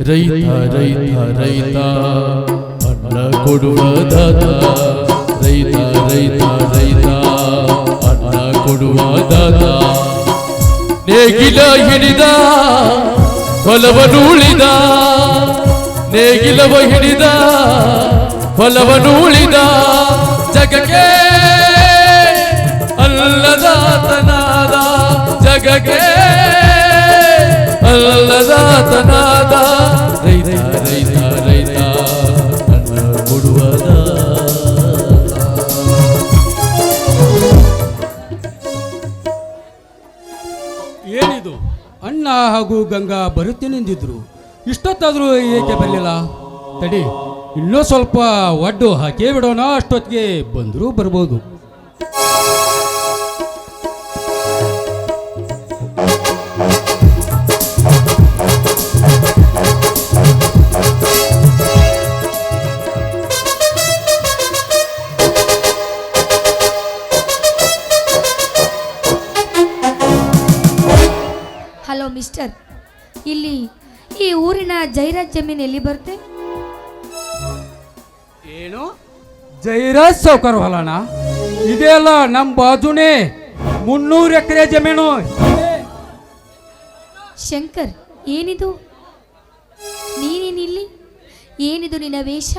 ರೈತ ರೈತ ರೈತ ಅನ್ನ ಕೊಡುವ ದಾತ ರೈತ ರೈತ ರೈತ ಅನ್ನ ಕೊಡುವ ದಾತ ನೇಗಿಲ ಹಿಡಿದ ಹೊಲವನ್ನು ಉಳಿದ ನೇಗಿಲವ ಹಿಡಿದ ಹೊಲವನ್ನು ಉಳಿದ ಜಗಕ್ಕೆ ಅಲ್ಲದಾತನಾದ ಜಗಕ್ಕೆ ಅಲ್ಲದಾತನಾದ ರೈತ ರೈತ ರೈತ ಅನ್ನ ಕೊಡುವದ ಏನಿದು ಅಣ್ಣ ಹಾಗೂ ಗಂಗಾ ಬರುತ್ತೇನೆಂದಿದ್ರು ಇಷ್ಟೊತ್ತಾದರೂ ಏಕೆ ಬರಲಿಲ್ಲ ತಡಿ ಇನ್ನೂ ಸ್ವಲ್ಪ ಒಡ್ಡು ಹಾಕೇ ಬಿಡೋಣ ಅಷ್ಟೊತ್ತಿಗೆ ಬಂದರೂ ಬರ್ಬೋದು ಹಲೋ ಮಿಸ್ಟರ್, ಇಲ್ಲಿ ಈ ಊರಿನ ಜೈರಾಜ್ ಜಮೀನು ಎಲ್ಲಿ ಬರುತ್ತೆ? ಏನು ಜೈರಾಜ್ ಸಾವ್ಕಾರ ಹೊಲನ? ಇದೆಲ್ಲ ನಮ್ಮ ಬಾಜುನೇ 300 ಎಕರೆ ಜಮೀನು. ಶಂಕರ್, ಏನಿದು? ನೀನೇನಿಲ್ಲಿ? ಏನಿದು ನಿನ್ನ ವೇಷ?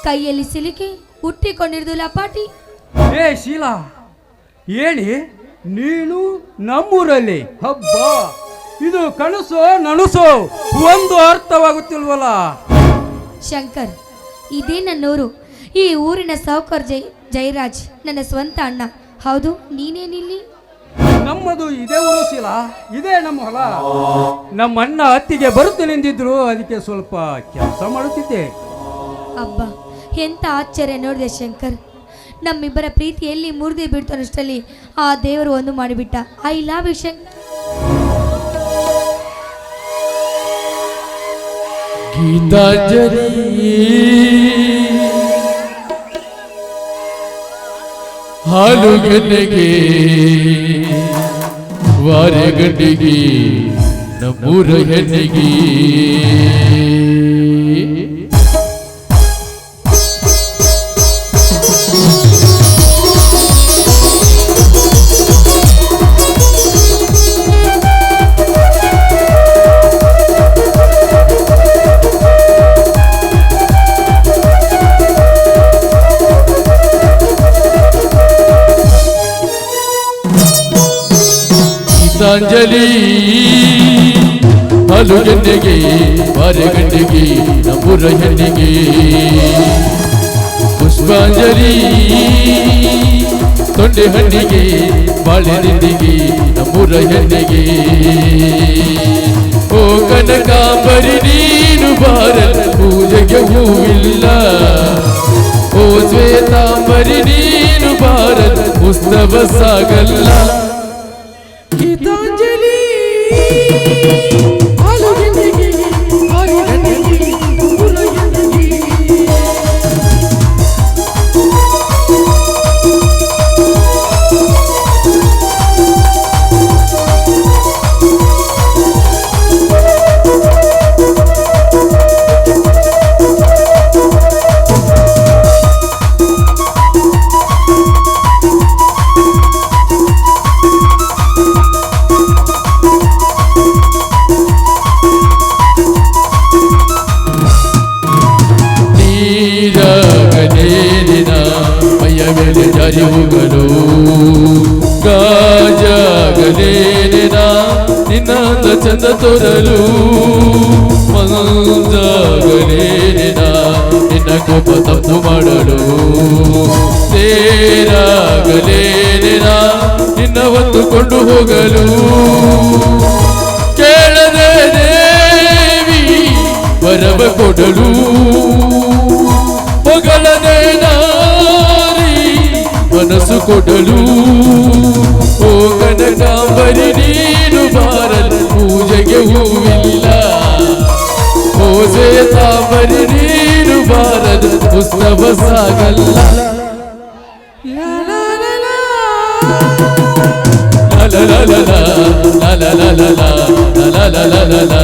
ಕೈಯಲ್ಲಿ ಸಿಲಿಕೆ ಹುಟ್ಟಿಕೊಂಡಿರುದು ಲಪಾಟಿ. ಏ ಶೀಲಾ, ಏನಿ ನೀನು ನಮ್ಮೂರಲ್ಲಿ ಹಬ್ಬ? ಇದು ಕನಸು ನನಸು ಒಂದು ಅರ್ಥವಾಗುತ್ತಿಲ್ವಲ್ಲ. ಶಂಕರ್, ಇದೇ ನನ್ನೂರು. ಈ ಊರಿನ ಸಾವ್ಕಾರ್ ಜೈರಾಜ್ ನನ್ನ ಸ್ವಂತ ಅಣ್ಣ. ಹೌದು, ನೀನೇನಿಲ್ಲಿ? ನಮ್ಮದು ಇದೇ ಊರು ಶೀಲಾ, ಇದೇ ನಮ್ಮ ಹೊಲ. ನಮ್ಮ ಅಣ್ಣ ಅತ್ತಿಗೆ ಬರುತ್ತೇನೆಂದಿದ್ರು, ಅದಕ್ಕೆ ಸ್ವಲ್ಪ ಕೆಲಸ ಮಾಡುತ್ತಿದ್ದೆ. ಅಬ್ಬ, ಎಂತ ಆಶ್ಚರ್ಯ ನೋಡಿದೆ ಶಂಕರ್. ನಮ್ಮಿಬ್ಬರ ಪ್ರೀತಿ ಎಲ್ಲಿ ಮುರಿದೇ ಬಿಡ್ತು ಅನ್ನಷ್ಟರಲ್ಲಿ ಆ ದೇವರು ಒಂದು ಮಾಡಿಬಿಟ್ಟ. I love you Shankar. Geetanjali ಹಾಲುಗೆನ್ನೆಗೆ ವಾರೆಗಡ್ಡಿಗೆ ನಮ್ಮೂರ ಹೆಣ್ಣಿಗೆ ಗೀತಾಂಜಲಿ ಹಾಲುಗೆನ್ನೆಗೆ ವಾರೆಗಡ್ಡಿಗೆ ನಮ್ಮೂರ ಹೆಣ್ಣಿಗೆ ಪುಷ್ಪಾಂಜಲಿ ತೊಂಡೆ ಹಣ್ಣಿಗೆ ಬಾಳೆದಿಂಡಿಗೆ ನಮ್ಮೂರ ಹೆಣ್ಣಿಗೆ ಓ ಕನಕಾಂಬರಿ ನೀನು ಬಾರಲ ಪೂಜೆಗೆ ಹೂವಿಲ್ಲ ಓ ಶ್ವೇತಾಂಬರಿ ನೀನು ಬಾರಲ ಉತ್ಸವ ಸಾಗಲ್ಲ ಗೀತಾಂಜಲಿ ಜಾರಿವುಗಳು ಗಾಜಾಗಲೇನ ನಿನ್ನ ಚಂದ ತೋರಲು ಮಂಜಾಗಲೇನ ನಿನ್ನ ಕೋಪ ತಪ್ಪು ಮಾಡಲು ಸೇರಾಗಲೇನ ನಿನ್ನ ಹೊತ್ತುಕೊಂಡು ಹೋಗಲು ಕೇಳದೆ ದೇವಿ ವರವ ಕೊಡಲು ಹೊಗಳದೆ ಮನಸ್ಸು ಕೊಡಲು ಓ ಕನಕಾಂಬರಿ ನೀನು ಬಾರಲ ಪೂಜೆಗೆ ಹೂವಿಲ್ಲ ಓ ಶ್ವೇತಾಂಬರಿ ನೀನು ಬಾರಲ ಉತ್ಸವ ಸಾಗಲ್ಲ la la la la la la la la la la la la la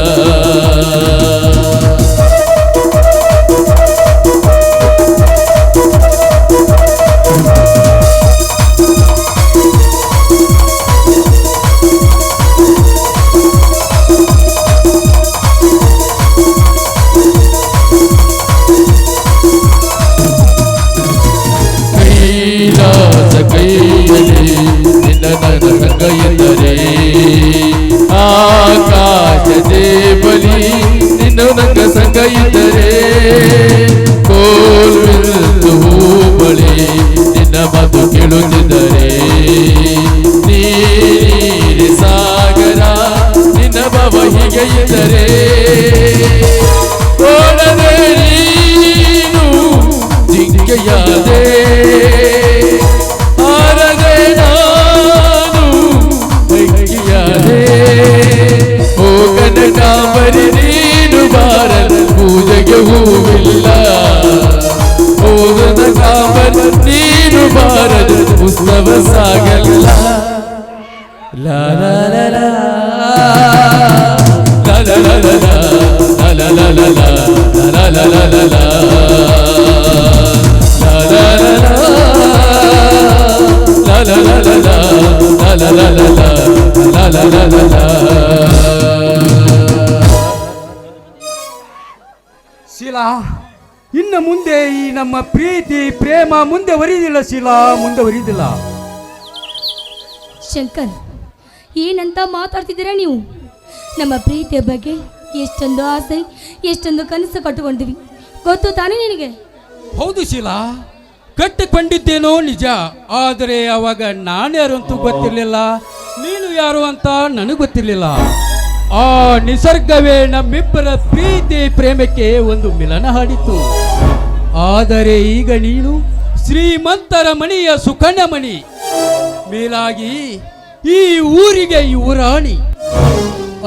ಇದ್ದರೆ ಆಕಾಶದೇ ಬಲಿ ನಿನ್ನ ನಂಗ ಸಂಗ ಇದ್ದರೆ ಕೋಲ್ವಿಲ್ದು ಬಳಿ ನಿನ್ನ ಮಾತು ಕೇಳುತ್ತಿದ್ದರೆ ನೀರಿ ಸಾಗರ ನಿನ್ನ ಭಾವ ಹೀಗೆ ಇದ್ದರೆ ಓಡದೆ ನೀನು ಜಿಂಕೆಯಾದೆ ಆರದೆ ನಾನು ಬೆಂಕಿಯಾದೆ ಓ ಕನಕಾಂಬರಿ ನೀನು ಬಾರದ ಪೂಜೆಗೆ ಹೂವಿಲ್ಲ ಓ ಕನಕಾಂಬರಿ ನೀನು ಬಾರದ ಉತ್ಸವ ಸಾಗಲ್ಲ ಲಾ ಲಾ ಲಾ ಲಾ la la la la la la la la la la la la la la Sheila, ಇನ್ನು ಮುಂದೆ ಈ ನಮ್ಮ ಪ್ರೀತಿ ಪ್ರೇಮ ಮುಂದುವರಿದಿಲ್ಲ ಶೀಲಾ, ಮುಂದುವರಿದಿಲ್ಲ. ಶಂಕರ್, ಏನಂತ ಮಾತಾಡ್ತಿದ್ದೀರಾ ನೀವು? ನಮ್ಮ ಪ್ರೀತಿಯ ಬಗ್ಗೆ ಎಷ್ಟೊಂದು ಆಸೆ, ಎಷ್ಟೊಂದು ಕನಸು ಕಟ್ಟಿಕೊಂಡಿವಿ, ಗೊತ್ತು ತಾನೇ ನಿನಗೆ? ಹೌದು ಶೀಲಾ, ಕಟ್ಟಿಕೊಂಡಿದ್ದೇನೋ ನಿಜ. ಆದರೆ ಅವಾಗ ನಾನ್ಯಾರು ಅಂತೂ ಗೊತ್ತಿರಲಿಲ್ಲ, ನೀನು ಯಾರು ಅಂತ ನನಗೆ ಗೊತ್ತಿರಲಿಲ್ಲ. ಆ ನಿಸರ್ಗವೇ ನಮ್ಮಿಬ್ಬರ ಪ್ರೀತಿ ಪ್ರೇಮಕ್ಕೆ ಒಂದು ಮಿಲನ ಹಾಡಿತು. ಆದರೆ ಈಗ ನೀನು ಶ್ರೀಮಂತರ ಮಣಿಯ ಸುಕನ್ಯ ಮಣಿ, ಮೇಲಾಗಿ ಈ ಊರಿಗೆ ಯುವರಾಣಿ.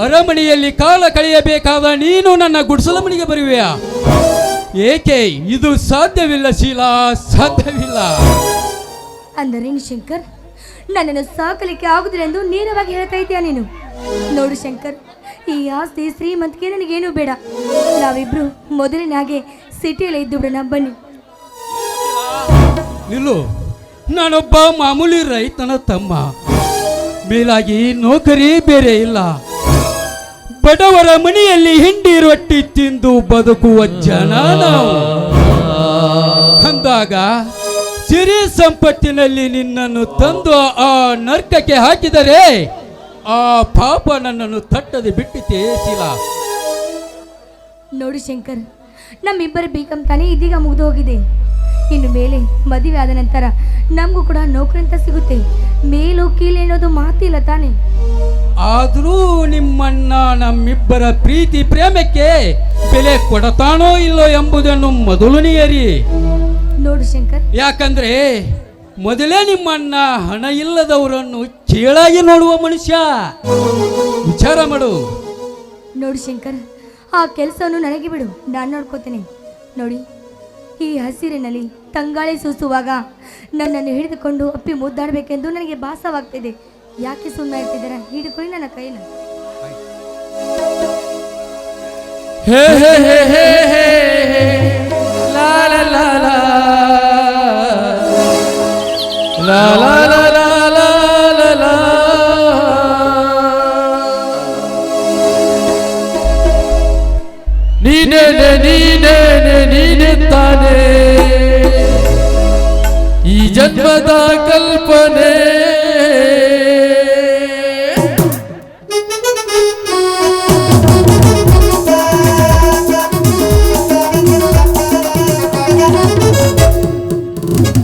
ಅರಮನೆಯಲ್ಲಿ ಕಾಲ ಕಳೆಯಬೇಕಾದ ನೀನು ನನ್ನ ಗುಡಿಸಲ ಮನೆಗೆ ಬರುವೆಯಾ? ಏಕೆ? ಇದು ಸಾಧ್ಯವಿಲ್ಲ ಶೀಲಾ, ಸಾಧ್ಯವಿಲ್ಲ. ಅಂದರೇನು ಶಂಕರ್, ನನ್ನನ್ನು ಸಾಕಲಿಕ್ಕೆ ಆಗುದಿಲ್ಲ ಎಂದು ನೇರವಾಗಿ ಹೇಳ್ತಾ ಇದೆಯಾ ನೀನು? ನೋಡು ಶಂಕರ್, ಈ ಆಸ್ತಿ ಶ್ರೀಮಂತಿಗೆ ನನಗೇನು ಬೇಡ. ನಾವಿಬ್ರು ಮೊದಲಿನ ಹಾಗೆ ಸಿಟಿಯಲ್ಲಿ ಇದ್ದು ಬಿಡೋಣ, ಬನ್ನಿ. ನಿಲ್ಲು, ನಾನೊಬ್ಬ ಮಾಮೂಲಿ ರೈತನ ತಮ್ಮ, ಮೇಲಾಗಿ ನೌಕರಿ ಬೇರೆ ಇಲ್ಲ. ಬಡವರ ಮನೆಯಲ್ಲಿ ಹಿಂಡಿ ರೊಟ್ಟಿ ತಿಂದು ಬದುಕುವ ಜನ ನಾವು. ಅಂದಾಗ ಸಿರಿ ಸಂಪತ್ತಿನಲ್ಲಿ ನಿನ್ನನ್ನು ತಂದು ಆ ನರ್ಕಕ್ಕೆ ಹಾಕಿದರೆ ಆ ಪಾಪ ನನ್ನನ್ನು ತಟ್ಟದೆ ಬಿಟ್ಟಿತೇ ಶೀಲಾ. ನೋಡು ಶಂಕರ್, ನಮ್ಮಿಬ್ಬರ ಬೇಕಂ ತಾನೇ ಇದೀಗ ಮುಗಿದು ಹೋಗಿದೆ. ಇನ್ನು ಮೇಲೆ ಮದುವೆ ಆದ ನಂತರ ನಮಗೂ ಕೂಡ ನೌಕರಿ ಅಂತ ಸಿಗುತ್ತೆ. ಮೇಲು ಕೀಳು ಅನ್ನೋದು ಮಾತಿಲ್ಲ ತಾನೆ. ಆದರೂ ನಿಮ್ಮಣ್ಣ ನಮ್ಮಿಬ್ಬರ ಪ್ರೀತಿ ಪ್ರೇಮಕ್ಕೆ ಬೆಲೆ ಕೊಡತಾನೋ ಇಲ್ಲೋ ಎಂಬುದನ್ನು ಮೊದಲು ನೀರಿ. ನೋಡು ಶಂಕರ್, ಯಾಕಂದ್ರೆ ಮೊದಲೇ ನಿಮ್ಮಣ್ಣ ಹಣ ಇಲ್ಲದವರನ್ನು ಕೀಳಾಗಿ ನೋಡುವ ಮನುಷ್ಯ. ವಿಚಾರ ಮಾಡು. ನೋಡು ಶಂಕರ್, ಆ ಕೆಲಸವನ್ನು ನನಗೆ ಬಿಡು, ನಾನು ನೋಡ್ಕೋತೇನೆ. ನೋಡಿ, ಈ ಹಸಿರಿನಲ್ಲಿ ತಂಗಾಳಿ ಸೂಸುವಾಗ ನನ್ನನ್ನು ಹಿಡಿದುಕೊಂಡು ಅಪ್ಪಿ ಮುದ್ದಾಡಬೇಕೆಂದು ನನಗೆ ಭಾಸವಾಗ್ತಿದೆ. ಯಾಕೆ ಸುಮ್ಮನೆ ಇರ್ತಿದ್ದೀರಾ? ಹಿಡಿದುಕೊಳ್ಳಿ ನನ್ನ ಕೈನ. ಹೇ ಹೇ ಹೇ ಹೇ ಹೇ ಲಾ ಲಾ ಲಾ ಲಾ ಲಾ ಲಾ ಲಾ ಲಾ ಲಾ ಲಾ ಲಾ. ನೀನೇ ನೀನೇ ನೀನೇ ತಾನೇ ಈ ಜನ್ಮದ ಕಲ್ಪನೆ.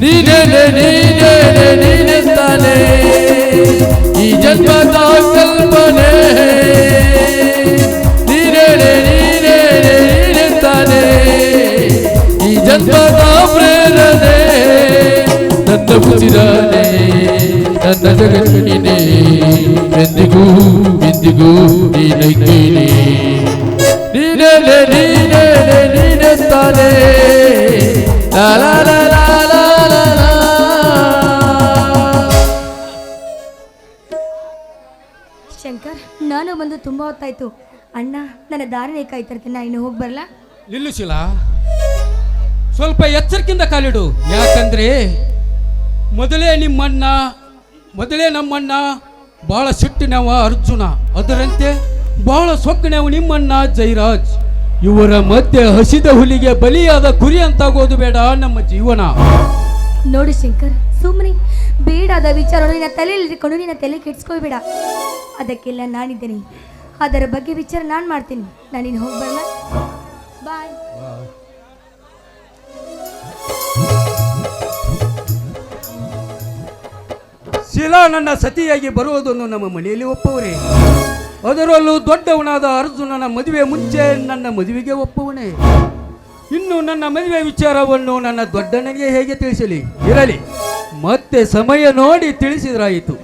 ನೀನೇ ನೀನೇ ನೀನೇ ತಾನೇ ಈ ಜನ್ಮದ ಕಲ್ಪನೆ. ನೀನೇ ನೀನೇ ನೀನೇ ತಾನೇ ಈ ಜನ್ಮದ ಪ್ರೇರಣೆ. ನನ್ನ ಉಸಿರಾನೆ ನನ್ನ ಜಗತ್ತಿನೇ ಎಂದಿಗೂ ಎಂದಿಗೂ ನೀನೈತೀನಿ. ನೀನೇ ನೀನೇ ನೀನೇ ತಾನೇ ಲಾ ಲಾ ಲಾ ಲಾ ಲಾ ಲಾ ಲಾ. ಶಂಕರ್, ನಾನು ಬಂದು ತುಂಬ ಹೊತ್ತಾಯ್ತು. ಅಣ್ಣ ನನ್ನ ದಾರಿನೇ ಕಾಯ್ತಿರ್ತೀನಿ, ನಾ ಇನ್ನು ಹೋಗಿ ಬರಲ್ಲ. ನಿಲ್ಲು ಶೀಲಾ, ಸ್ವಲ್ಪ ಎಚ್ಚರಿಕೆಯಿಂದ ಕಾಲಿಡು. ಯಾಕಂದ್ರೆ ಮೊದಲೇ ನಮ್ಮಣ್ಣ ಬಹಳ ಸಿಟ್ಟಿನವ ಅರ್ಜುನ, ಅದರಂತೆ ಬಹಳ ಸೊಕ್ಕಿನವ ನಿಮ್ಮಣ್ಣ ಜೈರಾಜ್. ಇವರ ಮಧ್ಯೆ ಹಸಿದ ಹುಲಿಗೆ ಬಲಿಯಾದ ಕುರಿ ಅಂತಾಗೋದು ಬೇಡ ನಮ್ಮ ಜೀವನ. ನೋಡಿ ಶಂಕರ್, ಸುಮ್ಮನೆ ಬೇಡಾದ ವಿಚಾರ ನಿನ್ನ ತಲೆಯಲ್ಲಿ ಇಟ್ಕೊಂಡು ನಿನ್ನ ತಲೆ ಕೆಡ್ಸ್ಕೊಳ್ಬೇಡ. ಅದಕ್ಕೆಲ್ಲ ನಾನಿದ್ದೇನೆ, ಅದರ ಬಗ್ಗೆ ವಿಚಾರ ನಾನು ಮಾಡ್ತೀನಿ. ನಾನು ಇನ್ನು ಹೋಗಿ ಬರಲ್ಲ. ಬಾಯ್. ಶಿಲಾ ನನ್ನ ಸತಿಯಾಗಿ ಬರುವುದನ್ನು ನಮ್ಮ ಮನೆಯಲ್ಲಿ ಒಪ್ಪುವರೇ. ಅದರಲ್ಲೂ ದೊಡ್ಡವನಾದ ಅರ್ಜುನನ ಮದುವೆ ಮುಂಚೆ ನನ್ನ ಮದುವೆಗೆ ಒಪ್ಪುವನೇ. ಇನ್ನು ನನ್ನ ಮದುವೆ ವಿಚಾರವನ್ನು ನನ್ನ ದೊಡ್ಡನಿಗೆ ಹೇಗೆ ತಿಳಿಸಲಿ? ಇರಲಿ, ಮತ್ತೆ ಸಮಯ ನೋಡಿ ತಿಳಿಸಿದ್ರಾಯಿತು.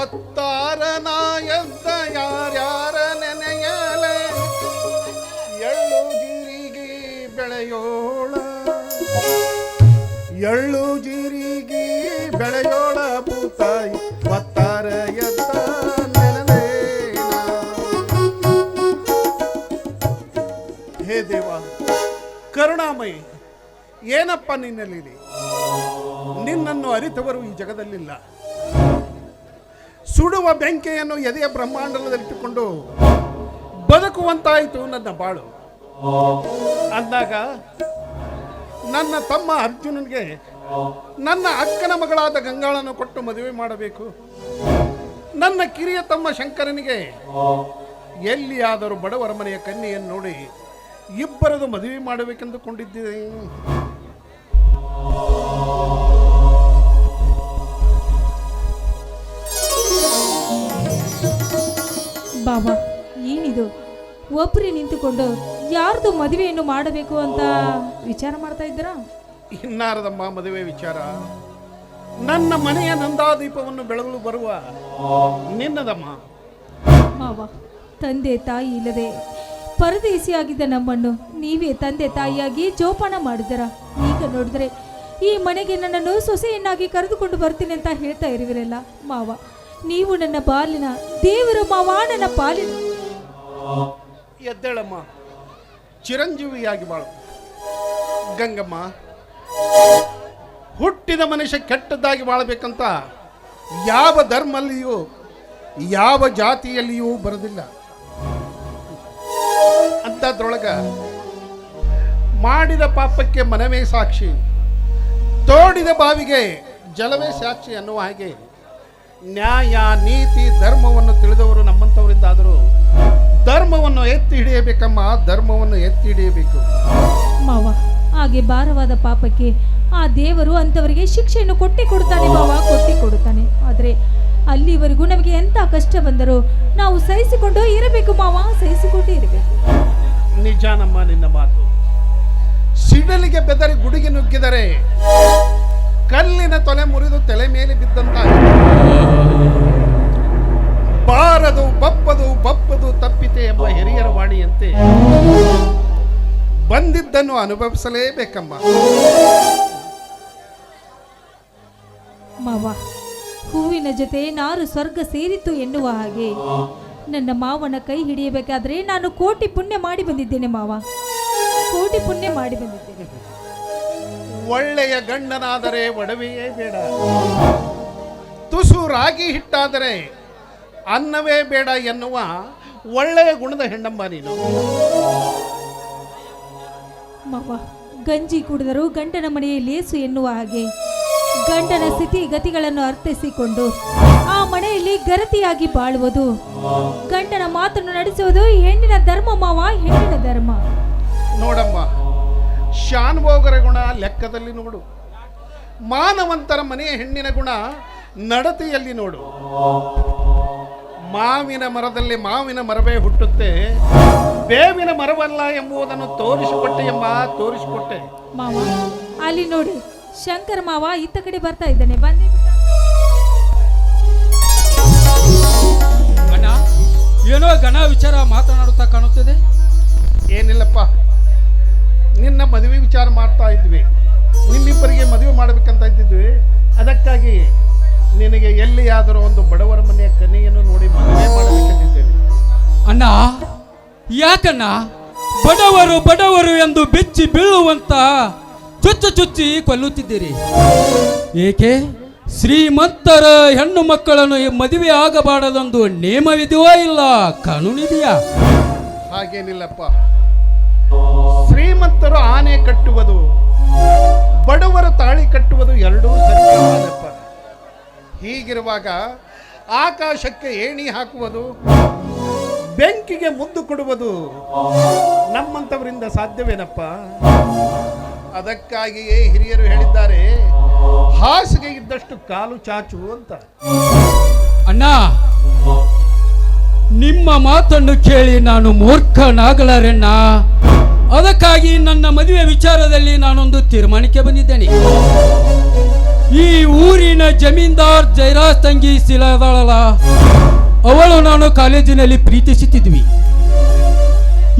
ಒತ್ತಾರನಾಯಂತ ಯಾರ್ಯಾರ ನೆನೆಯಲೆ ಎಳ್ಳು ಜೀರಿಗೆ ಬೆಳೆಯೋಳ, ಎಳ್ಳು ಜೀರಿಗೆ ಬೆಳೆಯೋಳ ಭೂತಾಯಿ ಒತ್ತಾರ ಎದ್ದ ನೆನಲೇನ. ಹೇ ದೇವ ಕರುಣಾಮಯಿ, ಏನಪ್ಪ ನಿನ್ನಲ್ಲಿ? ನಿನ್ನನ್ನು ಅರಿತವರು ಈ ಜಗದಲ್ಲಿಲ್ಲ. ಸುಡುವ ಬೆಂಕಿಯನ್ನು ಎದೆಯ ಬ್ರಹ್ಮಾಂಡದಲ್ಲಿಟ್ಟುಕೊಂಡು ಬದುಕುವಂತಾಯಿತು ನನ್ನ ಬಾಳು. ಅಂದಾಗ ನನ್ನ ತಮ್ಮ ಅರ್ಜುನನಿಗೆ ನನ್ನ ಅಕ್ಕನ ಮಗಳಾದ ಗಂಗಾಳನ್ನು ಕೊಟ್ಟು ಮದುವೆ ಮಾಡಬೇಕು. ನನ್ನ ಕಿರಿಯ ತಮ್ಮ ಶಂಕರನಿಗೆ ಎಲ್ಲಿಯಾದರೂ ಬಡವರ ಮನೆಯ ಕನ್ಯೆಯನ್ನು ನೋಡಿ ಇಬ್ಬರದು ಮದುವೆ ಮಾಡಬೇಕೆಂದುಕೊಂಡಿದ್ದೆ. ಬಾಬಾ, ಏನಿದು? ಒಬ್ಬರೇ ನಿಂತುಕೊಂಡು ಯಾರ್ದು ಮದುವೆಯನ್ನು ಮಾಡಬೇಕು ಅಂತ ವಿಚಾರ ಮಾಡ್ತಾ ಇದ್ದೀರಾ? ಇನ್ನಾರದಮ್ಮ ಮದುವೆ ವಿಚಾರ? ನನ್ನ ಮನೆಯ ನಂದಾದೀಪವನ್ನು ಬೆಳಗಲು ಬರುವ ನಿನ್ನದಮ್ಮ. ಮಾವ, ತಂದೆ ತಾಯಿ ಇಲ್ಲದೆ ಪರದೇಶಿಯಾಗಿದ್ದ ನಮ್ಮನ್ನು ನೀವೇ ತಂದೆ ತಾಯಿಯಾಗಿ ಜೋಪಾನ ಮಾಡಿದರ. ಈಗ ನೋಡಿದ್ರೆ ಈ ಮನೆಗೆ ನನ್ನನ್ನು ಸೊಸೆಯನ್ನಾಗಿ ಕರೆದುಕೊಂಡು ಬರ್ತೀನಿ ಅಂತ ಹೇಳ್ತಾ ಇರುವಿರಲ್ಲ ಮಾವ. ನೀವು ನನ್ನ ಬಾಲಿನ ದೇವರು ಮಾವ, ನನ್ನ ಪಾಲಿನ. ಎದ್ದೇಳಮ್ಮ, ಚಿರಂಜೀವಿಯಾಗಿ ಬಾಳು. ಗಂಗಮ್ಮ, ಹುಟ್ಟಿದ ಮನುಷ್ಯ ಕೆಟ್ಟದ್ದಾಗಿ ಬಾಳಬೇಕಂತ ಯಾವ ಧರ್ಮಲ್ಲಿಯೂ ಯಾವ ಜಾತಿಯಲ್ಲಿಯೂ ಬರೋದಿಲ್ಲ. ಅಂಥದ್ರೊಳಗ ಮಾಡಿದ ಪಾಪಕ್ಕೆ ಮನವೇ ಸಾಕ್ಷಿ, ತೋಡಿದ ಬಾವಿಗೆ ಜಲವೇ ಸಾಕ್ಷಿ ಅನ್ನುವ ಹಾಗೆ ನ್ಯಾಯ ನೀತಿ ಧರ್ಮವನ್ನು ತಿಳಿದವರು ನಮ್ಮಂಥವರಿಂದಾದರೂ ಧರ್ಮವನ್ನು ಎತ್ತಿ ಹಿಡಿಯಬೇಕಮ್ಮ, ಧರ್ಮವನ್ನು ಎತ್ತಿ ಹಿಡಿಯಬೇಕು. ಮಾವ, ಹಾಗೆ ಭಾರವಾದ ಪಾಪಕ್ಕೆ ಆ ದೇವರು ಅಂಥವರಿಗೆ ಶಿಕ್ಷೆಯನ್ನು ಕೊಡ್ತಾನೆ ಮಾವ, ಕೊಡ್ತಾನೆ. ಆದರೆ ಅಲ್ಲಿವರೆಗೂ ನಮಗೆ ಎಂಥ ಕಷ್ಟ ಬಂದರೂ ನಾವು ಸಹಿಸಿಕೊಂಡು ಇರಬೇಕು ಮಾವ, ಸಹಿಸಿಕೊಂಡು ಇರಬೇಕು. ನಿಜಾನಮ್ಮ ನಿನ್ನ ಮಾತು. ಸಿಡಲಿಗೆ ಬೆದರಿ ಗುಡಿಗೆ ನುಗ್ಗಿದರೆ ಕಲ್ಲಿನ ತೊಲೆ ಮುರಿದು ತಲೆ ಮೇಲೆ ಬಿದ್ದಂತ ಬಾರದು ಬಪ್ಪದು ತಪ್ಪಿತೆ ಎಂಬ ಹಿರಿಯರ ವಾಣಿಯಂತೆ ಬಂದಿದ್ದನ್ನು ಅನುಭವಿಸಲೇಬೇಕಮ್ಮ. ಮಾವ, ಹೂವಿನ ಜೊತೆ ನಾರು ಸ್ವರ್ಗ ಸೇರಿತು ಎನ್ನುವ ಹಾಗೆ ನನ್ನ ಮಾವನ ಕೈ ಹಿಡಿಯಬೇಕಾದ್ರೆ ನಾನು ಕೋಟಿ ಪುಣ್ಯ ಮಾಡಿ ಬಂದಿದ್ದೇನೆ ಮಾವ, ಕೋಟಿ ಪುಣ್ಯ ಮಾಡಿ ಬಂದಿದ್ದೇನೆ. ಒಳ್ಳೆಯ ಗಂಡನಾದರೆ ಒಡವೆಯೇ ಬೇಡ, ತುಸು ರಾಗಿ ಹಿಟ್ಟಾದರೆ ಅನ್ನವೇ ಬೇಡ ಎನ್ನುವ ಒಳ್ಳೆಯ ಗುಣದ ಹೆಣ್ಣಮ್ಮ ನೀನು. ಮಾವ, ಗಂಜಿ ಕುಡಿದರೂ ಗಂಡನ ಮನೆಯ ಲೇಸು ಎನ್ನುವ ಹಾಗೆ ಗಂಡನ ಸ್ಥಿತಿ ಗತಿಗಳನ್ನು ಅರ್ಥೈಸಿಕೊಂಡು ಆ ಮನೆಯಲ್ಲಿ ಗರತಿಯಾಗಿ ಬಾಳುವುದು, ಗಂಡನ ಮಾತನ್ನು ನಡೆಸುವುದು ಹೆಣ್ಣಿನ ಧರ್ಮ ಮಾವ, ಹೆಣ್ಣಿನ ಧರ್ಮ. ನೋಡಮ್ಮ, ಶಾನ್ಭೋಗರ ಗುಣ ಲೆಕ್ಕದಲ್ಲಿ ನೋಡು, ಮಾನವಂತರ ಮನೆಯ ಹೆಣ್ಣಿನ ಗುಣ ನಡತೆಯಲ್ಲಿ ನೋಡು. ಮಾವಿನ ಮರದಲ್ಲಿ ಮಾವಿನ ಮರವೇ ಹುಟ್ಟುತ್ತೆ, ಬೇವಿನ ಮರವಲ್ಲ ಎಂಬುದನ್ನು ತೋರಿಸಿಕೊಟ್ಟೆ ಎಂಬ ತೋರಿಸಿಕೊಟ್ಟೆ. ಮಾವ, ಅಲ್ಲಿ ನೋಡಿ ಶಂಕರ ಮಾವ ಇತ್ತ ಕಡೆ ಬರ್ತಾ ಇದ್ದಾನೆ, ಬಂದೇ ಅಣ್ಣ, ಏನೋ ಘನ ವಿಚಾರ ಮಾತನಾಡುತ್ತಾ ಕಾಣುತ್ತದೆ. ಏನಿಲ್ಲಪ್ಪ, ನಿನ್ನ ಮದುವೆ ವಿಚಾರ ಮಾಡ್ತಾ ಇದ್ವಿ, ನಿಮ್ಮಿಬ್ಬರಿಗೆ ಮದುವೆ ಮಾಡಬೇಕಂತ ಇದ್ದಿದ್ವಿ. ಅದಕ್ಕಾಗಿ ನಿನಗೆ ಎಲ್ಲಿಯಾದರೂ ಒಂದು ಬಡವರ ಮನೆಯ ಕನ್ಯೆಯನ್ನು ನೋಡಿ ಮದುವೆ ಮಾಡಬೇಕೆಂದಿದ್ದೇನೆ. ಅಣ್ಣ, ಯಾಕಣ್ಣ ಬಡವರು ಬಡವರು ಎಂದು ಬೆಚ್ಚಿ ಬೀಳುವಂತ ಚುಚ್ಚಿ ಕೊಲ್ಲುತ್ತಿದ್ದೀರಿ? ಏಕೆ ಶ್ರೀಮಂತರ ಹೆಣ್ಣು ಮಕ್ಕಳನ್ನು ಮದುವೆ ಆಗಬಾರದೆಂದು ನೇಮವಿದೆಯೋ ಇಲ್ಲ ಕಾನೂನಿದೆಯಾ? ಹಾಗೇನಿಲ್ಲಪ್ಪ. ಶ್ರೀಮಂತರು ಆನೆ ಕಟ್ಟುವುದು, ಬಡವರು ತಾಳಿ ಕಟ್ಟುವುದು ಎರಡೂ ಸರಿಯಾದಪ್ಪ. ಹೀಗಿರುವಾಗ ಆಕಾಶಕ್ಕೆ ಏಣಿ ಹಾಕುವುದು, ಬೆಂಕಿಗೆ ಮುದ್ದು ಕೊಡುವುದು ನಮ್ಮಂಥವರಿಂದ ಸಾಧ್ಯವೇನಪ್ಪ? ಅದಕ್ಕಾಗಿಯೇ ಹಿರಿಯರು ಹೇಳಿದ್ದಾರೆ, ಹಾಸಿಗೆ ಇದ್ದಷ್ಟು ಕಾಲು ಚಾಚು ಅಂತ. ಅಣ್ಣ, ನಿಮ್ಮ ಮಾತನ್ನು ಕೇಳಿ ನಾನು ಮೂರ್ಖನಾಗಲಾರೆಣ್ಣ. ಅದಕ್ಕಾಗಿ ನನ್ನ ಮದುವೆ ವಿಚಾರದಲ್ಲಿ ನಾನೊಂದು ತೀರ್ಮಾನಕ್ಕೆ ಬಂದಿದ್ದೇನೆ. ಈ ಊರಿನ ಜಮೀನ್ದಾರ್ ಜೈರಾಜ್ ತಂಗಿ ಶಿಲಾದಳಲ್ಲ, ಅವಳು ನಾನು ಕಾಲೇಜಿನಲ್ಲಿ ಪ್ರೀತಿಸುತ್ತಿದ್ವಿ.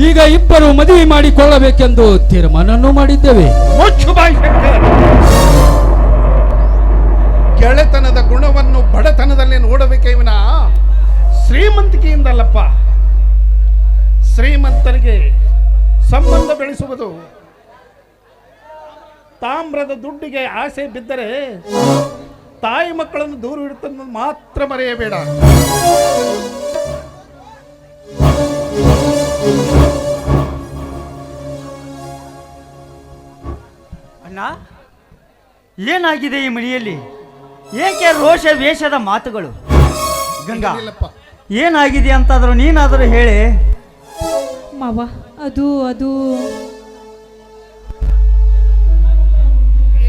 ಈಗ ಇಬ್ಬರು ಮದುವೆ ಮಾಡಿಕೊಳ್ಳಬೇಕೆಂದು ತೀರ್ಮಾನವನ್ನು ಮಾಡಿದ್ದೇವೆ. ಗೆಳೆತನದ ಗುಣವನ್ನು ಬಡತನದಲ್ಲಿ ನೋಡಬೇಕೇ ವಿನ ಶ್ರೀಮಂತಿಕೆಯಿಂದಲ್ಲಪ್ಪ. ಶ್ರೀಮಂತರಿಗೆ ಸಂಬಂಧ ಬೆಳೆಸುವುದು, ತಾಮ್ರದ ದುಡ್ಡಿಗೆ ಆಸೆ ಬಿದ್ದರೆ ತಾಯಿ ಮಕ್ಕಳನ್ನು ದೂರ ಇಡುತ್ತದೆ ಮಾತ್ರ ಮರೆಯಬೇಡ. ಅಣ್ಣ, ಏನಾಗಿದೆ ಈ ಮನೆಯಲ್ಲಿ? ಏಕೆ ರೋಷ ವೇಷದ ಮಾತುಗಳು? ಗಂಗಾ, ಇಲ್ಲಪ್ಪ, ಏನಾಗಿದೆ ಅಂತಾದರೂ ನೀನಾದರೂ ಹೇಳಿ. ಮಾವ, ಅದು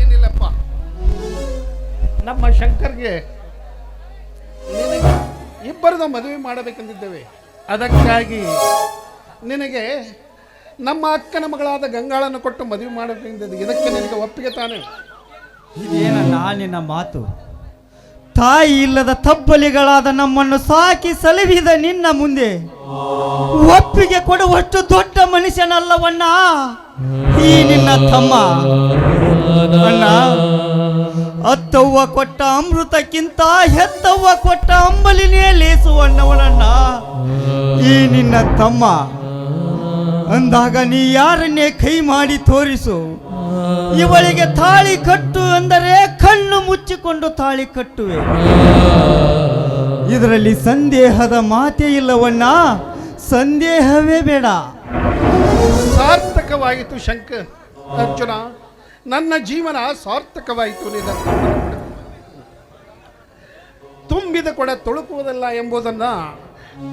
ಏನಿಲ್ಲಪ್ಪ, ನಮ್ಮ ಶಂಕರ್ಗೆ ನಿನಗೆ ಇಬ್ಬರದ ಮದುವೆ ಮಾಡಬೇಕೆಂದಿದ್ದೇವೆ. ಅದಕ್ಕಾಗಿ ನಿನಗೆ ನಮ್ಮ ಅಕ್ಕನ ಮಗಳಾದ ಗಂಗಾಳನ್ನು ಕೊಟ್ಟು ಮದುವೆ ಮಾಡಬೇಕೆಂದಿದ್ದು. ಇದಕ್ಕೆ ನಿನಗೆ ಒಪ್ಪಿಗೆ ತಾನೆ? ಇದೇನಣ್ಣ ನಿನ್ನ ಮಾತು? ತಾಯಿ ಇಲ್ಲದ ತಬ್ಬಲಿಗಳಾದ ನಮ್ಮನ್ನು ಸಾಕಿ ಸಲಹಿದ ನಿನ್ನ ಮುಂದೆ ಒಪ್ಪಿಗೆ ಕೊಡುವಷ್ಟು ದೊಡ್ಡ ಮನುಷ್ಯನಲ್ಲವಣ್ಣ ಈ ನಿನ್ನ ತಮ್ಮ. ಅಣ್ಣ, ಅತ್ತವ್ವ ಕೊಟ್ಟ ಅಮೃತಕ್ಕಿಂತ ಹೆತ್ತವ್ವ ಕೊಟ್ಟ ಅಂಬಲಿನೇ ಲೇಸುವಣ್ಣವನಣ್ಣ ಈ ನಿನ್ನ ತಮ್ಮ. ಅಂದಾಗ ನೀ ಯಾರನ್ನೇ ಕೈ ಮಾಡಿ ತೋರಿಸು. ಇವಳಿಗೆ ತಾಳಿ ಕಟ್ಟು ಅಂದರೆ ಕಣ್ಣು ಮುಚ್ಚಿಕೊಂಡು ತಾಳಿ ಕಟ್ಟುವೆ. ಇದರಲ್ಲಿ ಸಂದೇಹದ ಮಾತೇ ಇಲ್ಲವಣ್ಣ, ಸಂದೇಹವೇ ಬೇಡ. ಸಾರ್ಥಕವಾಯಿತು ಶಂಕರ್. ಅರ್ಜುನ, ನನ್ನ ಜೀವನ ಸಾರ್ಥಕವಾಯಿತು. ನಿನ್ನ ತುಂಬಿದ ಕೊಡ ತೊಳುಕುವುದಿಲ್ಲ ಎಂಬುದನ್ನ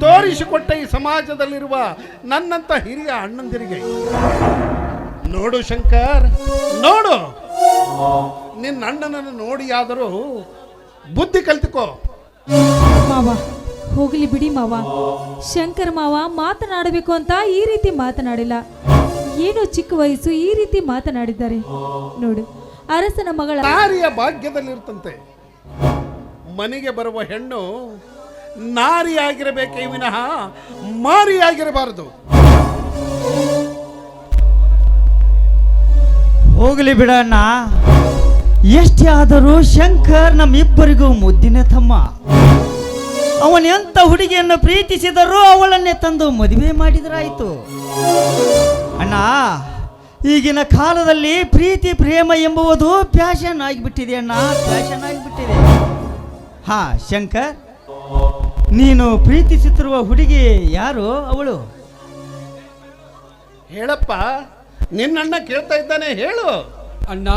ತೋರಿಸಿಕೊಟ್ಟ ಈ ಸಮಾಜದಲ್ಲಿರುವ ನನ್ನಂತ ಹಿರಿಯ ಅಣ್ಣಂದಿರಿಗೆ. ನೋಡು ಶಂಕರ್, ನೋಡು, ನಿನ್ನ ಅಣ್ಣನನ್ನು ನೋಡಿಯಾದರೂ ಬುದ್ಧಿ ಕಲ್ತುಕೋ. ಮಾವ, ಹೋಗಲಿ ಬಿಡಿ ಮಾವ. ಶಂಕರ್ ಮಾವ ಮಾತನಾಡಬೇಕು ಅಂತ ಈ ರೀತಿ ಮಾತನಾಡಿಲ್ಲ. ಏನೋ ಚಿಕ್ಕ ವಯಸ್ಸು ಈ ರೀತಿ ಮಾತನಾಡಿದ್ದಾರೆ. ನೋಡು, ಅರಸನ ಮಗಳ ನಾರಿಯ ಭಾಗ್ಯದಲ್ಲಿರ್ತಂತೆ ಮನೆಗೆ ಬರುವ ಹೆಣ್ಣು ನಾರಿಯಾಗಿರಬೇಕೇ ವಿನಃ ಮಾರಿಯಾಗಿರಬಾರದು. ಹೋಗಲಿ ಬಿಡಣ್ಣ. ಎಷ್ಟೇ ಆದರೂ ಶಂಕರ್ ನಮ್ಮಿಬ್ಬರಿಗೂ ಮುದ್ದಿನ ತಮ್ಮ. ಅವನೆಂತ ಹುಡುಗಿಯನ್ನು ಪ್ರೀತಿಸಿದರೂ ಅವಳನ್ನೇ ತಂದು ಮದುವೆ ಮಾಡಿದರಾಯಿತು. ಅಣ್ಣ, ಈಗಿನ ಕಾಲದಲ್ಲಿ ಪ್ರೀತಿ ಪ್ರೇಮ ಎಂಬುವುದು ಪ್ಯಾಷನ್ ಆಗಿಬಿಟ್ಟಿದೆ ಅಣ್ಣ, ಪ್ಯಾಷನ್ ಆಗಿಬಿಟ್ಟಿದೆ. ಹಾ ಶಂಕರ್, ನೀನು ಪ್ರೀತಿಸುತ್ತಿರುವ ಹುಡುಗಿ ಯಾರು? ಅವಳು ಹೇಳಪ್ಪ, ನಿನ್ನಣ್ಣ ಕೇಳ್ತಾ ಇದ್ದಾನೆ, ಹೇಳು. ಅಣ್ಣ,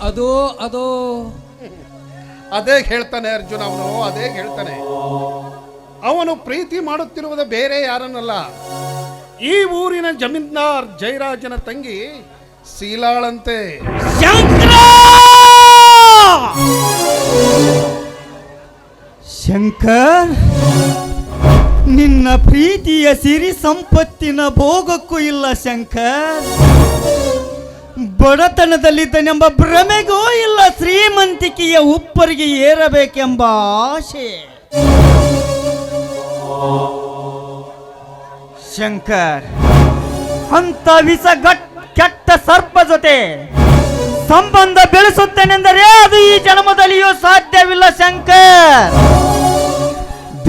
ಅದು ಅದೇ ಹೇಳ್ತಾನೆ ಅರ್ಜುನ, ಅವನು ಅದೇ ಹೇಳ್ತಾನೆ. ಅವನು ಪ್ರೀತಿ ಮಾಡುತ್ತಿರುವುದು ಬೇರೆ ಯಾರನ್ನಲ್ಲ, ಈ ಊರಿನ ಜಮೀನ್ದಾರ್ ಜಯರಾಜನ ತಂಗಿ ಶೀಲಾಳಂತೆ. ಶಂಕರ್, ನಿನ್ನ ಪ್ರೀತಿಯ ಸಿರಿ ಸಂಪತ್ತಿನ ಭೋಗಕ್ಕೂ ಇಲ್ಲ ಶಂಕರ್. ಬಡತನದಲ್ಲಿದ್ದನೆಂಬ ಭ್ರಮೆಗೂ ಇಲ್ಲ ಶ್ರೀಮಂತಿಕೆಯ ಉಪ್ಪರಿಗೆ ಏರಬೇಕೆಂಬ ಆಶೆ. ಶಂಕರ್, ಅಂತ ಕೆಟ್ಟ ಸರ್ಪ ಜೊತೆ ಸಂಬಂಧ ಬೆಳೆಸುತ್ತೇನೆಂದರೆ ಅದು ಈ ಜನ್ಮದಲ್ಲಿಯೂ ಸಾಧ್ಯವಿಲ್ಲ ಶಂಕರ್.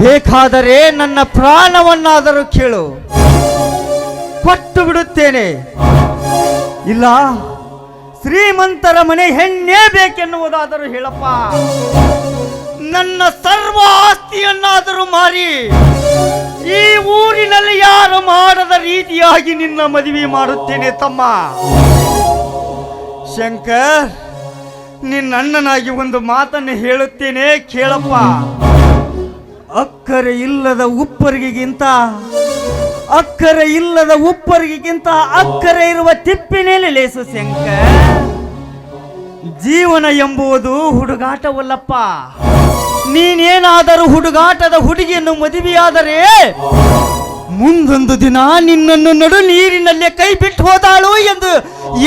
ಬೇಕಾದರೆ ನನ್ನ ಪ್ರಾಣವನ್ನಾದರೂ ಕೇಳು, ಕೊಟ್ಟು ಬಿಡುತ್ತೇನೆ. ಇಲ್ಲ, ಶ್ರೀಮಂತರ ಮನೆ ಹೆಣ್ಣೇ ಬೇಕೆನ್ನುವುದಾದರೂ ಹೇಳಪ್ಪ. ನನ್ನ ಸರ್ವ ಆಸ್ತಿಯನ್ನಾದರೂ ಮಾರಿ ಈ ಊರಿನಲ್ಲಿ ಯಾರು ಮಾಡದ ರೀತಿಯಾಗಿ ನಿನ್ನ ಮದುವೆ ಮಾಡುತ್ತೇನೆ ತಮ್ಮ. ಶಂಕರ್, ನಿನ್ನ ಅಣ್ಣನಾಗಿ ಒಂದು ಮಾತನ್ನು ಹೇಳುತ್ತೇನೆ, ಕೇಳಪ್ಪ. ಅಕ್ಕರೆ ಇಲ್ಲದ ಉಪ್ಪರಿಗಿಂತ ಅಕ್ಕರೆ ಇರುವ ತಿಪ್ಪಿನಲ್ಲಿ ಲೇಸು ಶಂಕರ್. ಜೀವನ ಎಂಬುದು ಹುಡುಗಾಟವಲ್ಲಪ್ಪ. ನೀನೇನಾದರೂ ಹುಡುಗಾಟದ ಹುಡುಗಿಯನ್ನು ಮದುವೆಯಾದರೆ ಮುಂದೊಂದು ದಿನ ನಿನ್ನನ್ನು ನಡು ನೀರಿನಲ್ಲೇ ಕೈ ಬಿಟ್ಟು ಹೋದಾಳು ಎಂದು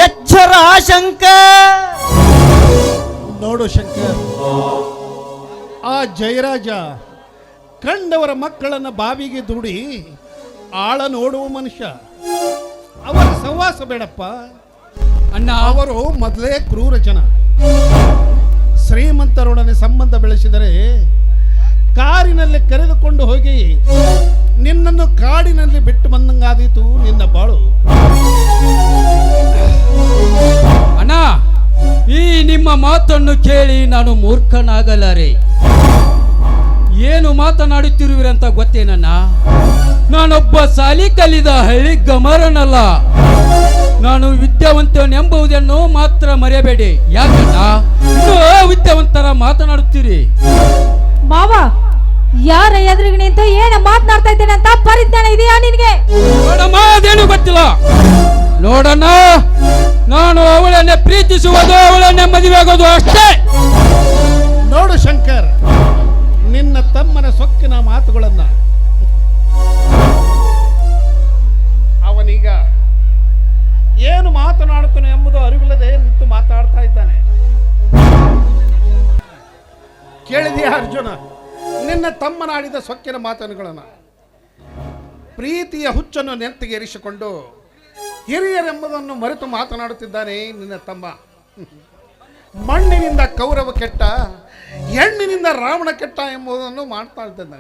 ಎಚ್ಚರ ಶಂಕರ್. ನೋಡು ಶಂಕರ್, ಆ ಜಯರಾಜ ಕಂಡವರ ಮಕ್ಕಳನ್ನ ಬಾವಿಗೆ ದುಡಿ ಆಳ ನೋಡುವ ಮನುಷ್ಯ. ಅವರ ಸಹವಾಸ ಬೇಡಪ್ಪ ಅಣ್ಣ. ಅವರು ಮೊದಲೇ ಕ್ರೂರ ಜನ. ಶ್ರೀಮಂತರೊಡನೆ ಸಂಬಂಧ ಬೆಳೆಸಿದರೆ ಕಾರಿನಲ್ಲಿ ಕರೆದುಕೊಂಡು ಹೋಗಿ ನಿನ್ನನ್ನು ಕಾಡಿನಲ್ಲಿ ಬಿಟ್ಟು ಬಂದಂಗಾದೀತು ನಿನ್ನ ಬಾಳು. ಅಣ್ಣ, ಈ ನಿಮ್ಮ ಮಾತನ್ನು ಕೇಳಿ ನಾನು ಮೂರ್ಖನಾಗಲಾರೆ. ಏನು ಮಾತನಾಡುತ್ತಿರುವಿರಂತ ಗೊತ್ತೇನಣ್ಣ? ನಾನೊಬ್ಬ ಸಾಲಿ ಕಲಿದ ಹಳ್ಳಿ ಗಮರನಲ್ಲ. ನಾನು ವಿದ್ಯಾವಂತನೆಂಬುದನ್ನು ಮಾತ್ರ ಮರೆಯಬೇಡಿ. ಯಾಕಣ್ಣ ಇನ್ನೂ ವಿದ್ಯಾವಂತರ ಮಾತನಾಡುತ್ತೀರಿ? ಮಾವ, ಯಾರ ಎದುರಿಗೆ ನಿಂತು ಏನ ಮಾತನಾಡ್ತಾ ಇದ್ದೇನೆ ಅಂತ ಪರಿಜ್ಞಾನ ಇದೆಯಾ ನಿನಗೆ? ನೋಡಮ್ಮ, ಅದೇನು ಗೊತ್ತಿಲ್ಲ. ನೋಡಣ್ಣ, ನಾನು ಅವಳನ್ನೇ ಪ್ರೀತಿಸುವುದು, ಅವಳನ್ನೇ ಮದುವೆ ಆಗೋದು ಅಷ್ಟೇ. ನೋಡು ಶಂಕರ್, ನಿನ್ನ ತಮ್ಮನ ಸೊಕ್ಕಿನ ಮಾತುಗಳನ್ನ ಅವನೀಗ ಏನು ಮಾತನಾಡುತ್ತಾನೆ ಎಂಬುದು ಅರಿವಿಲ್ಲದೆ ನಿಂತು ಮಾತಾಡ್ತಾ ಇದ್ದಾನೆ. ಕೇಳಿದೆಯಾ ಅರ್ಜುನ ನಿನ್ನ ತಮ್ಮನಾಡಿದ ಸೊಕ್ಕಿನ ಮಾತುಗಳನ್ನು? ಪ್ರೀತಿಯ ಹುಚ್ಚನ್ನು ನೆತ್ತಿಗೇರಿಸಿಕೊಂಡು ಹಿರಿಯರೆಂಬುದನ್ನು ಮರೆತು ಮಾತನಾಡುತ್ತಿದ್ದಾನೆ ನಿನ್ನ ತಮ್ಮ. ಮಣ್ಣಿನಿಂದ ಕೌರವ ಕೆಟ್ಟ, ಹೆಣ್ಣಿನಿಂದ ರಾವಣ ಕೆಟ್ಟ ಎಂಬುದನ್ನು ಮಾಡ್ತಾ ಇದ್ದಾನೆ.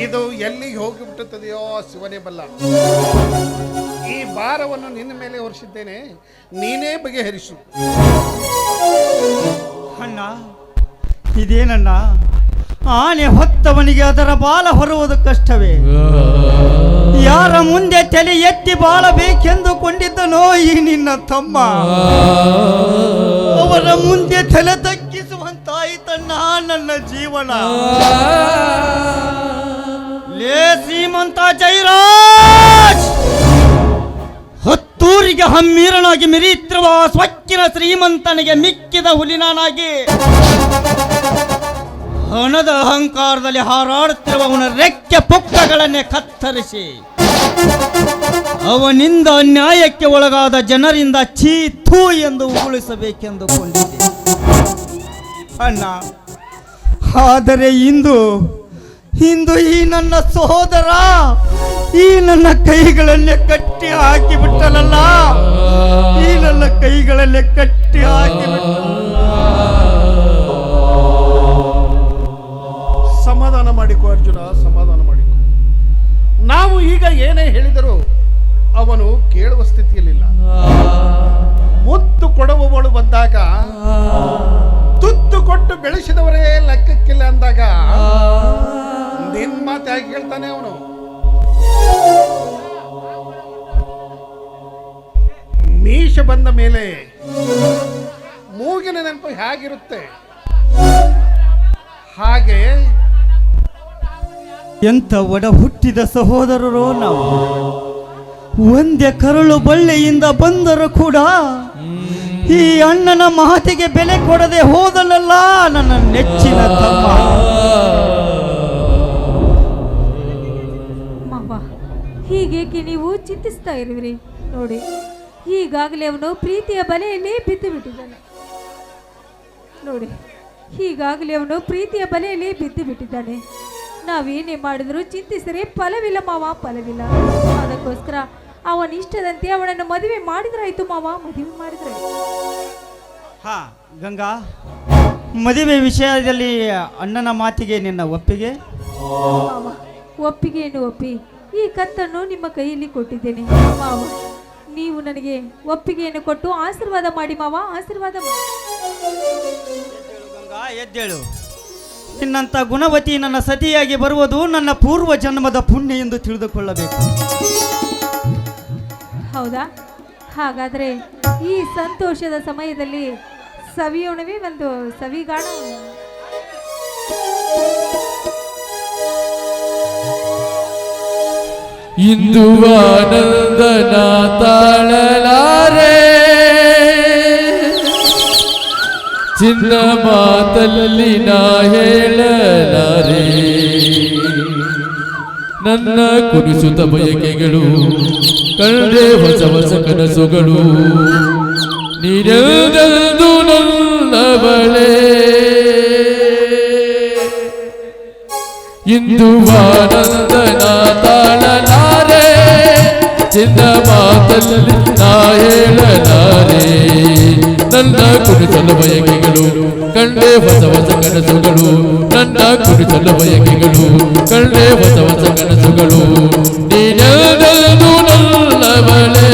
ಇದು ಎಲ್ಲಿಗೆ ಹೋಗಿಬಿಟ್ಟುತ್ತದೆಯೋ ಶಿವನೇ ಬಲ್ಲ. ಈ ಭಾರವನ್ನು ನಿನ್ನ ಮೇಲೆ ಹೊರಿಸಿದ್ದೇನೆ, ನೀನೇ ಬಗೆಹರಿಸು. ಅಣ್ಣ, ಇದೇನಣ್ಣ? ಆನೆ ಹೊತ್ತವನಿಗೆ ಅದರ ಬಾಲ ಹೊರುವುದು ಕಷ್ಟವೇ? ಯಾರ ಮುಂದೆ ತಲೆ ಎತ್ತಿ ಬಾಳಬೇಕೆಂದುಕೊಂಡಿದ್ದನೋ ಈ ನಿನ್ನ ತಮ್ಮ, ಅವರ ಮುಂದೆ ತಲೆ ತಗ್ಗಿಸುವಂತಾಯಿತಣ್ಣ ನನ್ನ ಜೀವನ. ಲೇ ಶ್ರೀಮಂತ ಜಯರಾಜ್, ಹತ್ತೂರಿಗೆ ಹಮ್ಮೀರನಾಗಿ ಮೆರೆಯುತ್ತಿರುವ ಸ್ವಚ್ಛನ ಶ್ರೀಮಂತನಿಗೆ ಮಿಕ್ಕಿದ ಹುಲಿನಾನಾಗಿ ಹಣದ ಅಹಂಕಾರದಲ್ಲಿ ಹಾರಾಡುತ್ತಿರುವ ಅವನ ರೆಕ್ಕೆ ಪುಕ್ಕಗಳನ್ನೇ ಕತ್ತರಿಸಿ ಅವನಿಂದ ಅನ್ಯಾಯಕ್ಕೆ ಒಳಗಾದ ಜನರಿಂದ ಚೀತು ಎಂದು ಉಗುಳಿಸಬೇಕೆಂದುಕೊಂಡಿದ್ದೆ ಅಣ್ಣ. ಆದರೆ ಇಂದು ಈ ನನ್ನ ಸಹೋದರ ಈ ನನ್ನ ಕೈಗಳಲ್ಲೇ ಕಟ್ಟಿ ಹಾಕಿಬಿಟ್ಟನಲ್ಲ, ಈ ನನ್ನ ಕೈಗಳಲ್ಲೇ ಕಟ್ಟಿ ಹಾಕಿಬಿಟ್ಟ. ಸಮಾಧಾನ ಮಾಡಿಕೊ ಅರ್ಜುನ, ಸಮಾಧಾನ ಮಾಡಿಕೊ. ನಾವು ಈಗ ಏನೇ ಹೇಳಿದರೂ ಅವನು ಕೇಳುವ ಸ್ಥಿತಿಯಲ್ಲಿಲ್ಲ. ಮುತ್ತು ಕೊಡುವವಳು ಬಂದಾಗ ತುತ್ತು ಕೊಟ್ಟು ಬೆಳೆಸಿದವರೇ ಲೆಕ್ಕಕ್ಕಿಲ್ಲ ಅಂದಾಗ ನಿನ್ ಮಾತಾಗಿ ಹೇಳ್ತಾನೆ ಅವನು. ಮೀಶ ಬಂದ ಮೇಲೆ ಮೂಗಿನ ನೆನಪು ಹೇಗಿರುತ್ತೆ ಹಾಗೆ ಎಂತ ಒಡ ಹುಟ್ಟಿದ ಸಹೋದರರು ನಾವು. ಒಂದೇ ಕರುಳು ಬಳ್ಳಿಯಿಂದ ಬಂದರೂ ಕೂಡ ಈ ಅಣ್ಣನ ಮಾತಿಗೆ ಬೆಲೆ ಕೊಡದೆ ಹೋದನಲ್ಲ ನನ್ನ ನೆಚ್ಚಿನ ತಮ್ಮ. ಮಾವ, ಹೀಗೇಕೆ ನೀವು ಚಿಂತಿಸ್ತಾ ಇರುವಿರಿ? ನೋಡಿ, ಈಗಾಗಲೇ ಅವನು ಪ್ರೀತಿಯ ಬಲೆಯಲ್ಲಿ ಬಿದ್ದು ಬಿಟ್ಟಿದ್ದಾನೆ. ನೋಡಿ, ಈಗಾಗಲೇ ಅವನು ಪ್ರೀತಿಯ ಬಲೆಯಲ್ಲಿ ಬಿದ್ದು ಬಿಟ್ಟಿದ್ದಾನೆ. ನಾವೇನೇ ಮಾಡಿದ್ರು ಚಿಂತಿಸಿದರೆ ಫಲವಿಲ್ಲ ಮಾವ, ಫಲವಿಲ್ಲ. ಅದಕ್ಕೋಸ್ಕರ ಅವನ ಇಷ್ಟದಂತೆ ಅವನನ್ನು ಮದುವೆ ಮಾಡಿದ್ರಾಯ್ತು ಮಾವ, ಮದುವೆ ಮಾಡಿದ್ರೆ. ಹಾ ಗಂಗಾ, ಮದುವೆ ವಿಷಯದಲ್ಲಿ ಅಣ್ಣನ ಮಾತಿಗೆ ನಿನ್ನ ಒಪ್ಪಿಗೆ? ಮಾವ, ಒಪ್ಪಿಗೆಯನ್ನು ಒಪ್ಪಿ ಈ ಕತ್ತನ್ನು ನಿಮ್ಮ ಕೈಯಲ್ಲಿ ಕೊಟ್ಟಿದ್ದೇನೆ ಮಾವ. ನೀವು ನನಗೆ ಒಪ್ಪಿಗೆಯನ್ನು ಕೊಟ್ಟು ಆಶೀರ್ವಾದ ಮಾಡಿ ಮಾವ, ಆಶೀರ್ವಾದ ಮಾಡಿ. ಗಂಗಾ, ಎದ್ದೇಳು. ನಿನ್ನಂಥ ಗುಣವತಿ ನನ್ನ ಸತಿಯಾಗಿ ಬರುವುದು ನನ್ನ ಪೂರ್ವ ಜನ್ಮದ ಪುಣ್ಯ ಎಂದು ತಿಳಿದುಕೊಳ್ಳಬೇಕು. ಹೌದಾ? ಹಾಗಾದರೆ ಈ ಸಂತೋಷದ ಸಮಯದಲ್ಲಿ ಸವಿಯೋಣವೇ ಒಂದು ಸವಿಗಾಣ. ಇಂದು ಆನಂದನ ತಾಳಲಾರೆ, ಚಿನ್ನ ಮಾತಲ್ಲಿ ನಾ ಹೇಳಲಾರೆ, ನನ್ನ ಕುಣಿಸುತ್ತ ಬಯಕೆಗಳು ಕಂಡೆ ಹೊಸ ಹೊಸ ಕನಸುಗಳು, ನೀನೆಂದೆಂದು ನನ್ನ ಬಳೆ. ಇಂದು ಆನಂದನ ತಾಳಲಾರೆ, ಚಿನ್ನ ಮಾತಲ್ಲಿ ನಾ ಹೇಳಲಾರೆ, ನನ್ನ ಕುಣಿಸಲು ಬಯಕೆಗಳು ಕಂಡೆ ಹೊಸ ಹೊಸ ಕನಸುಗಳು, ನನ್ನ ಕುಣಿಸಲು ಬಯಕೆಗಳು ಕಂಡೆ ಹೊಸ ಹೊಸ ಕನಸುಗಳು, ನೀನೆಂದೆಂದು ನನ್ನ ಬಳೆ.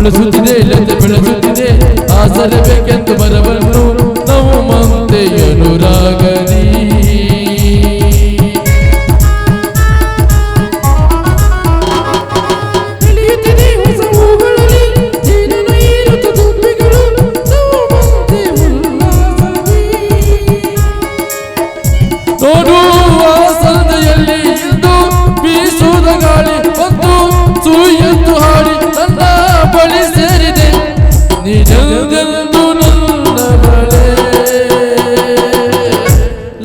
ಬೆಳೆಸುತ್ತಿದೆ ಇಲ್ಲದೆ ಬೆಳೆಸುತ್ತಿದೆ ಆಸರಬೇಕೆಂದು ಬರವನ್ನು ನಾವು ಮಂದೆ ಅನುರಾಗದಿ. ನೋಡುವ ಸಂದೆಯಲ್ಲಿ ಇಂದು ಬೀಸುವುದ ಗಾಳಿ ಒಂದು ಸುಯ್ಯತ್ತು ಹಾಡಿ ನನ್ನ ಬಳಿ ಸೇರಿದೆ, ನೀನೆಂದೆಂದು ನನ್ನ ಬಳೆ.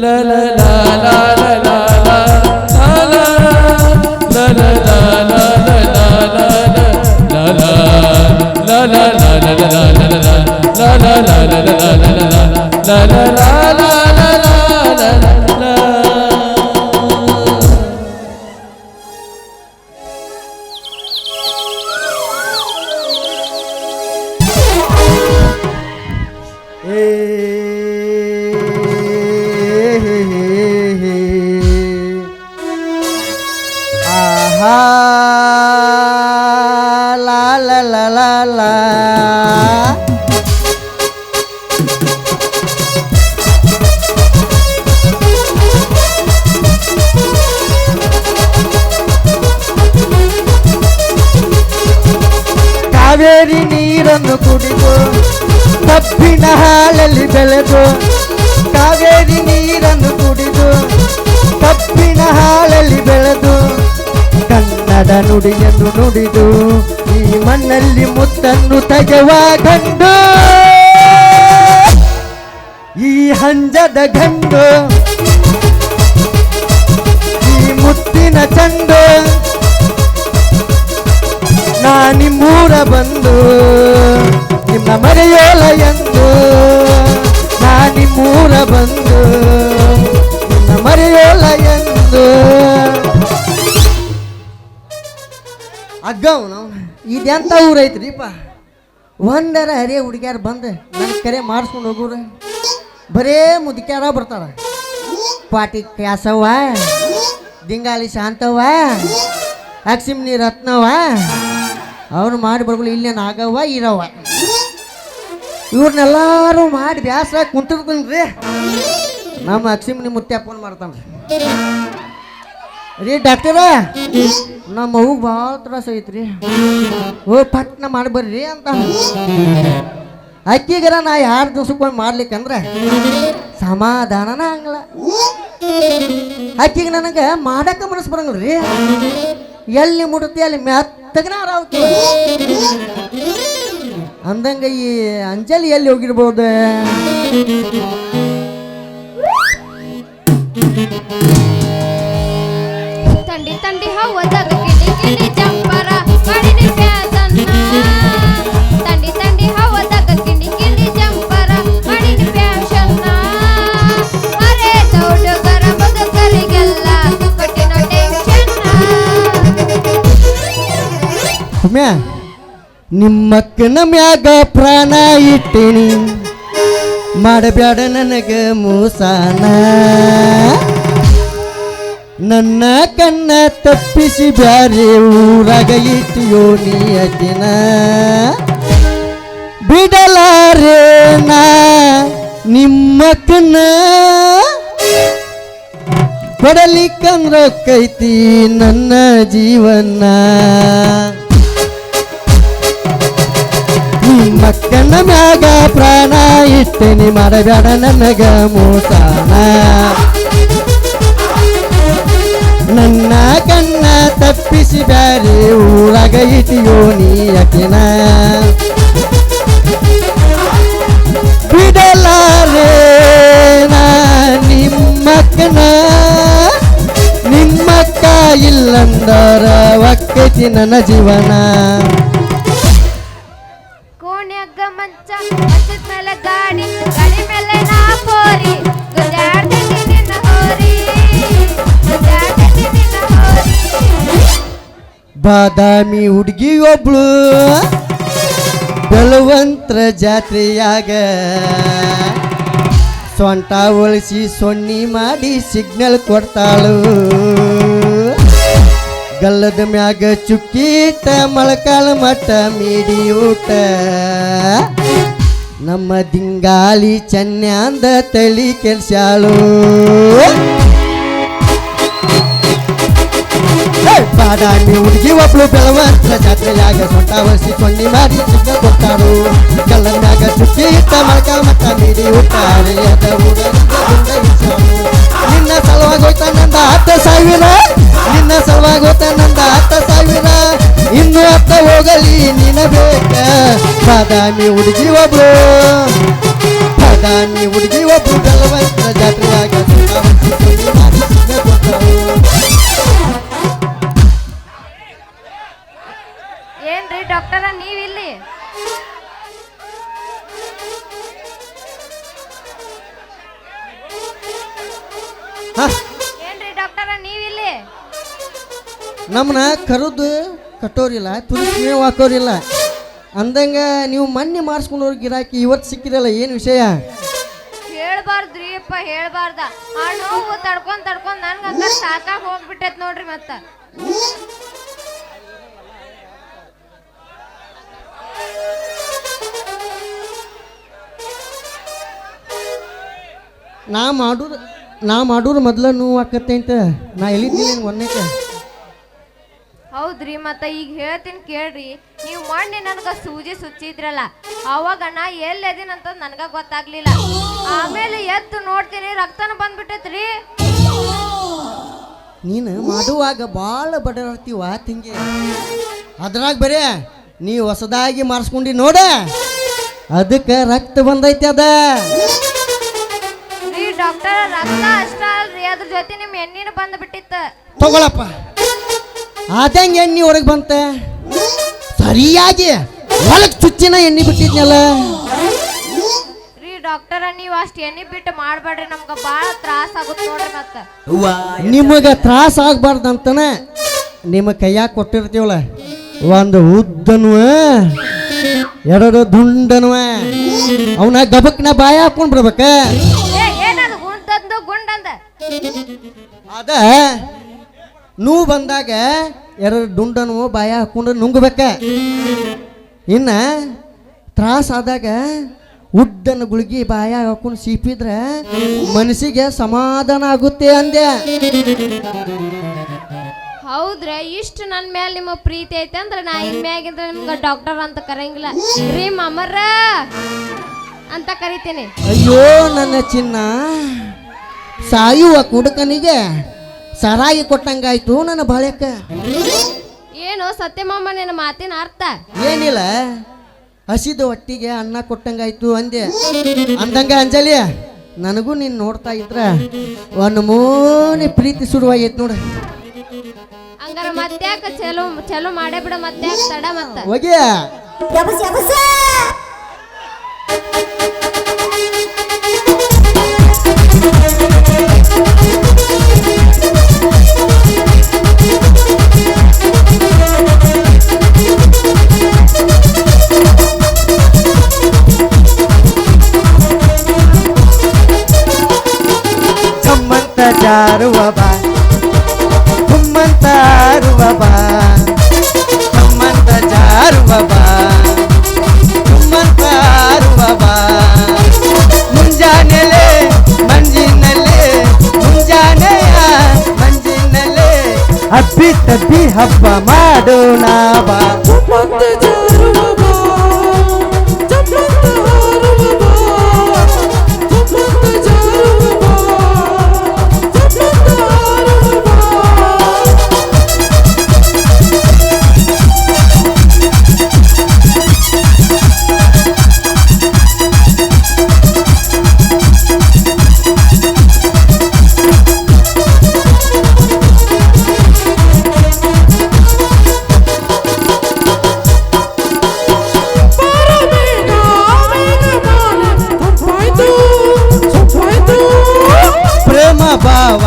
ಲ ಲ ಲ ಲ ಲ ಲ ಲ ಲ ಲ ಲ ಆಹಾ ಲಾ ಲಾ ಲಾ ಲಾ ಲಾ. ಕಾವೇರಿ ನೀರನ್ನು ಕುಡಿದು ಕಬ್ಬಿನ ಹಾಲಲ್ಲಿ ಬೆಳೆದು, ಕಾವೇರಿ ನೀರನ್ನು ಕುಡಿದು ಕಬ್ಬಿನ ಹಾಲಲ್ಲಿ ಬೆಳೆದು, ಕನ್ನಡ ನುಡಿಯನ್ನು ನುಡಿದು ಈ ಮಣ್ಣಲ್ಲಿ ಮುತ್ತನ್ನು ತೆಗೆವ ಗಂಡು, ಈ ಹಂಜದ ಗಂಡು, ಈ ಮುತ್ತಿನ ಚಂಡು, ನಾನಿಮ್ಮೂರ ಬಂದು ನಿಮ್ಮ ಮರೆಯೋಲ ಎಂದು, ನಾನಿಮ್ಮೂರ ಬಂದು ನಿಮ್ಮ ಮರೆಯೋಲ ಎಂದು. ಅಗ್ಗವನು ಇದೆಂತ ಊರೈತ್ರಿಪ್ಪ, ಒಂದರ ಹರಿಯ ಹುಡುಗ್ಯಾರ ಬಂದು ನನ್ನ ಕರೆ ಮಾಡಿಸ್ಕೊಂಡು ಹೋಗೋರು, ಬರೇ ಮುದುಕ್ಯಾರ ಬರ್ತಾರ. ಪಾಟಿ ಕ್ಯಾಸವ್ವ, ದಿಂಗಾಲಿ ಶಾಂತವ್ವ, ಅಕ್ಸಿಮ್ನಿ ರತ್ನವ್ವ, ಅವ್ರು ಮಾಡಿ ಬರ್ಗಳು ಇಲ್ಲೇನು ಆಗವ್ವ ಇರವ್ವ, ಇವ್ರನ್ನೆಲ್ಲರೂ ಮಾಡಿ ಬ್ಯಾಸ ಕುಂತಿರ್ತೀನಿ. ನಮ್ಮ ಅಕ್ಸಿಮ್ನಿ ಮುತ್ಯ ಫೋನ್ ಮಾಡ್ತಾನೆ ರೀ, ಡಾಕ್ಟರ ನಮ್ಮ ಅವ್ಗೆ ಭಾಳ ತ್ರಾಸ ಐತ್ರಿ, ಓ ಪಟ್ನ ಮಾಡಿ ಬರ್ರಿ ಅಂತ. ಅಕ್ಕಿಗರ ನಾ 2 ದಿವ್ಸಕ್ಕೊಂದು ಮಾಡ್ಲಿಕ್ಕಂದ್ರೆ ಸಮಾಧಾನನ ಆಗಲ್ಲ. ಅಕ್ಕಿಗೆ ನನಗೆ ಮಾಡಕ್ಕೆ ಮನಸ್ಸು ಬರಂಗಿಲ್ಲ ರೀ, ಎಲ್ಲಿ ಮುಡುತ್ತೆ ಅಲ್ಲಿ ಮೆತ್ತಗನ ಆರಾವ್ತು ಅಂದಂಗೆ ಈ ಅಂಜಲಿ ಎಲ್ಲಿ ಹೋಗಿರ್ಬೋದು. ತಂಡಿ ತಂಡಿ ಹೌದಾಗ ಕಿಡಿ ಕಿಡಿ ಜಂಪರ ಮಾಡಿನಿ ಫ್ಯಾಷನ್ನ, ತಂಡಿ ತಂಡಿ ಹೌದಾಗ ಕಿಡಿ ಕಿಡಿ ಜಂಪರ ಮಾಡಿನಿ ಫ್ಯಾಷನ್ನ. ಒಮ್ಮೆ ನಿಮ್ಮಕ್ಕನ ಮ್ಯಾಗ ಪ್ರಾಣ ಇಟ್ಟೇನಿ ಮಾಡಬ್ಯಾಡ ನನಗ ಮೋಸಾನ ನನ್ನ ಕಣ್ಣ ತಪ್ಪಿಸಿ ಬ್ಯಾರೆ ಊರಾಗ ಇಟ್ಟಿಯೋ ನೀ ಅಕಿನ ಬಿಡಲಾರೇನ ನಿಮ್ಮಕ್ಕನ ಕೊಡಲಿಕ್ಕಂದ್ರ ಕೈತಿ ನನ್ನ ಜೀವನ ನಿಮ್ಮಕ್ಕನ ಮ್ಯಾಗ ಪ್ರಾಣ ಇಟ್ಟೇನಿ ಮಾಡಬೇಡ ನನಗ ಮೋಸಾನ ನನ್ನ ಕಣ್ಣ ತಪ್ಪಿಸಿ ಬ್ಯಾರೆ ಊರಾಗ ಇಟ್ಟಿಯೋ ನೀ ಅಕಿನ ಬಿಡಲಾರೇನ ನಿಮ್ಮಕ್ಕನ ನಿಮ್ಮಕ್ಕ ಇಲ್ಲಂದರ ಒಕ್ಕೈತಿ ನನ್ನ ಜೀವನ ಕೋಣ್ಯಾಗ ಮಂಚ ಮಂಚದ ಮೇಲೆ ಗಾಡಿ ಗಾಡಿ ಮೇಲೆ ನಾ ಪೋರಿ ಗುದ್ದಾಡ್ತೀನಿ ನಿನ್ನ ಹೋರಿ ಗುದ್ದಾಡ್ತೀನಿ ನಿನ್ನ ಹೋರಿ ಬಾದಾಮಿ ಹುಡುಗಿ ಒಬ್ಳು ಬೆಳವಂತ್ರ ಜಾತ್ರೆಯಾಗ ಸೊಂಟ ಒಳಿಸಿ ಸೊನ್ನಿ ಮಾಡಿ ಸಿಗ್ನಲ್ ಕೊಡ್ತಾಳು ಗಲ್ಲದ ಮ್ಯಾಗ ಚುಕ್ಕಿಟ ಮೊಳಕಾಲ ಮಟ್ಟ ಮೀಡಿ ಊಟ ನಮ್ಮ ದಿಂಗಾಲಿ ಚೆನ್ನ್ಯಾಂದ ತಳಿ ಕೆಲ್ಸಾಳು ಬಾದಾಮಿ ಹುಡುಗಿ ಒಬ್ಳು ಬೆಳವಂತ್ರ ಜಾತ್ರೆಯಾಗ ಸೊಂಟ ಒಳಿಸಿ ಸೊನ್ನಿ ಮಾಡಿ ಸಿಗ್ನಲ್ ಕೊಡ್ತಾಳು ಗಲ್ಲದ ಮ್ಯಾಗ ಚುಕ್ಕಿ ಇಟ್ಟ ಮೊಳಕಾಲ ಮಟ್ಟ ಮೀಡಿ ಊಟ ನಿನ್ನ ಸಲುವಾಗಿ ಹೋಯ್ತಾ ನಂದ 10,000 ನಿನ್ನ ಸಲುವಾಗಿ ಹೋಯ್ತಾ ನಂದ 10,000 ಇನ್ನು ಅತ್ತ ಹೋಗಲಿ ನಿನ ಬೇಕ ಬಾದಾಮಿ ಹುಡುಗಿ ಒಬ್ಳು ಬೆಳವಂತ್ರ ಜಾತ್ರೆಯಾಗ ಏನ್ರಿ ಡಾಕ್ಟರ ನೀವಿಲ್ಲಿ ಏನ್ರಿ ಡಾಕ್ಟರ ನೀವಿಲ್ಲಿ ನಮ್ಮನ್ನ ಕರುದು ಕಟ್ಟೋರಿಲ್ಲ ತುಳಸಿ ಮೇವು ಹಾಕೋರಿಲ್ಲ ಅಂದಂಗ ನೀವು ಮೊನ್ನೆ ಮಾಡಿಸ್ಕೊಂಡವ್ರ ಗಿರಾಕಿ ಇವತ್ತು ಸಿಕ್ಕಿರಲ್ಲ ಏನು ವಿಷಯ ಹೇಳ್ಬಾರ್ದ್ರಿ ಅಪ್ಪ ಹೇಳ್ಬಾರ್ದ ಆ ನೋವು ತಡ್ಕೊಂಡ್ ನನ್ಗಂತ ಸಾಕಾಗ ಹೋಗ್ಬಿಟ್ಟೈತ್ ನೋಡ್ರಿ ಮತ್ತ ನಾ ಮಾಡೋರು ಮೊದ್ಲ ನೋವು ಆಕತ್ತೆ ಅಂತ ನಾ ಎಲ್ಲಿದ್ದೀನಿ ಒಂದಕ್ಕೆ ಹೌದ್ರಿ ಮತ್ತ ಈಗ ಹೇಳ್ತೀನಿ ಕೇಳ್ರಿ ನೀವು ಮೊನ್ನೆ ನನಗ ಸೂಜಿ ಸುಚ್ಚಿದ್ರಲ್ಲ ಅವಾಗ ನಾ ಎಲ್ಲದಿನಂತ ನನಗ ಗೊತ್ತಾಗ್ಲಿಲ್ಲ ಆಮೇಲೆ ಎದ್ದು ನೋಡ್ತೀನಿ ರಕ್ತನ ಬಂದ್ಬಿಟ್ಟೈತ್ರಿ ನೀನು ಮಾಡುವಾಗ ಭಾಳ ಬಡರ್ತೀವ ತಿಂಗಿ ಅದ್ರಾಗ ಬರೇ ನೀ ಹೊಸದಾಗಿ ಮಾಡಿಸ್ಕೊಂಡಿ ನೋಡ ಅದಕ್ಕೆ ರಕ್ತ ಬಂದೈತಿ ಅದ ರೀ ಡಾಕ್ಟರ್ ರಕ್ತ ಅಷ್ಟ ಅಲ್ರಿ ಅದ್ರ ಜೊತೆ ನಿಮ್ ಎಣ್ಣಿನ ಬಂದ್ಬಿಟ್ಟಿತ್ತ ತಗೊಳಪ್ಪ ಆದಂಗೆ ಎಣ್ಣೆ ಹೊರಗೆ ಬಂತ ಸರಿಯಾಗಿ ಹೊಲಕ್ಕೆ ಚುಚ್ಚಿನ ಎಣ್ಣೆ ಬಿಟ್ಟಿದ್ನಲ್ಲ ರೀ ಡಾಕ್ಟರ ನೀವು ಅಷ್ಟು ಎಣ್ಣೆ ಬಿಟ್ಟು ಮಾಡ್ಬೇಡ್ರಿ ನಮ್ಗ ಬಾಳ ತ್ರಾಸ ಆಗುತ್ತೆ ನೋಡ್ರಿ ಮತ್ತ ನಿಮಗೆ ತ್ರಾಸ ಆಗ್ಬಾರ್ದಂತನ ನಿಮ್ಮ ಕೈಯಾಗ ಕೊಟ್ಟಿರ್ತೀವಲ್ಲ ಒಂದು ಉದ್ದನುವ ಎರಡು ದುಂಡನುವ ಅವನ ಗಬಕ್ನ ಬಾಯ ಹಾಕೊಂಡ್ ಬಿಡ್ಬೇಕ ಏನದು ಗುಂಡಂದು ಗುಂಡಂದ ಅದ ನೋವು ಬಂದಾಗ ಎರಡು ದುಂಡನು ಬಾಯ ಹಾಕೊಂಡು ನುಂಗ್ಬೇಕ ಇನ್ನ ತ್ರಾಸ ಆದಾಗ ಉದ್ದನ ಗುಳಿಗೆ ಬಾಯ ಹಾಕೊಂಡು ಸೀಪಿದ್ರೆ ಮನಸ್ಸಿಗೆ ಸಮಾಧಾನ ಆಗುತ್ತೆ ಅಂದೆ ಹೌದ್ರ ಇಷ್ಟು ನನ್ನ ಮೇಲೆ ನಿಮ್ಮ ಪ್ರೀತಿ ಐತೆ ಅಂದ್ರೆ ನಾ ಇನ್ಮ್ಯಾಗಿಂದ ನಿಮ್ಗೆ ಡಾಕ್ಟರ್ ಅಂತ ಕರಂಗಿಲ್ಲ ರೀ ಮಮರ ಅಂತ ಕರಿತೀನಿ ಅಯ್ಯೋ ನನ್ನ ಚಿನ್ನ ಸಾಯುವ ಕುಡುಕನಿಗೆ ಸರಾಯಿ ಕೊಟ್ಟಂಗಾಯ್ತು ನನ್ನ ಬಾಳೆಕ ಏನು ಸತ್ಯಮಾಮ ನಿನ್ನ ಮಾತಿನ ಅರ್ಥ ಏನಿಲ್ಲ ಹಸಿದ ಹೊಟ್ಟಿಗೆ ಅನ್ನ ಕೊಟ್ಟಂಗಾಯ್ತು ಅಂದೆ ಅಂದಂಗ ಅಂಜಲಿ ನನಗೂ ನೀನು ನೋಡ್ತಾ ಇದ್ರ ಒಂದು ಮೋನಿ ಪ್ರೀತಿ ಶುರುವಾಗೈತೆ ನೋಡ ಹಂಗಾರ ಮತ್ತ್ಯಾಕ ಚಲೋ ಮಾಡೇ ಬಿಡ ಮತ್ತ್ಯಾಕ ತಡ ಮತ್ತ ಹೋಗ್ಯಾ ಅಬ್ಬಿ ತಬ್ಬಿ ಹಬ್ಬ ಮಾಡೋಣ ಬಾ. ಪ್ರೇಮ ಭಾವ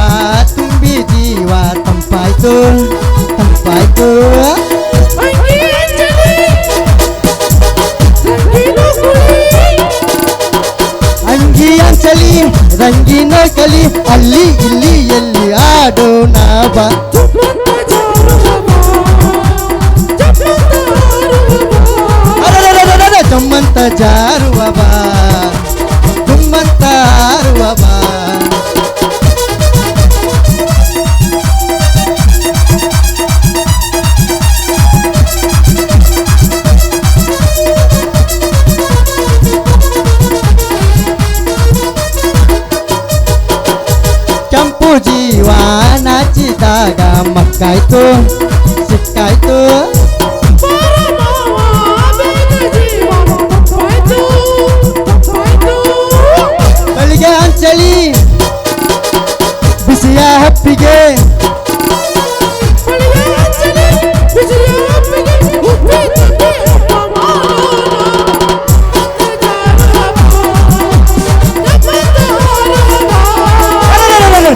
ತುಂಬಿ ಜೀವ ತಂಪಾಯ್ತು ತಂಪಾಯ್ತು. ಅಂಗಿ ಅಂಚಲಿ ರಂಗಿನ ಕಲಿ ಅಲ್ಲಿ ಇಲ್ಲಿ ಎಲ್ಲಿ ಆಡೋಣ ಬಾ. ಜಮ್ಮಂತ ಜಾರುವ ಬಾ ಜಮ್ಮಂತ ಹಾರುವ ಬಾ. ಕೆಂಪು ಜೀವ ನಾಚಿದಾಗ ಮಕ್ಕಾಯ್ತು ಸಿಕ್ಕಾಯ್ತು. ಬೆಳಿಗ್ಗೆ ಅಂಚಲಿ ಬಿಸಿಯ ಹಪ್ಪಿಗೆ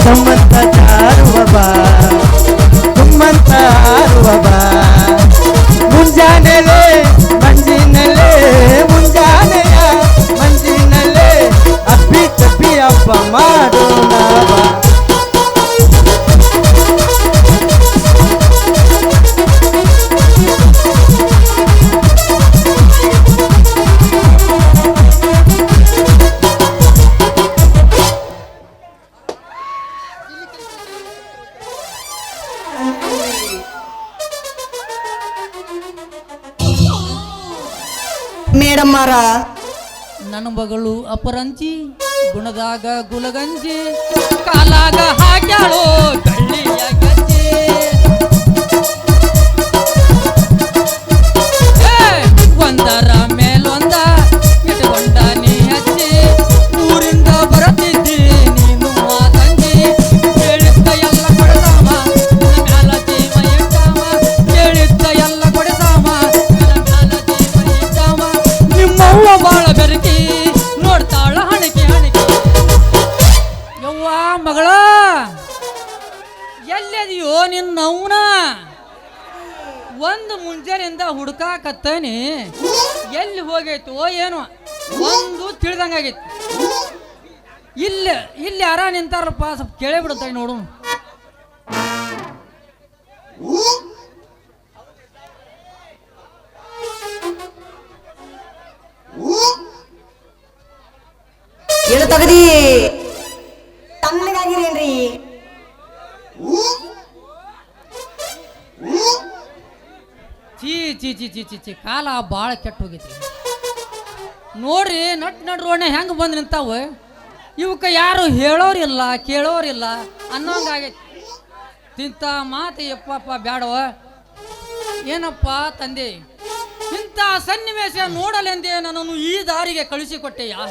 ಜಮ್ಮಂತ ಜಾರುವ ಬಾ ಜಮ್ಮಂತ ಹಾರುವ ಬಾ. ಮುಂಜಾನೆಲೆ ಮಂಜಿನಲ್ಲೇ ಮುಂಜಾನೆಯ ಮಂಜಿನಲ್ಲೇ ಅಬ್ಬಿ ತಬ್ಬಿ ಹಬ್ಬ ಮಾಡೋಣ ಬಾ. ಮೇಡಮ್ಮರ ನನ್ನ ಮಗಳು ಅಪರಂಜಿ ಗುಣದಾಗ ಗುಲಗಂಜಿ ಕಾಲಾಗ ಹಾಕ್ಯಾಳೋ ಕಳ್ಳಿಯ ಗಜ್ಜಿ. ಒಂದರ ಮೇಲೊಂದ ಇಟ್ಕೊಂಡ ನೀ ಹಚ್ಚಿ ಊರಿಂದ ಬರತಿದ್ದಿ ನೀನು ಮಾತಂಜಿ. ಕೇಳಿದ್ದ ಎಲ್ಲ ಕೊಡಸಾಮ ಮ್ಯಾಲ ಜೀವ ಇಟ್ಟಾಮ ಕೇಳಿದ್ದ ಎಲ್ಲ ಕೊಡಸಾಮ ಮ್ಯಾಲ ಜೀವ ಇಟ್ಟಾಮ. ನಿಮ್ಮವ್ವ ಬಾಳ ಬೆರಕಿ ನೋಡ್ತಾಳ ಹಣಿಕೆ ಹಣಿಕೆ. ಯವ್ವ ಮಗಳ ಎಲ್ಲದಿಯೋ ನಿನ್ನವನ ಒಂದು ಮುಂಜಾನೆಯಿಂದ ಹುಡುಕಾಕತ್ತನಿ ಎಲ್ಲಿ ಹೋಗೈತೋ ಏನೋ ಒಂದು ತಿಳಿದಂಗಾಗೈತಿ. ಇಲ್ಲಿ ಇಲ್ಲಿ ಯಾರ ನಿಂತಾರಪ್ಪ ಸ್ವಲ್ಪ ಕೇಳೇ ಬಿಡುತ್ತ ನೋಡು. ಏನು ತಗದಿ ತಣ್ಣಗಾಗಿರೇನ್ರಿ? ಚೀ ಚೀ ಚೀ ಚೀ ಚೀ ಚಿ ಕಾಲ ಭಾಳ ಕೆಟ್ಟ ಹೋಗೈತಿ ನೋಡ್ರಿ. ನಡ್ ರೋಡ್ನೆ ಹೆಂಗೆ ಬಂದು ನಿಂತಾವ ಇವಕ್ಕೆ ಯಾರು ಹೇಳೋರಿಲ್ಲ ಕೇಳೋರಿಲ್ಲ ಅನ್ನೋಂಗಾಗೈತಿ. ತಿಂತ ಮಾತು ಯಪ್ಪಪ್ಪ ಬ್ಯಾಡವ ಏನಪ್ಪ ತಂದೆ ಇಂಥ ಸನ್ನಿವೇಶ ನೋಡಲೆಂದೇ ನನ್ನನ್ನು ಈ ದಾರಿಗೆ ಕಳಿಸಿಕೊಟ್ಟೆಯಾ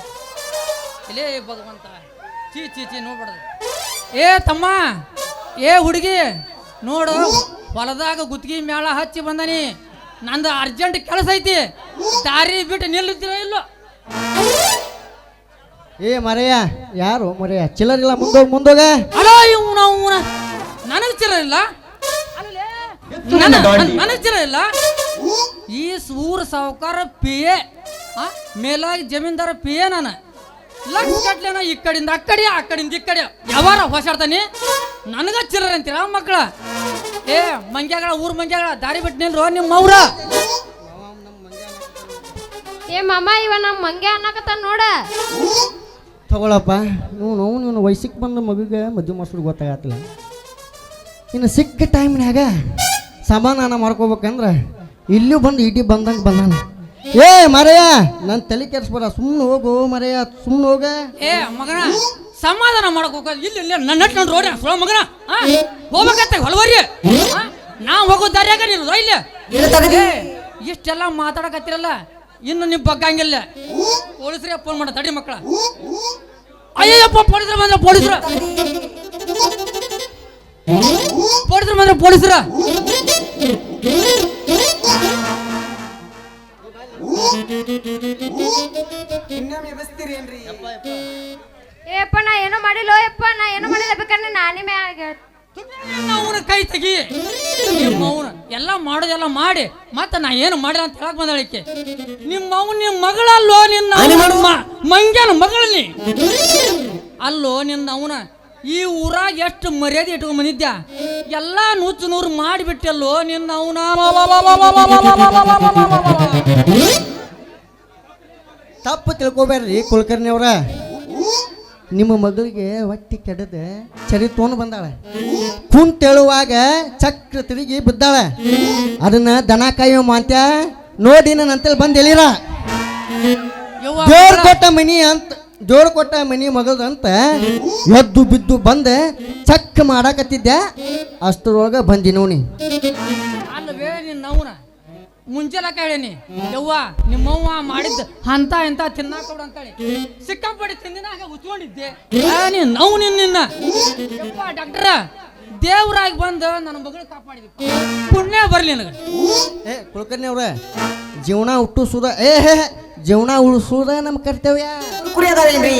ಇಲ್ಲೇ ಭಗವಂತ. ಚೀ ಚೀ ಚೀ ನೋಡ್ಬಾರ್ದು. ಏ ತಮ್ಮ ಏ ಹುಡುಗಿ ನೋಡು ಹೊಲದಾಗ ಗುತ್ತಿಗೆ ಮೇಳ ಹಚ್ಚಿ ಬಂದನಿ. ನಂದು ಅರ್ಜೆಂಟ್ ಕೆಲಸ ಐತಿ ದಾರಿ ಬಿಟ್ಟು ನಿಲ್ಲುತ್ತೀರ ಇಲ್ಲೋ? ಏ ಮರೆಯ ಯಾರು ಮರೆಯ ಚಿಲ್ಲರಿಲ್ಲ ಮುಂದೋಗ ಮುಂದೋಗ. ಅಲೋ ಇವನ ನನಗೆ ಚಿರ ಇಲ್ಲ ನನಗೆ ಚಿರ ಇಲ್ಲ. ಈ ಊರ ಸಾವುಕಾರ ಪಿ ಎ ಮೇಲಾಗಿ ಜಮೀನ್ದಾರ ಪಿ ಎ ನಾನು ಲಕ್ಷ ಗಟ್ಲೆನ ಈ ಕಡೆಯಿಂದ ಆ ಕಡೆ ಆ ಕಡೆಯಿಂದ ಈ ಕಡೆ ಯಾವಾರ ಹೊಸಾಡ್ತಾನೆ ನನಗ ಚಿರ ಅಂತೀರ ಮಕ್ಕಳ. ಏ ಮಂಗ್ಯಾಗಳ ಊರ್ ಮಂಗ್ಯಾಗಳ ದಾರಿ ಬಿಟ್ಟು ನಿಲ್ರು ನಿಮ್ಮ ಅವ್ರ. ಏ ಮಾಮ ಇವ ನಮ್ಮ ಮಂಗೆ ಅನ್ನಕತ್ತ ನೋಡ. ತಗೊಳಪ್ಪ. ನೀನು ವಯಸ್ಸಿಗೆ ಬಂದ ಮಗುಗೆ ಮದುವೆ ಮಾಡಿಸೋದು ಗೊತ್ತಾಗತ್ತಿಲ್ಲ. ಇನ್ನು ಸಿಕ್ಕ ಟೈಮ್ನ್ಯಾಗ ಸಮಾಧಾನ ಮಾಡ್ಕೋಬೇಕಂದ್ರೆ ಇಲ್ಲೂ ಬಂದು ಇಡೀ ಬಂದಂಗೆ ಬಂದಾನ. ಏ ಮರೆಯ ನನ್ನ ತಲೆ ಕೆಡಿಸ್ಬೇಡ, ಸುಮ್ಮನೆ ಹೋಗು ಮರೆಯ, ಸುಮ್ಮನೆ ಹೋಗ. ಏ ಮಗನ ಸಮಾಧಾನ ಮಾಡಕ್ ಹೋಗ, ಇಲ್ಲಿ ನಟ್ ನೋಡ್ರಿ ರೋಡ್ ಸುಳ ಮಗನ ಹೋಗ್ಬೇಕಂತ ಹೊಲವರಿ ನಾವು ಹೋಗೋ ದಾರಿಯಾಗ ನೀನು ಇಲ್ಲ. ಇಷ್ಟೆಲ್ಲ ಮಾತಾಡಕತ್ತಿರಲ್ಲ, ಇನ್ನು ನೀವು ಬಗ್ಗಂಗಿಲ್ಲ. ಪೊಲೀಸ್ರಿಗೆ ಫೋನ್ ಮಾಡ ತಡಿ ಮಕ್ಕಳ. ಅಯ್ಯಪ್ಪ ಪೊಲೀಸರು ಬಂದ್ರ, ಪೊಲೀಸರು ಬಂದ್ರ, ಪೊಲೀಸರ ಏಪ್ಪ ನಾ ಏನೋ ಮಾಡಿಲ್ಲ, ಯಪ್ಪ ನಾ ಏನೋ ಮಾಡಿಲ್ಲ, ಬೇಕಾದ್ರೆ ನಾನೇ ಮ್ಯಾಗ ಅವನ ಕೈ ತೆಗಿ. ನಿಮ್ಮವನ ಎಲ್ಲ ಮಾಡೋದೆಲ್ಲ ಮಾಡಿ ಮತ್ತೆ ನಾ ಏನು ಮಾಡಿಲ್ಲ ಅಂತ ಹೇಳಕ್ ಬಂದಳಿಕೆ. ನಿಮ್ಮವನ್ ನಿಮ್ಮ ಮಗಳಲ್ಲೋ, ನಿನ್ನ ಮಂಗ್ಯನ ಮಗಳಲ್ಲಿ ಅಲ್ಲೋ ನಿನ್ನ ಅವನ. ಈ ಊರಾಗ ಎಷ್ಟು ಮರ್ಯಾದೆ ಇಟ್ಕೊಂಡ್ ಬಂದಿದ್ಯಾ, ಎಲ್ಲ ನೂಚು ನೂರು ಮಾಡಿಬಿಟ್ಟಲ್ಲೋ ನಿನ್ನ ಅವನ. ತಪ್ಪು ತಿಳ್ಕೊಬೇಡ್ರಿ ಕುಲಕರ್ಣಿಯವ್ರ. ನಿಮ್ಮ ಮಗಳಿಗೆ ಹೊಟ್ಟಿ ಕೆಡದ ಚರಿ ತೊಗೊಂಡು ಬಂದಾಳೆ. ಕುಂತೇಳುವಾಗ ಚಕ್ರ ತಿರುಗಿ ಬಿದ್ದಾಳೆ. ಅದನ್ನ ದನ ಕಾಯೋ ಮಾಂತ್ಯ ನೋಡಿ ನನ್ನ ಅಂತೇಳಿ ಬಂದು ಎಳಿರ. ಜೋರ್ ಕೊಟ್ಟ ಮನಿ ಮಗಳದಂತ ಎದ್ದು ಬಿದ್ದು ಬಂದೆ ಚಕ್ ಮಾಡಾಕತ್ತಿದ್ದೆ. ಅಷ್ಟರೊಳಗ ಬಂದಿ ನೋಡಿ. ಅಲ್ಲವೇ ನಿನ್ನವನ ಮುಂಚೆಲ್ಲ ಕೇಳೀನಿ, ಯವ್ವ ನಿಮ್ಮವ್ವ ಮಾಡಿದ್ದ ಅಂತ ಎಂತ ತಿನ್ನಾಕೊಡು ಅಂತೇಳಿ ಸಿಕ್ಕಾಪಡಿ ತಿಂದಿನಾಗ ಉಚ್ಕೊಂಡಿದ್ದೆ. ನಾವು ನಿನ್ನ ಯವ್ವ ಡಾಕ್ಟರ ದೇವ್ರಾಗಿ ಬಂದು ನನ್ನ ಮಗಳು ಕಾಪಾಡಿದ್ವಿ, ಪುಣ್ಯ ಬರ್ಲಿ ನನಗೆ. ಏ ಕುಲಕರ್ಣಿಯವ್ರ, ಜೀವನ ಹುಟ್ಟಿಸುದ ಜೀವನ ಉಳಿಸುದ ನಮ್ಮ ಕರ್ತವ್ಯ. ಕುಡಿಯೋದಾವೇನ್ರಿ?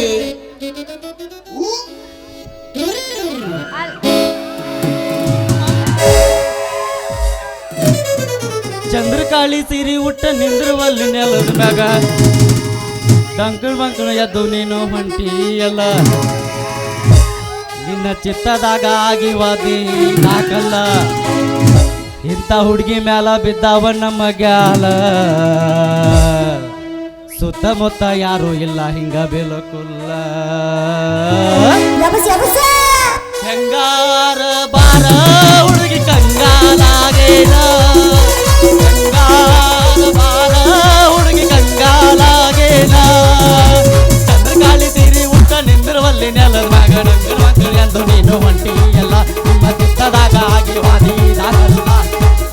ಚಂದ್ರಕಾಳಿ ಸೀರಿ ಉಟ್ಟ ನಿಂದ್ರವಲ್ಲಿ ನೆಲದ ಮ್ಯಾಗ ಡಂಕಳ್ ಬಂಕಳು ಎದ್ದು ನೀನು ಹೊಂಟಿಯಲ್ಲ. ನಿನ್ನ ಚಿತ್ತದಾಗ ಆಗಿವಾದಿ ನಾಕಲ್ಲ. ಇಂಥ ಹುಡುಗಿ ಮ್ಯಾಲ ಬಿದ್ದಾವ ನಮ್ಮ ಗ್ಯಾಲ. ಸುತ್ತಮುತ್ತ ಯಾರು ಇಲ್ಲ ಹಿಂಗ ಬೆಲಕುಲ್ಲ. ಹೆಂಗಾರ ಬಾರ ಹುಡುಗಿ ಕಂಗಾಲಾಗೇನ, ಬಾರ ಹುಡುಗಿ ಕಂಗಾಲಾಗೇನ. ಚಂದ್ರಕಾಳಿ ಸೀರಿ ಉಟ್ಟ ನಿಂದಿರುವಲ್ಲಿ ನೆಲದ ಮ್ಯಾಗ ಡಂಕಳ ಮಕ್ಕಳು ಎಂದು ನೀನು ಹೊಂಟಿ ಎಲ್ಲ. ನಿಮ್ಮ ಚಿತ್ತದಾಗ ಆಗಿ ವಾದಿದಾಗಲ್ಲ.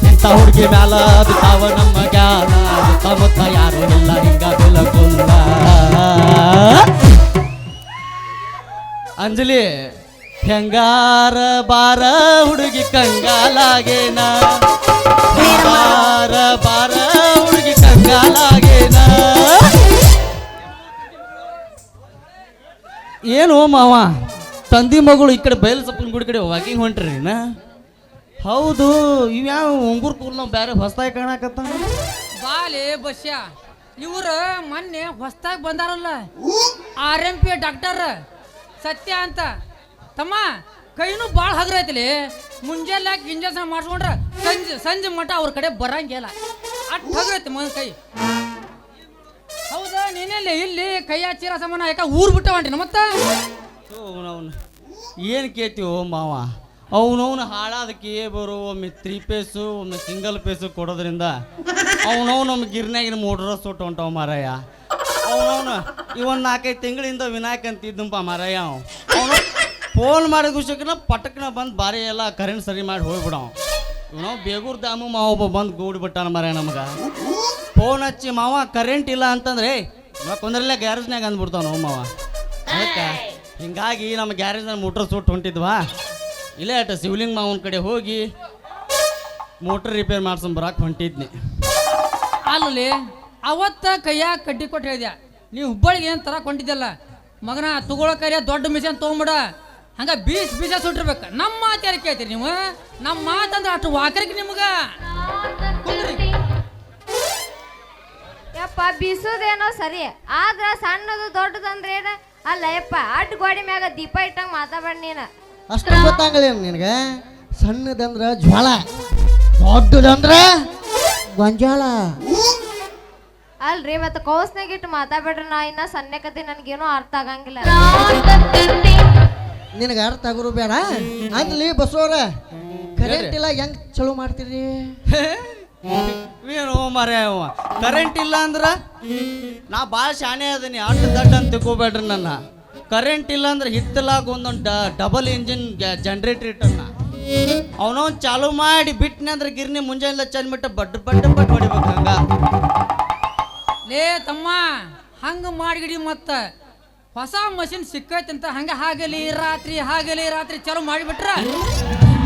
ಇಂಥ ಹುಡುಗಿ ಮ್ಯಾಲ ಬಿದ್ದಾವ ನಮ್ಮ ಗ್ಯಾಲ. ಸುತ್ತಮುತ್ತ ಯಾರು ಇಲ್ಲ ಹಿಂಗ ಬೆಲಕುಲ್ಲ. ಅಂಜಲಿ ಹೆಂಗಾರ ಬಾರ ಹುಡುಗಿ ಕಂಗಾಲಾಗೇನ, ಬಾರ ಬಾರ ಹುಡುಗಿ ಕಂಗಾಲಾಗೇನ. ಏನು ಮಾವ ತಂದಿ ಮಗಳು ಈ ಕಡೆ ಬಯಲು ಸೊಪ್ಪಿನ ಗುಡಿ ಕಡೆ ವಾಕಿಂಗ್ ಹೊಂಟ್ರಿ ನಾ? ಹೌದು, ಇವ್ಯಾವ ಉಂಗುರ್ ಕೂಲ್ ನಾವು ಬೇರೆ ಹೊಸದಾಗಿ ಕಾಣಕತ್ತ. ಬಾಲೆ ಬಸ್ಯ ಇವ್ರು ಮೊನ್ನೆ ಹೊಸದಾಗಿ ಬಂದಾರಲ್ಲ, RMP ಡಾಕ್ಟರ್ ಸತ್ಯ ಅಂತ ತಮ್ಮ. ಕೈನೂ ಭಾಳ ಹಗ್ರೈತಿಲಿ. ಮುಂಜಾನೆ ಇಂಜೆಕ್ಷನ್ ಮಾಡಿಸ್ಕೊಂಡ್ರೆ ಸಂಜೆ ಮಠ ಅವ್ರ ಕಡೆ ಬರಂಗಿಲ್ಲ, ಅಷ್ಟು ಹಗ್ರೈತಿ ಮನ ಕೈ. ಹೌದಾ ನೀನೆಲ್ಲಿ ಇಲ್ಲಿ ಕೈಯ ಚೀರ ಸಮಾನ ಯಾಕ ಊರು ಬಿಟ್ಟ ಹೊಂಟಿನ ಮತ್ತೆ? ಅವನವನು ಏನು ಕೇಳ್ತೀವೋ ಮಾವ, ಅವನವನು ಹಾಳಾದಕ್ಕೆ ಬರೋ ಒಮ್ಮೆ 3 ಪೇಸು ಒಮ್ಮೆ ಸಿಂಗಲ್ ಪೇಸು ಕೊಡೋದ್ರಿಂದ ಅವನವ್ ನಮ್ಮ ಗಿರ್ನಾಗಿನ ಮೋಟ್ರ ಸುಟ್ಟು ಹೊಂಟವ ಮಾರಾಯ. ಅವನವನು ಇವನ್ 4-5 ತಿಂಗಳಿಂದ ವಿನಾಯಕ್ ಅಂತಿದ್ದಪ್ಪ ಮಾರಾಯ. ಅವನು ಫೋನ್ ಮಾಡಿದ ಖುಷಿನ ಪಟಕ್ನ ಬಂದು ಬಾರಿ ಎಲ್ಲ ಕರೆಂಟ್ ಸರಿ ಮಾಡಿ ಹೋಗ್ಬಿಡವ. ಇವನು ಬೇಗೂರ್ ದಾಮು ಮಾವ ಒಬ್ಬ ಬಂದು ಗೂಡಿ ಬಿಟ್ಟಾನ ಮಾರಾಯ. ನಮ್ಗೆ ಫೋನ್ ಹಚ್ಚಿ ಮಾವ ಕರೆಂಟ್ ಇಲ್ಲ ಅಂತಂದ್ರೆ ಕೊಂದ್ರಲ್ಲೇ ಗ್ಯಾರೇಜ್ನಾಗ ಅಂದ್ಬಿಡ್ತಾವ ನಾವು ಮಾವ. ಅದಕ್ಕೆ ಹಿಂಗಾಗಿ ನಮ್ಮ ಗ್ಯಾರೇಜ್ನಾಗ ಮೋಟ್ರ್ ಸುಟ್ಟು ಹೊಂಟಿದ್ವಾ. ಇಲ್ಲೇ ಅಟ ಶಿವಲಿಂಗ ಮಾವನ ಕಡೆ ಹೋಗಿ ಮೋಟ್ರ್ ರಿಪೇರ್ ಮಾಡ್ಸಂಬರಾಕ್ ಹೊಂಟಿದ್ನಿ. ಅಲ್ಲಿ ಅವತ್ತ ಕೈಯಾಗ ಕಡ್ಡಿ ಕೊಟ್ಟು ಹೇಳಿದ್ಯಾ, ನೀವು ಹುಬ್ಬಳ್ಳಿಗೆ ಏನು ತರಕ್ ಹೊಂಟಿದ್ದಲ್ಲ ಮಗನ, ತಗೊಳಕರಿಯ ದೊಡ್ಡ ಮಿಷನ್ ತೊಗೊಂಬಿಡ. ಹಂಗ ಬೀಜ ಸುಟ್ಟಿರ್ಬೇಕು. ನಮ್ಮ ಮಾತು ಯಾರು ಕೇಳ್ತೀರಿ ನೀವು? ನಮ್ಮ ಮಾತಂದ್ರೆ ಅಷ್ಟು ವಾಕರಿಗೆ ನಿಮ್ಗೆ. ಯಪ್ಪ ಬೀಸೋದೇನೋ ಸರಿ, ಆದ್ರ ಸಣ್ಣದು ದೊಡ್ಡದಂದ್ರೆ ಏನ ಅಲ್ಲ ಯಪ್ಪ. ಅಡ್ಡ ಗೋಡಿ ಮ್ಯಾಗ ದೀಪ ಇಟ್ಟಂಗ ಮಾತಾಡ ನೀನು. ಅಷ್ಟು ಗೊತ್ತಾಗಲ್ಲ ನಿನಗೆ? ಸಣ್ಣದಂದ್ರ ಜ್ವಾಳ, ದೊಡ್ಡದಂದ್ರ ಗೊಂಜಾಳ. ಅಲ್ರಿ ಮತ್ತೆ ಕೌಸ್ನಾಗ ಇಟ್ಟು ಮಾತಾಡ್ಬೇಡ್ರಿ. ನಾ ಇನ್ನ ಸಣ್ಣಕತಿ ನನ್ಗೇನೋ ಅರ್ಥ ಆಗಂಗಿಲ್ಲ. ನಿನಗೆ ಅರ್ಥ ಆಗೋರು ಬೇಡ. ಅಲ್ಲಿ ಬಸವರ ಕರೆಂಟ್ ಇಲ್ಲ ಹೆಂಗ್ ಚಲೋ ಮಾಡ್ತೀರಿ? ಏನು ಮಾರ್ಯ ಕರೆಂಟ್ ಇಲ್ಲ ಅಂದ್ರ ನಾ ಭಾಳ ಶಾಣೆ ಅದೀನಿ, ಅಡ್ಡ ದಡ್ಡ ಅಂತ ತಿಳ್ಕೊಬೇಡ್ರಿ ನನ್ನ. ಕರೆಂಟ್ ಇಲ್ಲ ಅಂದ್ರೆ ಹಿತ್ತಲಾಗ ಒಂದೊಂದು ಡಬಲ್ ಇಂಜಿನ್ ಜನ್ರೇಟರ್ ಇಟ್ಟನ್ನ ಅವನೊಂದು ಚಾಲು ಮಾಡಿ ಬಿಟ್ಟನೆ ಅಂದ್ರೆ ಗಿರ್ನಿ ಮುಂಜಾನೆ ಚಂದ್ಬಿಟ್ಟ ಬಡ್ ಹೊಡಿಬೇಕು ಹಂಗ. ಲೇ ತಮ್ಮ ಹಂಗ ಮಾಡಿಗಿಡಿ ಮತ್ತ ಹೊಸ ಮಷಿನ್ ಸಿಕ್ಕೈತಂತ ಹಾಗಲಿ ರಾತ್ರಿ ಚಾಲು ಮಾಡಿಬಿಟ್ರ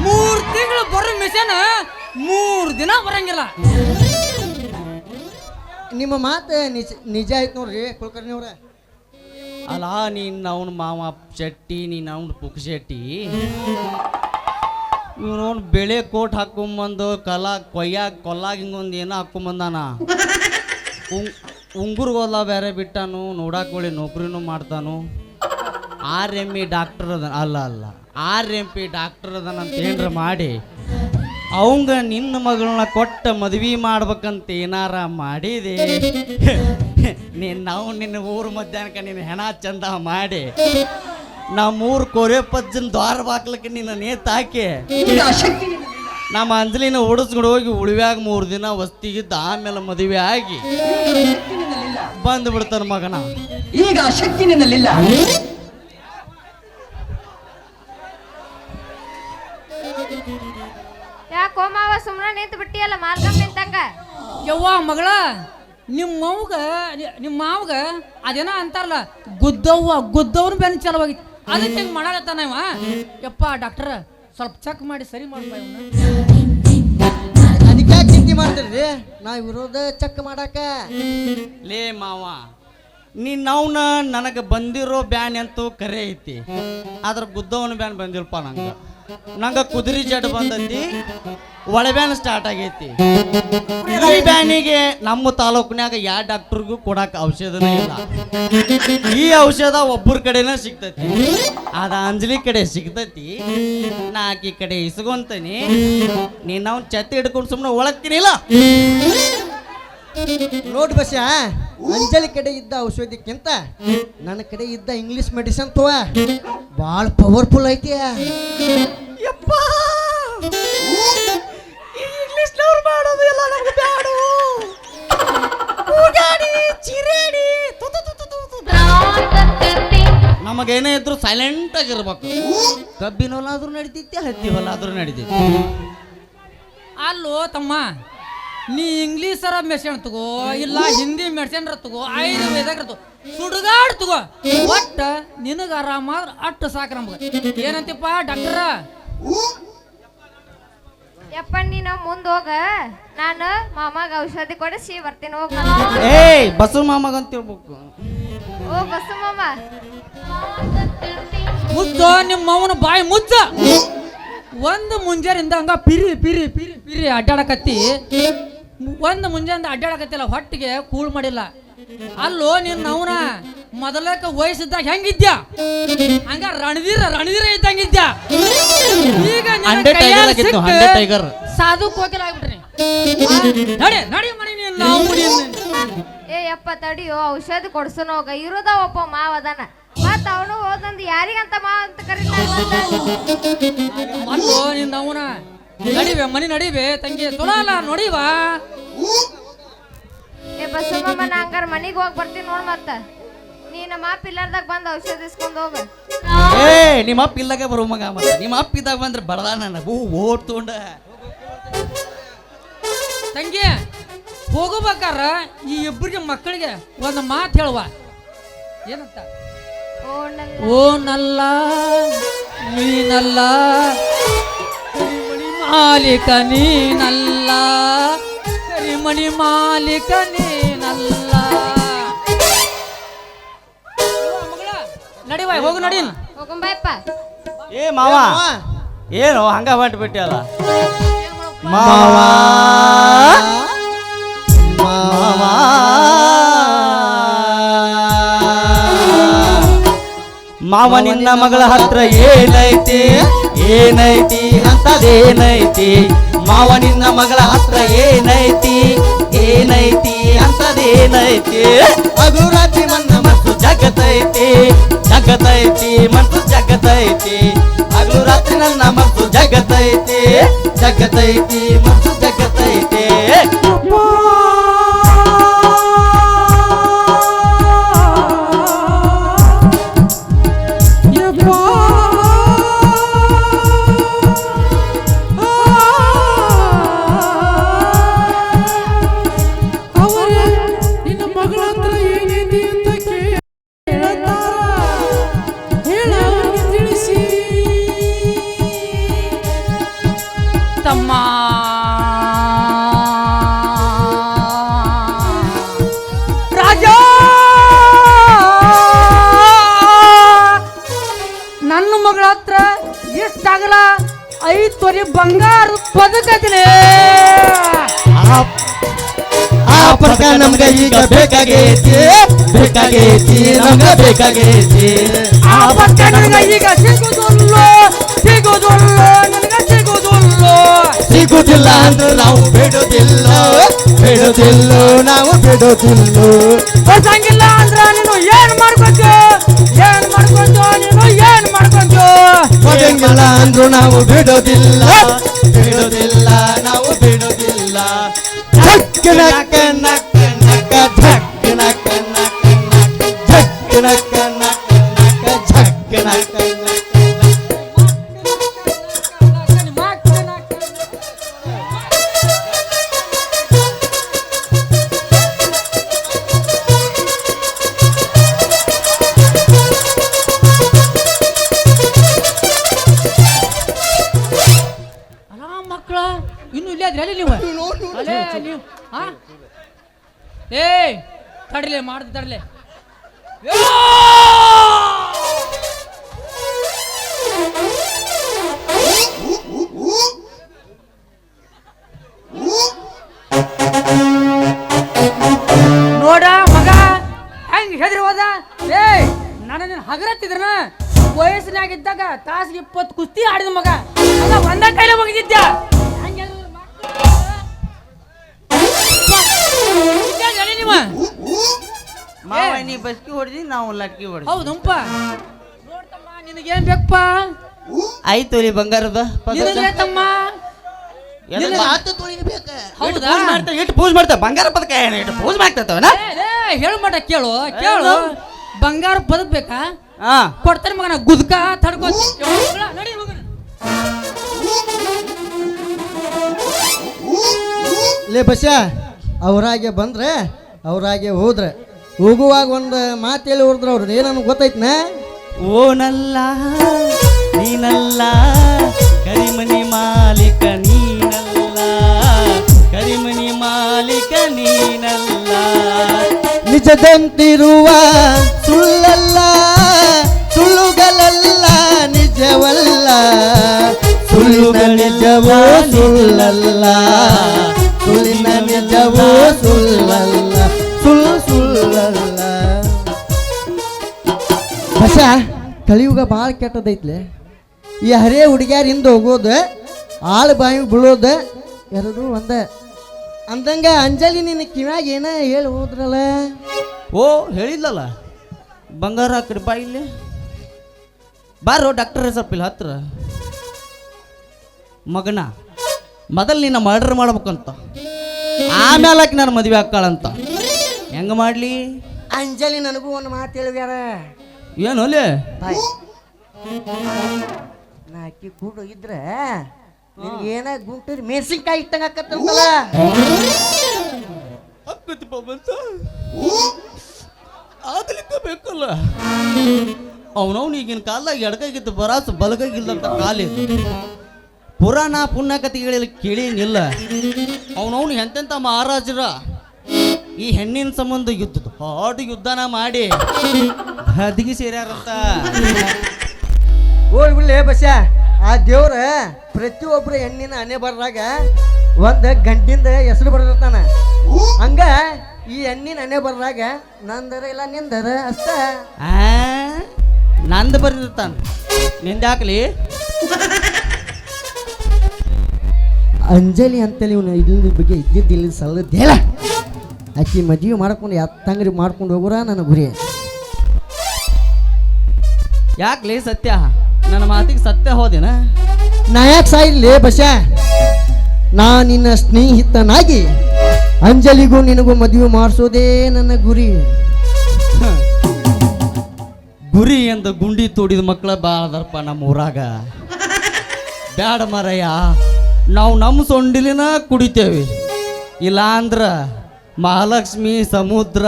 3 ತಿಂಗಳು ಬರೋ ಮಿಷನ್ 3 ದಿನ ಬರಂಗಿಲ್ಲ. ನಿಮ್ಮ ಮಾತು ನಿಜ ಆಯ್ತು ನೋಡ್ರಿ ಕುಲಕರ್ಣಿ ಅವ್ರ. ಅಲ್ಲ ನೀನು ಅವನ ಮಾವ ಶೆಟ್ಟಿ, ನೀನು ಅವನ ಪುಕ್ ಶೆಟ್ಟಿ, ಇವನು ಬೆಳೆ ಕೋಟ್ ಹಾಕೊಂಬಂದು ಕೊಲ್ಲಾಗ ಹಿಂಗೊಂದು ಏನೋ ಹಾಕೊಂಬಂದಾನ. ಉಂಗುರ್ಗೋಲ್ಲ ಬೇರೆ ಬಿಟ್ಟಾನು, ನೋಡಾಕೊಳ್ಳಿ ನೌಕರಿನೂ ಮಾಡ್ತಾನು. RMP ಡಾಕ್ಟರ್ ಅದ ಅಲ್ಲ RMP ಡಾಕ್ಟರ್ ಅದನಂತ ಏನ್ರ ಮಾಡಿ ಅವಂಗ ನಿನ್ನ ಮಗಳನ್ನ ಕೊಟ್ಟ ಮದ್ವಿ ಮಾಡ್ಬೇಕಂತ ಏನಾರ ಮಾಡಿದೆ ನಾವು ನಿನ್ನ ಊರು ಮಧ್ಯಾಹ್ನಕ್ಕೆ ನಿನ್ನ ಹೆಣ ಚಂದ ಮಾಡಿ ನಮ್ಮೂರು ಕೊರೆ ಪಜ್ಜನ ದ್ವಾರ ಬಾಕ್ಲಕ್ಕೆ ನಿನ್ನ ನೇತಾಕಿ ನಮ್ಮ ಅಂಜಲಿನ ಓಡಿಸ್ಕೊಂಡು ಹೋಗಿ ಉಳಿವ್ಯಾಗ 3 ದಿನ ವಸ್ತಿಗಿದ್ದ, ಆಮೇಲೆ ಮದುವೆ ಆಗಿ ಬಂದು ಬಿಡ್ತಾನ ಮಗನ. ಈಗ ಶಕ್ತಿ ನಿನ್ನಲ್ಲಿಲ್ಲ. ಯಾಕೋ ಮಾವ ಸುಮ್ಮನೆ ನಿಂತು ಬಿಟ್ಟಿಯಲ್ಲ ಮಾರ್ಗಮ್ ನಿಂತಂಗ? ಯವ್ವ ಮಗಳ, ನಿಮ್ಮ ಮಾವಗ ಅದೇನ ಅಂತಾರಲ್ಲ ಗುದ್ದವ್ನ ಬೆನ್ ಚಲವಾಗಿತ್ತು, ಅದಕ್ಕೆ ಹಿಂಗೆ ಮಾಡಾಕತ್ತಾನ ಇವ. ಯಪ್ಪ ಡಾಕ್ಟರ್ ಸ್ವಲ್ಪ ಚೆಕ್ ಮಾಡಿ ಸರಿ ಮಾಡ್ಬಾ ಇವನ್ನ. ಅದಕ್ಕೆ ಯಾಕೆ ಚಿಂತೆ ಮಾಡ್ತೀರಿ? ನಾವು ವಿರೋಧ ಚೆಕ್ ಮಾಡಾಕ. ಲೇ ಮಾವ, ನೀನು ಅವನ ನನಗೆ ಬಂದಿರೋ ಬ್ಯಾನ್ ಅಂತೂ ಕರೆ ಐತಿ, ಆದ್ರೆ ಗುದ್ದವನ ಬ್ಯಾನ್ ಬಂದಿಲ್ಪ ನಂಗೆ ಕುದುರೆ ಜಡ್ ಬಂದೈತಿ, ಒಳ ಬ್ಯಾನ್ ಸ್ಟಾರ್ಟ್ ಆಗೈತಿ. ಈ ಬ್ಯಾನಿಗೆ ನಮ್ಮ ತಾಲೂಕಿನಾಗ ಯಾವ ಡಾಕ್ಟರ್ಗೂ ಕೊಡಕ್ಕೆ ಔಷಧನೇ ಇಲ್ಲ. ಈ ಔಷಧ ಒಬ್ಬರ ಕಡೆನೇ ಸಿಗ್ತೈತಿ, ಅದ ಅಂಜಲಿ ಕಡೆ ಸಿಗ್ತೈತಿ, ನಾ ಆಕಿ ಕಡೆ ಇಸ್ಕೊಂತೀನಿ. ನೀನು ಅವ್ನ ಛತ್ತಿ ಹಿಡ್ಕೊಂಡು ಸುಮ್ಮನೆ ಒಳಗ್ತೀನಿಲ್ಲ. ನೋಡ್ ಬಸ್ಯ, ಅಂಜಲಿ ಕಡೆ ಇದ್ದ ಔಷಧಿಕ್ಕಿಂತ ನನ್ನ ಕಡೆ ಇದ್ದ ಇಂಗ್ಲಿಷ್ ಮೆಡಿಸಿನ್ ತೋ ಭಾಳ ಪವರ್ಫುಲ್ ಐತಿ. ಇಂಗ್ಲಿಷ್ನವ್ರು ಮಾಡೋದು ಎಲ್ಲ ನಮ್ಗೆ ಬ್ಯಾಡು. ನಮಗೇನೇ ಇದ್ರು ಸೈಲೆಂಟ್ ಆಗಿರ್ಬೇಕು. ಕಬ್ಬಿನ ಹೊಲ ಆದ್ರೂ ನಡಿತೈತಿ, ಹತ್ತಿ ಹೊಲ ಆದ್ರೂ ನಡಿತೈತಿ. ಅಲ್ಲೋ ತಮ್ಮ, ನೀ ಇಂಗ್ಲೀಷರ ಮೆಡಿಸಿನ್ ತಗೋ, ಇಲ್ಲ ಹಿಂದಿ ಮೆಡಿಸಿನ್ ತಗೋ, ಆಯುರ್ವೇದ ತಗೋ, ಸುಡುಗಾಡ್ ತಗೋ, ಒಟ್ಟ ನಿನಗ ಆರಾಮಾದ್ರ ಅಟ್ಟು ಸಾಕು ನಮ್ಗೆ. ಏನಂತಿಪ್ಪ ಡಾಕ್ಟರ? ಯಪ್ಪ ನೀನು ಮುಂದೆ ಹೋಗ, ನಾನು ಮಾಮಾಗ ಔಷಧಿ ಕೊಡಿಸಿ ಬರ್ತೀನಿ. ಹೋಗ ಏಯ್ ಬಸು ಮಾಮಗ ಅಂತ ಹೇಳ್ಬೇಕು. ಓ ಬಸ್ಸು ಮಾಮ, ಮುಚ್ಚ ನಿಮ್ಮ ಅವನ ಬಾಯಿ ಮುಚ್ಚ. ಒಂದು ಮುಂಜಾನಿಂದ ಹಂಗ ಪಿರಿ ಪಿರಿ ಪಿರಿ ಪಿರಿ ಅಡ್ಡಾಡಕತ್ತಿ, ಒಂದು ಮುಂಜಾನೆ ಅಡ್ಡಾಡಕತ್ತಿಲ್ಲ, ಹೊಟ್ಟಿಗೆ ಕೂಳ್ ಮಾಡಿಲ್ಲ. ಅಲ್ಲೋ ನಿನ್ನ ಅವನ ಮೊದಲಕ್ಕೆ ವಯಸ್ಸಿದ್ದಾಗ ಹೆಂಗಿದ್ಯಾ, ಹಂಗ ರಣವೀರ ಇದ್ದಂಗಿದ್ಯಾ. ಈಗ ಸಾಧು ಕೋಕಿಲ ಆಗ್ಬಿಟ್ರಿ. ನಡಿ ಮನೆ ಏ ಯಪ್ಪ ತಡಿಯೋ, ಔಷಧಿ ಕೊಡ್ಸೋನ ಹೋಗ. ಇರೋದ ಒಬ್ಬ ಮಾವ ಅದಾನ, ಮತ್ತ ಅವನು ಹೋದಂದು ಯಾರಿಗಂತ ಮಾವ ಅಂತ ಅಲ್ಲೋ ನಿನ್ನ ಅವನ ನಡಿವೆ ಮನಿ ನಡಿವೆ ತಂಗಿ ಚಲೋ ಅಲ್ಲ ನೋಡಿವಾ. ಏ ಬಸ್ಸು ಮಾಮ, ನಾ ಹಂಗಾರ ಮನಿಗೆ ಹೋಗಿ ಬರ್ತೀನಿ ನೋಡ್. ಮತ್ತ ನೀನು ಮಾಪ್ ಇಲ್ಲಾರ್ದಾಗ ಬಂದು ಔಷಧಿ ಇಸ್ಕೊಂಡು ಹೋಗ. ಏ ನಿಮ್ಮ ಅಪ್ಪ ಇಲ್ಲಾಗೆ ಬರೋ ಮಗ, ಮತ್ತೆ ನಿಮ್ಮ ಅಪ್ಪ ಇದ್ದಾಗ ಬಂದ್ರೆ ಬಡದ ನನ್ನ ಓಟ್ ತೊಗೊಂಡ. ತಂಗಿ ಹೋಗಬೇಕಾರ ಈ ಇಬ್ಬರಿಗೆ ಮಕ್ಕಳಿಗೆ ಒಂದು ಮಾತು ಹೇಳುವ. ಏನಂತ? ಓ ನಲ್ಲ ನೀನಲ್ಲ, ಕರಿಮಣಿ ಮಾಲೀಕ ನೀನಲ್ಲ, ಕರಿಮಣಿ ಮಾಲೀಕ ನೀನಲ್ಲ. ನಡಿವ ಹೋಗು, ನಡಿ ಹೋಗಂಬಾಯಪ್ಪ. ಏ ಮಾವ, ಏನು ಹಂಗ ಹೊಂಟು ಬಿಟ್ಟಿಯಲ್ಲ ಮಾವ? ಮಾವ ನಿನ್ನ ಮಗಳ ಹತ್ರ ಏನೈತಿ ಅಂತದೇನೈತಿ? ಮಾವ ನಿನ್ನ ಮಗಳ ಹತ್ರ ಏನೈತಿ ಅಂತದೇನೈತಿ? ಅದು ರಾತ್ರಿ ಮನ್ನ ಮತ್ತು ಜಗತೈತಿ ಮನಸ್ಸು ಜಗತೈತಿ. ಹಗಲು ರಾತ್ರಿ ನನ್ನ ಮನಸ್ಸು ಜಗತೈತಿ ಜಗತೈತಿ ಮತ್ತು ಜಗತೈತೆ ತಮ್ಮ ರಾಜ ನನ್ನ ಮಗಳ ಹತ್ರ ಎಷ್ಟಾಗಲ್ಲ 5 ತೊಲೆ ಬಂಗಾರ ಪದಕತಿಲೆ ಆ ಪದಕ ನಮ್ಗೆ ಈಗ ಬೇಕಾಗೈತಿ ಬೇಕಾಗೈತಿ ನಮ್ಗೆ ಬೇಕಾಗೈತಿ ಆ ಪದಕ ನನಗೆ ಈಗ ಸಿಗುದಿಲ್ಲೋ ನನಗೆ ಸಿಗುದಿಲ್ಲ ಅಂದ್ರೆ ನಾವು ಬಿಡುದಿಲ್ಲ ನಾವು ಬಿಡುದಿಲ್ಲ ಹೊಸಂಗಿಲ್ಲ ಅಂದ್ರ ನೀನು ಏನ್ ಮಾಡ್ಬೇಕು ಹೊಸಂಗಿಲ್ಲ ಅಂದ್ರು ನಾವು ಬಿಡುದಿಲ್ಲ ನಾವು ಬಿಡುದಿಲ್ಲ ಝಕ್ ನಕ್ಕ ನಕ್ಕ ನಕ್ಕ ಝಕ್ ನಕ್ಕ ನಕ್ಕ ಝಕ್ ನಕ್ಕ ನಕ್ಕ ನಕ್ಕ ಝಕ್ ನಕ್ಕ ಮಕ್ಕಳ ಇನ್ನು ಇಲ್ಲೇ ಅದ್ರಲ್ಲಿ ನೀವು ಅಲ್ಲೇ ನೀವು ಹಾ ಏ ತಡಲೆ ಮಾಡ್ದು ತಡಲೆ ನೋಡ ಮಗ ಹೆಂಗ್ ಹೆದ್ರಿ ಹೋದ ಏ ನಾನು ನಿನ್ನ ಹಗರತ್ತಿದ್ರನ ವಯಸ್ಸಿನಾಗಿದ್ದಾಗ ತಾಸಿಗೆ 20 ಕುಸ್ತಿ ಆಡಿದ ಮಗ ಅದ ಒಂದ ಕೈಲೇ ಮುಗಿದಿದ್ದ ಮಾವ ನೀ ಬಸ್ಕಿ ಹೊಡೆದಿ ನಾವು ಲಟ್ಕಿ ಹೊಡೆದಿ ಹೌದಪ್ಪ ನೋಡ್ತಮ್ಮ ನಿನಗೇನ್ ಬೇಕಪ್ಪ 5 ತೊಲಿ ಬಂಗಾರದ ನಿನಗೆ ತಮ್ಮ ಹೌದಾ ಇಟ್ಟು ಪೂಜೆ ಮಾಡ್ತಾವ ಬಂಗಾರ ಪದಕ ಏನು ಇಟ್ಟು ಪೂಜೆ ಮಾಡ್ತಾವನ ಹೇಳು ಮಟ ಕೇಳು ಬಂಗಾರ ಪದಕ ಬೇಕಾ ಹಾ ಕೊಡ್ತಾನೆ ಮಗನ ಗುದ್ಕ ತಡ್ಕೋತಿ ನಡಿ ಹೋಗೋಣ ಲೇ ಬಸ್ಸ ಅವರಾಗೆ ಬಂದ್ರೆ ಅವರಾಗೆ ಹೋದ್ರೆ ಹೋಗುವಾಗ ಒಂದು ಮಾತು ಹೇಳಿ ಹೊಡೆದ್ರೆ ಅವ್ರದ್ದು ಏನನ್ನು ಗೊತ್ತೈತ್ನ ಓನಲ್ಲ ನೀನಲ್ಲ ಕರಿಮನಿ ಮಾಲೀಕ ನೀನಲ್ಲ ಕರಿಮನಿ ಮಾಲೀಕ ನೀನಲ್ಲ ನಿಜದಂತಿರುವ ಸುಳ್ಳಲ್ಲ ಸುಳ್ಳುಗಳಲ್ಲ ನಿಜವಲ್ಲ ಸುಳ್ಳಿನ ನಿಜವೋ ಸುಳ್ಳಲ್ಲ ಸುಳ್ಳಿನ ನಿಜವೋ ಸುಳ್ಳಲ್ಲ ಸುಳ್ಳಲ್ಲ ಬಸ ಕಲಿಯುಗ ಭಾಳ ಕೆಟ್ಟದೈತ್ಲೆ ಈ ಹರೇ ಹುಡುಗ್ಯಾರಿಂದ ಹೋಗೋದು ಆಳು ಬಾಯಿಗೆ ಬೀಳೋದು ಎರಡೂ ಒಂದ ಅಂದಂಗ ಅಂಜಲಿ ನಿನ್ನ ಕಿವ್ಯಾಗ ಏನ ಹೇಳಿ ಹೋದ್ರಲ್ಲ ಓ ಹೇಳಿಲ್ಲಲ್ಲ ಬಂಗಾರ ಆ ಕಡೆ ಬಾ ಇಲ್ಲಿ ಬಾರೋ ಡಾಕ್ಟರ್ ಸ್ವಲ್ಪ ಹತ್ರ ಮಗನ ಮೊದಲು ನಿನ್ನ ಮರ್ಡರ್ ಮಾಡ್ಬೇಕಂತ ಆಮೇಲೆ ಆಕಿ ನಾನು ಮದುವೆ ಹಾಕ್ಕಾಳಂತ ಹೆಂಗ ಮಾಡ್ಲಿ ಅಂಜಲಿ ನನಗೂ ಒಂದು ಮಾತು ಹೇಳಿದ್ಯಾರ ಏನು ಅಲ್ಲೇ ಬಾಯ್ ನಾ ಅಕ್ಕಿ ಕೂಡ ಇದ್ರೆ ಏನ ಗುಂಟೂರಿ ಮೆಣಸಿನ್ಕಾಯಿ ಇಟ್ಟಂಗ ಆಕತ್ತಂತಲ್ಲ ಆಗ್ಲಿಕ್ಕೆ ಬೇಕಲ್ಲ ಅವನವ್ನು ಈಗಿನ ಕಾಲದಾಗ ಎಡಕಾಗಿತ್ತು ಬರಾಸು ಬಲಕಾಗಿಲ್ಲಂತ ಕಾಲಿದ್ದು ಪುರಾಣ ಪುಣ್ಯಕಥೆಗಳಲ್ಲಿ ಕೇಳೇನಿಲ್ಲ ಅವನವ್ನು ಎಂತೆಂಥ ಮಹಾರಾಜರ ಈ ಹೆಣ್ಣಿನ ಸಂಬಂಧ ಯುದ್ಧ ಹಾಡು ಯುದ್ಧನ ಮಾಡಿ ಹದಿಗೆ ಸೇರ್ಯಾರಂತ ಹೋಗಿ ಬಿಡ್ಲಿ ಬಸ್ಸ ಆ ದೇವ್ರ ಪ್ರತಿಯೊಬ್ಬರು ಹೆಣ್ಣಿನ ಹಣೆ ಬರ್ದಾಗ ಒಂದು ಗಂಟಿಂದ ಹೆಸರು ಬರೆದಿರ್ತಾನ ಹಂಗ ಈ ಹೆಣ್ಣಿನ ಹಣೆ ಬರ್ದಾಗ ನಂದರ ಇಲ್ಲ ನಿಂದರ ಅಷ್ಟ ನಂದು ಬರ್ದಿರ್ತಾನ ನಿಂದ ಹಾಕ್ಲಿ ಅಂಜಲಿ ಅಂತೇಳಿ ಇವನು ಇದ್ರ ಬಗ್ಗೆ ಇದ್ದಿದ್ದಿಲ್ಲ ಸಲ್ಲದ ಹೇಳ ಆಕಿ ಮದುವೆ ಮಾಡ್ಕೊಂಡು ಎತ್ತಂಗ್ರಿ ಮಾಡ್ಕೊಂಡು ಹೋಗೋರ ನನ್ನ ಗುರಿ ಯಾಕ್ಲಿ ಸತ್ಯ ನನ್ನ ಮಾತಿಗೆ ಸತ್ಯ ಹೋದೇನ ನಾ ಯಾಕೆ ಸಾಯಿಲಿ ಬಸ್ಸ ನಾ ನಿನ್ನ ಸ್ನೇಹಿತನಾಗಿ ಅಂಜಲಿಗೂ ನಿನಗೂ ಮದುವೆ ಮಾಡಿಸೋದೇ ನನ್ನ ಗುರಿ. ಗುರಿ ಎಂದು ಗುಂಡಿ ತೋಡಿದ ಮಕ್ಕಳ ಬಾಳದಪ್ಪ ನಮ್ಮ ಊರಾಗ. ಬ್ಯಾಡ ಮಾರಯ್ಯ, ನಾವು ನಮ್ಮ ಸೊಂಡಿಲಿನ ಕುಡಿತೇವೆ, ಇಲ್ಲ ಅಂದ್ರ ಮಹಾಲಕ್ಷ್ಮಿ ಸಮುದ್ರ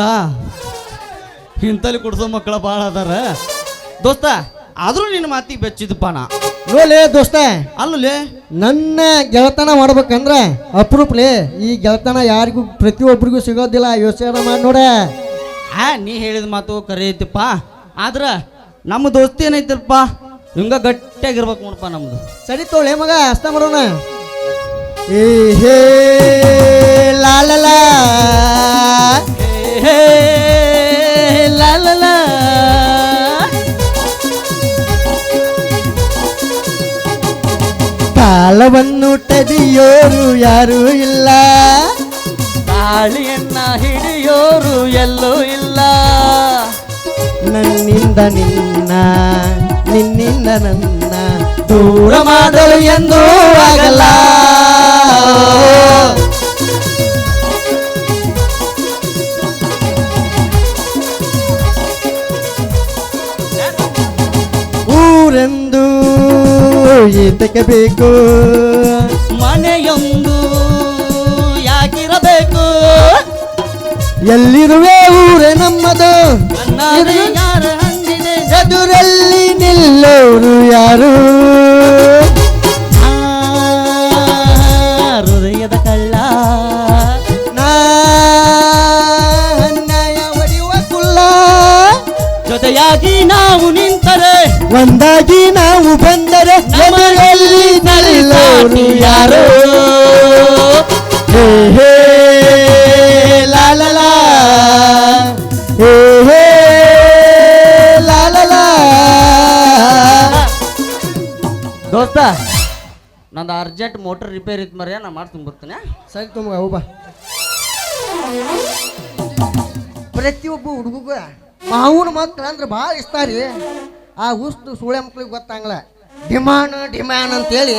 ಇಂತಲ್ಲಿ ಕುಡಿಸೋ ಮಕ್ಕಳ ಭಾಳ ಅದಾರ ದೋಸ್ತ. ಆದ್ರೂ ನಿನ್ನ ಮಾತಿಗೆ ಬೆಚ್ಚಿದಪ್ಪ ನಾ. ನೋಲೇ ದೋಸ್ತ, ಅಲ್ಲೇ ನನ್ನ ಗೆಳತನ ಮಾಡ್ಬೇಕಂದ್ರೆ ಅಪರೂಪಲೇ. ಈ ಗೆಳತನ ಯಾರಿಗೂ ಪ್ರತಿಯೊಬ್ಬರಿಗೂ ಸಿಗೋದಿಲ್ಲ. ಯೋಚನೆ ಮಾಡಿ ನೋಡ. ನೀ ಹೇಳಿದ ಮಾತು ಕರೆ ಐತಿಪ್ಪ, ಆದ್ರ ನಮ್ಮ ದೋಸ್ತಿ ಏನೈತಿಲ್ಪ ಹಿಂಗ ಗಟ್ಟಿಯಾಗಿರ್ಬೇಕು ನೋಡಪ್ಪ ನಮ್ದು. ಸರಿ ತೋಳೆ ಮಗ, ಅಸ್ತ ಮಾಡೋಣ. ಏ ಹೇ ಲಾಲಲ ಹೇ ಲಾಲಲ ಕಾಲವನ್ನು ತಡೆಯೋರು ಯಾರೂ ಇಲ್ಲ, ತಾಳಿಯನ್ನ ಹಿಡಿಯೋರು ಎಲ್ಲೂ ಇಲ್ಲ. ನನ್ನಿಂದ ನಿನ್ನ, ನಿನ್ನಿಂದ ನನ್ನ ದೂರ ಮಾಡಲು ಎಂದೂ ಆಗಲ್ಲ. ಊರೆಂದು ಏತಕ್ಕೆ ಬೇಕು, ಮನೆಯೊಂದು ಯಾಕಿರಬೇಕು, ಎಲ್ಲಿರುವೆ ಊರೇ ನಮ್ಮದು, ನನ್ನಾರೆ ಯಾರ ಹಂದಿದೆ ಎದುರಲ್ಲಿ ನಿಲ್ಲೋರು ಯಾರು, ಹೃದಯದ ಕಳ್ಳ, ನಾ ಅನ್ಯಾಯ ಹೊಡೆಯುವ ಕುಲ್ಲ, ಜೊತೆಯಾಗಿ ನಾವು ನಿಂತರೆ, ಒಂದಾಗಿ ನಾವು ಬಂದರೆ ಎದುರಲ್ಲಿ ನಿಲ್ಲೋರು ಯಾರು. ಹೇ ಹೇ ಲಾಲಲ, ಹೇ ಹೇ ಲಾಲಲ. ದೋಸ್ತ ನಂದು ಅರ್ಜೆಂಟ್ ಮೋಟರ್ ರಿಪೇರ್ ಇತ್ತು ಮರ್ಯ, ನಾ ಮಾಡ್ತೀನಿ ಬರ್ತೀನಿ. ಸರಿ ತುಂಬ ಹೋಗ. ಪ್ರತಿಯೊಬ್ಬ ಹುಡುಗ ಮಾವನ ಮಕ್ಳು ಅಂದ್ರೆ ಭಾಳ ಇಷ್ಟ ರೀ. ಆ ಉಸ್ತು ಸೂಳೆ ಮಕ್ಳಿಗೆ ಗೊತ್ತಾಗಲ್ಲ. ಡಿಮ್ಯಾಂಡ್ ಅಂತೇಳಿ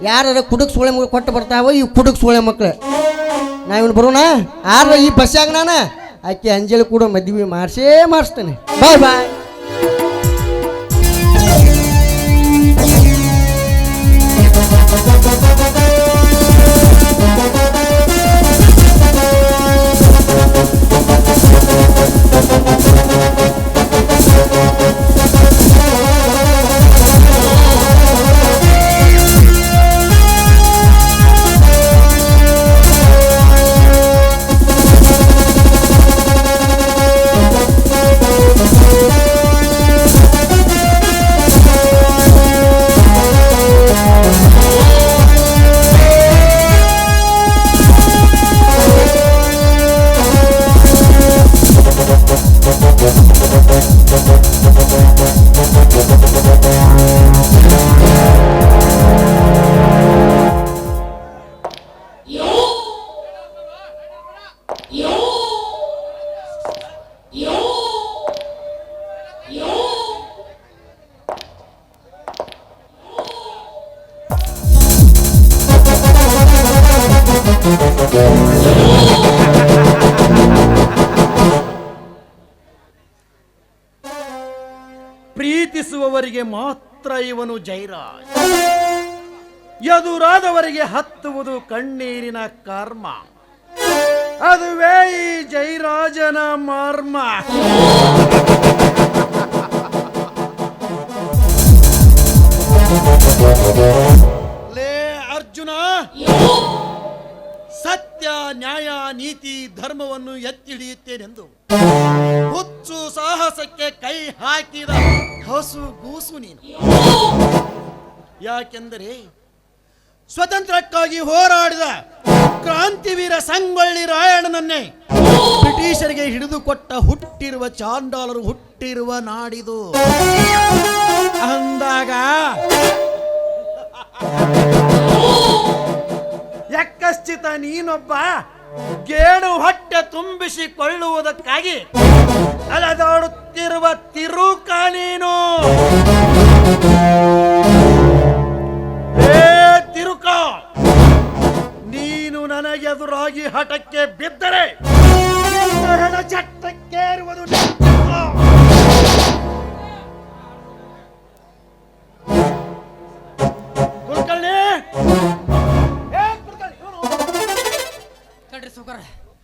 ಯಾರು ಕುಡುಕ್ ಸೂಳೆ ಮಕ್ಳು ಕೊಟ್ಟು ಬರ್ತಾವ. ಈ ಕುಡುಕ್ ಸೂಳೆ ಮಕ್ಳು ನಾವಿನ್ನು ಬರೋಣ. ಆದ್ರೆ ಈ ಬಸ್ಸಾಗ ನಾನು ಆಕೆ ಅಂಜಲಿ ಕೂಡ ಮದುವೆ ಮಾಡಿಸ್ತೇನೆ. ಬಾಯ್ ಬಾಯ್. ಪ್ರೀತಿಸುವವರಿಗೆ ಮಾತ್ರ ಇವನು ಜೈರಾಜ್, ಎದುರಾದವರಿಗೆ ಹತ್ತುವುದು ಕಣ್ಣೀರಿನ ಕರ್ಮ. ಅದುವೇ ಈ ಜೈರಾಜನ ಮರ್ಮ. ಲೇ ಅರ್ಜುನ, ಸತ್ಯ ನ್ಯಾಯ ನೀತಿ ಧರ್ಮವನ್ನು ಎತ್ತಿ ಹಿಡಿಯುತ್ತೇನೆಂದು ಹುಚ್ಚು ಸಾಹಸಕ್ಕೆ ಕೈ ಹಾಕಿದ ಹಸು ಗೂಸು ನೀನು. ಯಾಕೆಂದರೆ ಸ್ವತಂತ್ರಕ್ಕಾಗಿ ಹೋರಾಡಿದ ಕ್ರಾಂತಿವೀರ ಸಂಗೊಳ್ಳಿ ರಾಯಣ್ಣನನ್ನೇ ಬ್ರಿಟಿಷರಿಗೆ ಹಿಡಿದುಕೊಟ್ಟ ಹುಟ್ಟಿರುವ ಚಾಂಡಾಲರು ಹುಟ್ಟಿರುವ ನಾಡಿದು ಅಂದಾಗ ಯಕ್ಕಶ್ಚಿತ ನೀನೊಬ್ಬ ಗೇಣು ಹೊಟ್ಟೆ ತುಂಬಿಸಿಕೊಳ್ಳುವುದಕ್ಕಾಗಿ ಅಲದಾಡುತ್ತಿರುವ ತಿರುಕ ನೀನು. ತಿರುಕ ನನಗೆ ಎದುರಾಗಿ ಹಠಕ್ಕೆ ಬಿದ್ದರೆ ನಿನ್ನ ಹೆಣ ಚಟ್ಟಕ್ಕೇರುವುದು ನಿಶ್ಚಿತ. ಕುಲಕರ್ಣಿ! ಏ ಕುಲಕರ್ಣಿ, ಇವನು. ತಡ್ರಿ ಸೌಕರ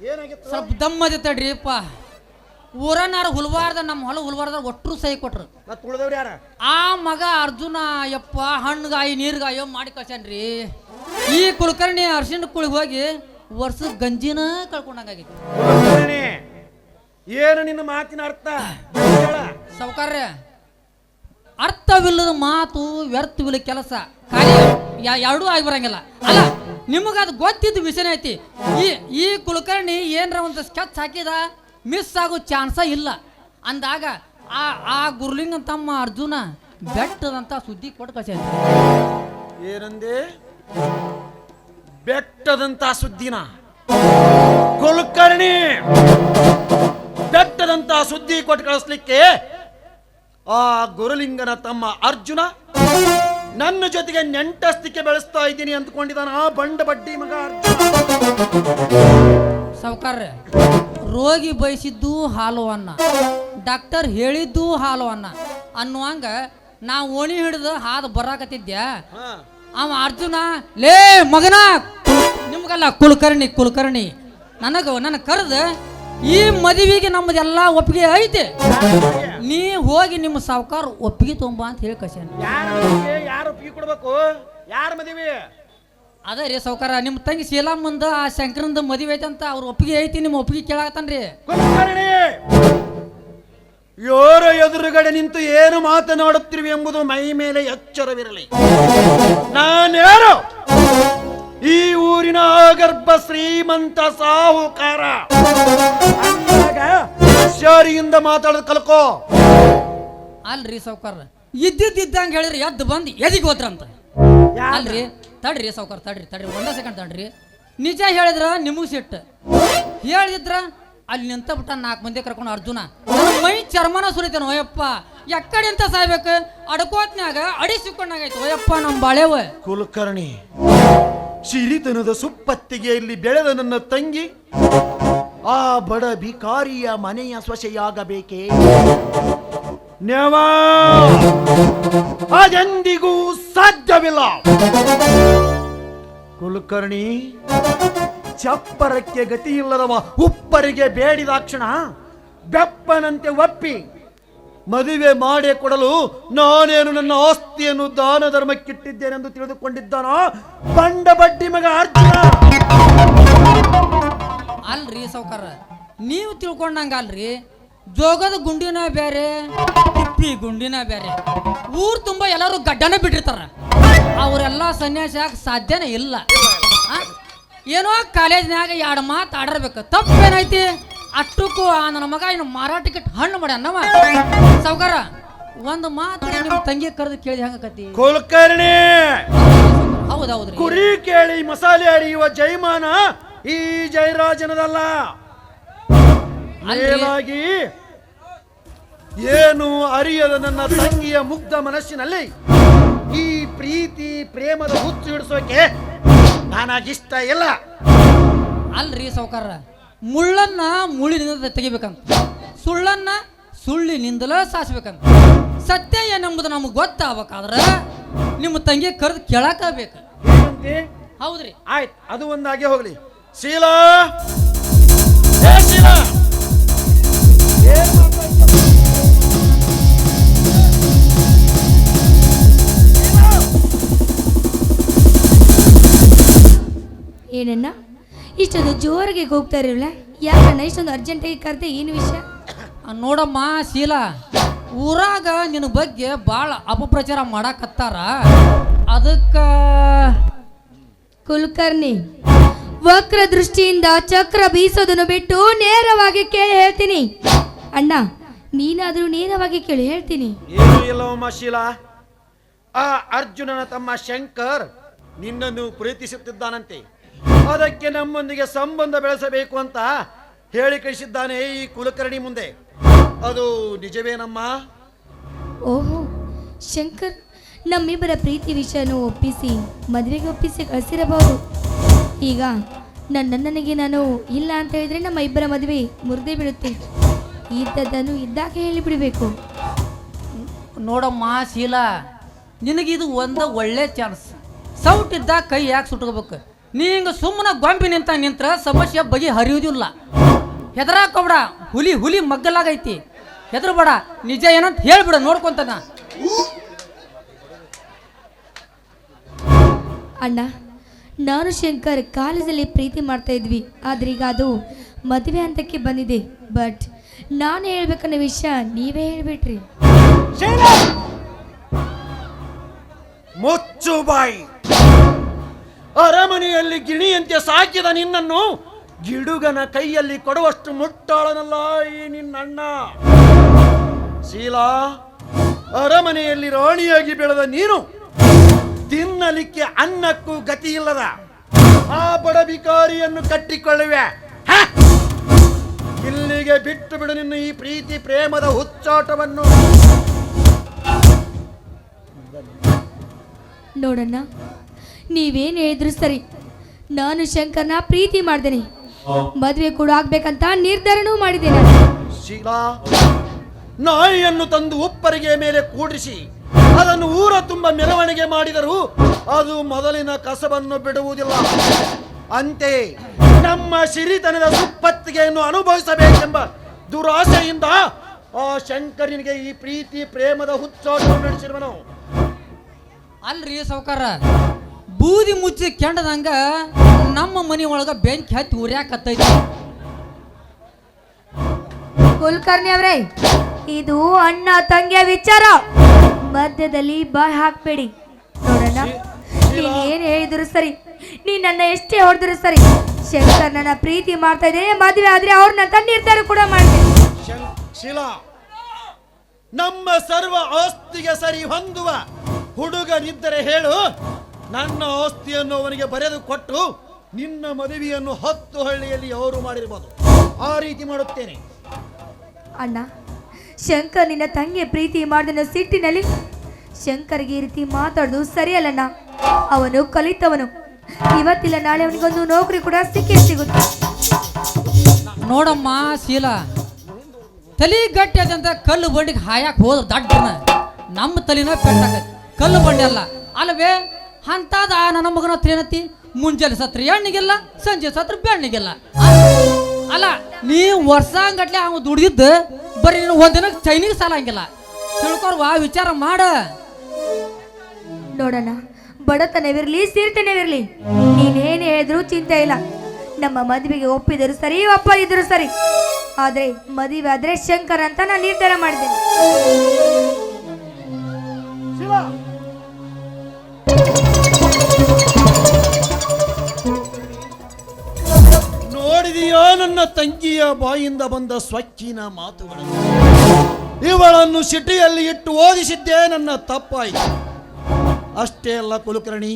ಏನಾಗಿತ್ತು? ಸ್ವಲ್ಪ ದಮ್ಮದಿ ತಡ್ರಿಪ್ಪ. ಊರನ್ನಾರ ಹುಲ್ಬಾರ್ದ ನಮ್ಮ ಹೊಲ ಹುಲ್ಬಾರ್ದ ಒಟ್ಟರು ಸಹಿ ಕೊಟ್ರು. ಮತ್ತೆ ಉಳಿದವ್ರು ಯಾರ? ಆ ಮಗ ಅರ್ಜುನ ಯಪ್ಪ ಹಣ್ಣುಗಾಯಿ ನೀರ್ಗಾಯೋ ಮಾಡಿ ಕಳ್ಸ್ಯಾನ್ರಿ. ಈ ಕುಲಕರ್ಣಿ ಅರ್ಶಿಣ ಕುಳಿಗೆ ಹೋಗಿ ವರ್ಷದ ಗಂಜಿನ ಕಳ್ಕೊಂಡಂಗಾಗೈತಿ. ಕುಲಕರ್ಣಿ, ಏನು ನಿನ್ನ ಮಾತಿನ ಅರ್ಥ? ಹೇಳ. ಸೌಕರ್ಯ ಅರ್ಥವಿಲ್ಲದ ಮಾತು ವ್ಯರ್ಥವಿಲ್ಲ ಕೆಲಸ ಖಾಲಿ ಎರಡೂ ಆಗಿ ಬರಂಗಿಲ್ಲ. ಅಲ್ಲ ನಿಮಗೆ ಅದು ಗೊತ್ತಿದ್ದ ವಿಷಯನೇ ಐತಿ. ಈ ಕುಲಕರ್ಣಿ ಏನರ ಒಂದು ಸ್ಕೆಚ್ ಹಾಕಿದ ಮಿಸ್ ಆಗೋ ಚಾನ್ಸ ಇಲ್ಲ ಅಂದಾಗ ಆ ಗುರುಲಿಂಗ ತಮ್ಮ ಅರ್ಜುನ ಬೆಟ್ಟದಂತ ಸುದ್ದಿ ಕೊಟ್ಟು ಕಳ್ಸ್ಯಾನ. ಏನಂದೆ? ಬೆಟ್ಟದಂತ ಸುದ್ದಿನ? ಕುಲಕರ್ಣಿ ಬೆಟ್ಟದಂತ ಸುದ್ದಿ ಕೊಟ್ಟು ಕಳಿಸ್ಲಿಕ್ಕೆ ಆ ಗುರುಲಿಂಗನ ತಮ್ಮ ಅರ್ಜುನ ನನ್ನ ಜೊತೆಗೆ ನೆಂಟಸ್ತಿಕೆ ಬೆಳೆಸ್ತಾ ಇದ್ದೀನಿ ಅಂದ್ಕೊಂಡಿದ್ದಾನ ಆ ಬಂಡ ಬಡ್ಡಿ ಮಗ ಅರ್ಜುನ. ಸಾವುಕಾರ ರೋಗಿ ಬಯಸಿದ್ದು ಹಾಲು ಅನ್ನ, ಡಾಕ್ಟರ್ ಹೇಳಿದ್ದು ಹಾಲು ಅನ್ನ ಅನ್ನುವಂಗ ನಾ ಓಣಿ ಹಿಡಿದು ಹಾದು ಬರಾಕತ್ತಿದ್ದೆ. ಅವ ಅರ್ಜುನ ಲೇ ಮಗನ ನಿಮ್ಗಲ್ಲ ಕುಲಕರ್ಣಿ ನನ್ನ ಕರೆದ ಈ ಮದುವೆಗೆ ನಮ್ಮದೆಲ್ಲ ಒಪ್ಪಿಗೆ ಐತೆ, ನೀ ಹೋಗಿ ನಿಮ್ಮ ಸಾವುಕಾರ ಒಪ್ಪಿಗೆ ತೊಂಬ ಅಂತ ಹೇಳಿ ಕಳ್ಸ್ಯಾನ. ಯಾರು ಒಪ್ಪಿಗೆ ಕೊಡ್ಬೇಕು? ಯಾರ ಮದುವೆ? ಅದ ರೀ ಸಾವುಕಾರ ನಿಮ್ಮ ತಂಗಿ ಶೀಲಾಮ್ಮಂದ ಆ ಶಂಕರಂದ ಮದುವೆ ಐತೆ ಅಂತ ಅವ್ರ ಒಪ್ಪಿಗೆ ಐತಿ, ನಿಮ್ಮ ಒಪ್ಪಿಗೆ ಕೇಳಾಕತ್ತಾನ್ರಿ. ಕುಲಕರ್ಣಿ, ಯೋರ ಎದುರುಗಡೆ ನಿಂತು ಏನು ಮಾತನಾಡುತ್ತಿರುವೆ ಎಂಬುದು ಮೈ ಮೇಲೆ ಎಚ್ಚರವಿರಲಿ. ನಾನೇನು ಈ ಊರಿನ ಆಗರ್ಭ ಶ್ರೀಮಂತ ಸಾಹುಕಾರ. ಹುಷಾರಿಯಿಂದ ಮಾತಾಡೋದು ಕಲ್ಕೋ. ಅಲ್ರಿ ಸಾವುಕಾರ ಇದ್ದಿದ್ದಂಗೆ ಹೇಳಿರಿ ಎದ್ದು ಬಂದು ಎದಿಗೆ ಹೋದ್ರಂತ. ಅಲ್ರಿ ತಡ್ರಿ ಸಾವುಕಾರ ತಡ್ರಿ ಒಂದೇ ಸೆಕೆಂಡ್ ತಡ್ರಿ. ನಿಜ ಹೇಳಿದ್ರ ನಿಮಗೂ ಸಿಟ್ಟು, ಹೇಳಿದ್ರ ಅಲ್ಲಿ ನಿಂತ ಬಿಟ್ಟ 4 ಮಂದಿ ಕರ್ಕೊಂಡು ಅರ್ಜುನ ಮೈ ಚರ್ಮನ ಸುರಿತೇನೆ. ಓಯಪ್ಪ ಎಕ್ಕಡೆ ಅಂತ ಸಾಯ್ಬೇಕು ಅಡ್ಕೋತ್ನ್ಯಾಗ ಅಡಿ ಸಿಕ್ಕೊಂಡಾಗೈತೆ. ಓಯಪ್ಪ ನಮ್ಮ ಬಾಳೆವ. ಕುಲಕರ್ಣಿ, ಸಿರಿತನದ ಸುಪ್ಪತ್ತಿಗೆ ಇಲ್ಲಿ ಬೆಳೆದ ನನ್ನ ತಂಗಿ ಆ ಬಡ ಭಿಕಾರಿಯ ಮನೆಯ ಸೊಸೆಯಾಗಬೇಕೇ? ಅದೆಂದಿಗೂ ಸಾಧ್ಯವಿಲ್ಲ. ಕುಲಕರ್ಣಿ, ಚಪ್ಪರಕ್ಕೆ ಗತಿ ಇಲ್ಲದವ ಉಪ್ಪರಿಗೆ ಬೇಡಿದಾಕ್ಷಣ ಬೆಪ್ಪನಂತೆ ಒಪ್ಪಿ ಮದುವೆ ಮಾಡೇ ಕೊಡಲು ನಾನೇನು ನನ್ನ ಆಸ್ತಿಯನ್ನು ದಾನ ಧರ್ಮಕ್ಕಿಟ್ಟಿದ್ದೇನೆಂದು ತಿಳಿದುಕೊಂಡಿದ್ದಾನೋ ಬಂಡ ಬಡ್ಡಿ ಮಗ ಅರ್ಜುನ. ಅಲ್ರಿ ಸಾವುಕಾರ ನೀವು ತಿಳ್ಕೊಂಡಂಗ ಅಲ್ರಿ, ಜೋಗದ ಗುಂಡಿನ ಬೇರೆ ತಿಪ್ಪಿ ಗುಂಡಿನ ಬೇರೆ. ಊರ್ ತುಂಬ ಎಲ್ಲರೂ ಗಡ್ಡನ ಬಿಟ್ಟಿರ್ತಾರ, ಅವರೆಲ್ಲ ಸನ್ಯಾಸಿ ಆಗ ಸಾಧ್ಯನೇ ಇಲ್ಲ. ಏನೋ ಕಾಲೇಜ್ನಾಗ 2 ಮಾತು ಆಡಿರ್ಬೇಕು, ತಪ್ಪೇನೈತಿ? ಅಷ್ಟಕ್ಕೂ ನನ್ನ ಮಗ ಇನ್ನು ಮಾರಾಟಕ್ಕೆ ಹಣ್ಣು ಮಾಡ್ಯಾನವ. ಸಾವುಕಾರ ಒಂದು ಮಾತು ನಿಮ್ಮ ತಂಗಿ ಕರೆದು ಕೇಳಿದ ಹೆಂಗಕತಿ? ಕುಲಕರ್ಣಿ, ಹೌದೌದ್ರಿ. ಕುರಿ ಕೇಳಿ ಮಸಾಲೆ ಅರಿಯುವ ಜೈಮಾನ ಈ ಜಯರಾಜನದಲ್ಲ. ಮೇಲಾಗಿ ಏನು ಅರಿಯದ ನನ್ನ ತಂಗಿಯ ಮುಗ್ಧ ಮನಸ್ಸಿನಲ್ಲಿ ಈ ಪ್ರೀತಿ ಪ್ರೇಮದ ಹುಚ್ಚು ಹಿಡಿಸೋಕೆ ನನಗಿಷ್ಟ ಇಲ್ಲ. ಅಲ್ರಿ ಸಾವುಕಾರ ಮುಳ್ಳನ್ನ ಮುಳ್ಳಿನಿಂದ ತೆಗಿಬೇಕಂತ, ಸುಳ್ಳನ್ನ ಸುಳ್ಳಿನಿಂದಲೇ ಸಾಸ್ಬೇಕಂತ. ಸತ್ಯ ಏನೆಂಬುದು ನಮಗೆ ಗೊತ್ತಾಗಬೇಕಾದ್ರೆ ನಿಮ್ಮ ತಂಗಿ ಕರೆದು ಕೇಳಾಕಬೇಕು. ಹೌದ್ರಿ. ಆಯ್ತು, ಅದು ಒಂದಾಗೆ ಹೋಗ್ಲಿ. ಶೀಲಾ, ಶೀಲಾ, ಏನನ್ನ ಇಷ್ಟೊಂದು ಜೋರಾಗಿ ಹೋಗ್ತಾ ಇರಲ್ಲ? ಯಾಕಣ್ಣ ಇಷ್ಟೊಂದು ಅರ್ಜೆಂಟಾಗಿ ಕರೆದೆ? ಏನು ವಿಷಯ? ನೋಡಮ್ಮ ಶೀಲಾ, ಊರಾಗ ನಿನ್ನ ಬಗ್ಗೆ ಭಾಳ ಅಪಪ್ರಚಾರ ಮಾಡಾಕತ್ತಾರ, ಅದಕ್ಕ ಕುಲಕರ್ಣಿ ವಕ್ರ ದೃಷ್ಟಿಯಿಂದ ಚಕ್ರ ಬೀಸೋದನ್ನು ಬಿಟ್ಟು ನೇರವಾಗಿ ಕೇಳಿ ಹೇಳ್ತೀನಿ. ಅಣ್ಣ ನೀನಾದರೂ ನೇರವಾಗಿ ಕೇಳಿ ಹೇಳ್ತೀನಿ. ಏನು ಇಲ್ಲವಮ್ಮ ಶೀಲಾ, ಆ ಅರ್ಜುನನ ತಮ್ಮ ಶಂಕರ್ ನಿನ್ನನ್ನು ಪ್ರೀತಿಸುತ್ತಿದ್ದಾನಂತೆ. ಅದಕ್ಕೆ ನಮ್ಮೊಂದಿಗೆ ಸಂಬಂಧ ಬೆಳೆಸಬೇಕು ಅಂತ ಹೇಳಿ ಕಳಿಸಿದ್ದಾನೆ ಈ ಕುಲಕರ್ಣಿ ಮುಂದೆ. ಅದು ನಿಜವೇನಮ್ಮ? ಓಹೋ ಶಂಕರ್ ನಮ್ಮಿಬ್ಬರ ಪ್ರೀತಿ ವಿಷಯನೂ ಒಪ್ಪಿಸಿ ಮದುವೆಗೆ ಒಪ್ಪಿಸಿ ಕಳಿಸಿರಬಹುದು. ಈಗ ನನಗೆ ನಾನು ಇಲ್ಲ ಅಂತ ಹೇಳಿದ್ರೆ ನಮ್ಮ ಇಬ್ಬರ ಮದುವೆ ಮುರಿದೇ ಬಿಡುತ್ತೆ. ಇದ್ದದ್ದನ್ನು ಇದ್ದಾಗ ಹೇಳಿಬಿಡಬೇಕು. ನೋಡಮ್ಮ ಶೀಲಾ, ನಿನಗಿದು ಒಂದು ಒಳ್ಳೆ ಚಾನ್ಸ್. ಸೌಟ್ ಇದ್ದಾಗ ಕೈ ಯಾಕೆ ಸುಟ್ಕೋಬೇಕು? ನೀ ಹಿಂಗೆ ಸುಮ್ಮನೆ ಗೊಂಬಿ ನಿಂತ್ರ ಸಮಸ್ಯೆ ಬಗೆ ಹರಿಯೋದಿಲ್ಲ. ಹೆದರಾಕೋಬೇಡ, ಹುಲಿ ಮಗ್ಗಲಾಗೈತಿ. ಹೆದರ್ಬೇಡ, ನಿಜ ಏನಂತ ಹೇಳ್ಬಿಡ ನೋಡ್ಕೊಂತಾನ. ಅಣ್ಣ, ನಾನು ಶಂಕರ್ ಕಾಲೇಜಲ್ಲಿ ಪ್ರೀತಿ ಮಾಡ್ತಾ ಇದ್ವಿ. ಆದ್ರೆ ಈಗ ಅದು ಮದುವೆ ಹಂತಕ್ಕೆ ಬಂದಿದೆ. ಬಟ್ ನಾನು ಹೇಳ್ಬೇಕನ್ನೋ ವಿಷಯ ನೀವೇ ಹೇಳ್ಬಿಟ್ರಿ. ಮುಚ್ಚು ಬಾಯಿ. ಅರಮನೆಯಲ್ಲಿ ಗಿಣಿಯಂತೆ ಸಾಕಿದ ನಿನ್ನನ್ನು ಗಿಡುಗನ ಕೈಯಲ್ಲಿ ಕೊಡುವಷ್ಟು ಮುಟ್ಟಾಳನಲ್ಲ ಈ ನಿನ್ನಣ್ಣ. ಶೀಲಾ, ಅರಮನೆಯಲ್ಲಿ ರಾಣಿಯಾಗಿ ಬೆಳೆದ ನೀನು ತಿನ್ನಲಿಕ್ಕೆ ಅನ್ನಕ್ಕೂ ಗತಿ ಇಲ್ಲದ ಆ ಬಡ ಬಿಕಾರಿಯನ್ನು ಕಟ್ಟಿಕೊಳ್ಳುವೆ. ಇಲ್ಲಿಗೆ ಬಿಟ್ಟು ಬಿಡು ನಿನ್ನ ಈ ಪ್ರೀತಿ ಪ್ರೇಮದ ಹುಚ್ಚಾಟವನ್ನು. ನೋಡಣ್ಣ, ನೀವೇನು ಹೇಳಿದ್ರು ಸರಿ. ನಾನು ಶಂಕರ್ನ ಪ್ರೀತಿ ಮಾಡ್ದೇನೆ, ಮದುವೆ ಕೂಡ ಆಗ್ಬೇಕಂತ ನಿರ್ಧಾರನೂ ಮಾಡಿದ್ದೇನೆ. ಶೀಲಾ, ನಾಯಿಯನ್ನು ತಂದು ಉಪ್ಪರಿಗೆ ಮೇಲೆ ಕೂಡಿಸಿ ಅದನ್ನು ಊರ ತುಂಬ ಮೆರವಣಿಗೆ ಮಾಡಿದರೂ ಅದು ಮೊದಲಿನ ಕಸವನ್ನು ಬಿಡುವುದಿಲ್ಲ. ಅಂತೆಯೇ ನಮ್ಮ ಸಿರಿತನದ ಸುಪ್ಪತ್ತಿಗೆಯನ್ನು ಅನುಭವಿಸಬೇಕೆಂಬ ದುರಾಸೆಯಿಂದ ಆ ಶಂಕರನಿಗೆ ಈ ಪ್ರೀತಿ ಪ್ರೇಮದ ಹುಚ್ಚಾಟವನ್ನು ನಡೆಸಿರುವನು. ಅಲ್ರಿ ಸಾವ್ಕಾರ, ಬೂದಿ ಮುಚ್ಚಿ ಕೆಂಡದಂಗ ನಮ್ಮ ಮನೆ ಒಳಗ ಬೆಂಕಿ ಹತ್ತಿ ಉರಿಯಾಕತ್ತೈತಿ. ಕುಲಕರ್ಣಿ ಅವರೇ, ಇದು ಅಣ್ಣ ತಂಗಿಯ ವಿಚಾರ, ಮಧ್ಯದಲ್ಲಿ ಬಾಯ್ ಹಾಕ್ಬೇಡಿ. ನೋಡೋಣ, ನೀನ್ ಏನ್ ಹೇಳಿದ್ರು ಸರಿ, ನೀ ನನ್ನ ಎಷ್ಟೇ ಹೊಡೆದ್ರು ಸರಿ, ಶಂಕರ್ ನನ್ನ ಪ್ರೀತಿ ಮಾಡ್ತಾ ಇದ್ದೇನೆ, ಮದುವೆ ಆದ್ರೆ ಅವ್ರನ್ನ ನಿರ್ಧಾರ ಕೂಡ ಮಾಡ್ತೇನೆ. ಶೀಲಾ, ನಮ್ಮ ಸರ್ವ ಆಸ್ತಿಗೆ ಸರಿ ಹೊಂದುವ ಹುಡುಗನಿದ್ದರೆ ಹೇಳು, ನನ್ನ ಆಸ್ತಿಯನ್ನು ಅವನಿಗೆ ಬರೆದು ಕೊಟ್ಟು ನಿನ್ನ ಮದುವೆಯನ್ನು 10 ಹಳ್ಳಿಯಲ್ಲಿ ಅವರು ಮಾಡಿರ್ಬೋದು. ಆ ರೀತಿ ಮಾಡುತ್ತೇನೆ. ಅಣ್ಣ, ಶಂಕರ್ ನಿನ್ನ ತಂಗಿ ಪ್ರೀತಿ ಮಾಡಿದ ಸಿಟ್ಟಿನಲ್ಲಿ ಶಂಕರ್ಗೆ ಈ ರೀತಿ ಮಾತಾಡೋದು ಸರಿಯಲ್ಲಣ್ಣ. ಅವನು ಕಲಿತವನು, ಇವತ್ತಿಲ್ಲ ನಾಳೆ ಅವನಿಗೊಂದು ನೌಕರಿ ಕೂಡ ಸಿಗುತ್ತೆ. ನೋಡಮ್ಮ ಶೀಲಾ, ತಲೆ ಗಟ್ಟಿ ಅದಂತ ಕಲ್ಲು ಬಂಡಿಗೆ ಹಾಯಕ್ಕೆ ಹೋದ್ರ ದಡ್ಡನ ನಮ್ಮ ತಲೆನ ಪೆಟ್ಟಾಗೈತಿ. ಕಲ್ಲು ಬಂಡಿ ಅಲ್ಲ ಅಲ್ವೇ? ಅಂತದ ನನ್ನ ಮಗನ ಹತ್ರ ಏನತಿ, ಮುಂಜಾನೆ ಸತ್ರ ಎಣ್ಣಿಗೆಲ್ಲ, ಸಂಜೆ ಸತ್ರ ಬೆಣ್ಣಿಗೆಲ್ಲ. ಅಲ್ಲ, ನೀ ವರ್ಷಗಟ್ಲೆ ಅವ ದುಡಿದಿದ್ದು ಬರೀ ನೀನು ಒಂದಿನಕ್ಕೆ ಚೈನಿಗೆ ಸಾಲ ಹಂಗಿಲ್ಲ. ತಿಳ್ಕೊರ್ವ, ವಿಚಾರ ಮಾಡ. ನೋಡೋಣ, ಬಡತನವಿರಲಿ ಸಿರಿತನವಿರಲಿ, ನೀನೇನು ಹೇಳಿದ್ರು ಚಿಂತೆ ಇಲ್ಲ. ನಮ್ಮ ಮದುವೆಗೆ ಒಪ್ಪಿದರು ಸರಿ, ಒಪ್ಪದಿದ್ರು ಸರಿ, ಆದ್ರೆ ಮದುವೆ ಆದ್ರೆ ಶಂಕರ್ ಅಂತ ನಾನು ನಿರ್ಧಾರ ಮಾಡಿದ್ದೇನೆ. ನೋಡಿದೆಯಾ ನನ್ನ ತಂಗಿಯ ಬಾಯಿಂದ ಬಂದ ಸ್ವಚ್ಛಿನ ಮಾತುಗಳನ್ನು? ಇವಳನ್ನು ಸಿಟಿಯಲ್ಲಿ ಇಟ್ಟು ಓದಿಸಿದ್ದೇ ನನ್ನ ತಪ್ಪಾಯಿತು. ಅಷ್ಟೇ ಅಲ್ಲ ಕುಲಕರ್ಣಿ,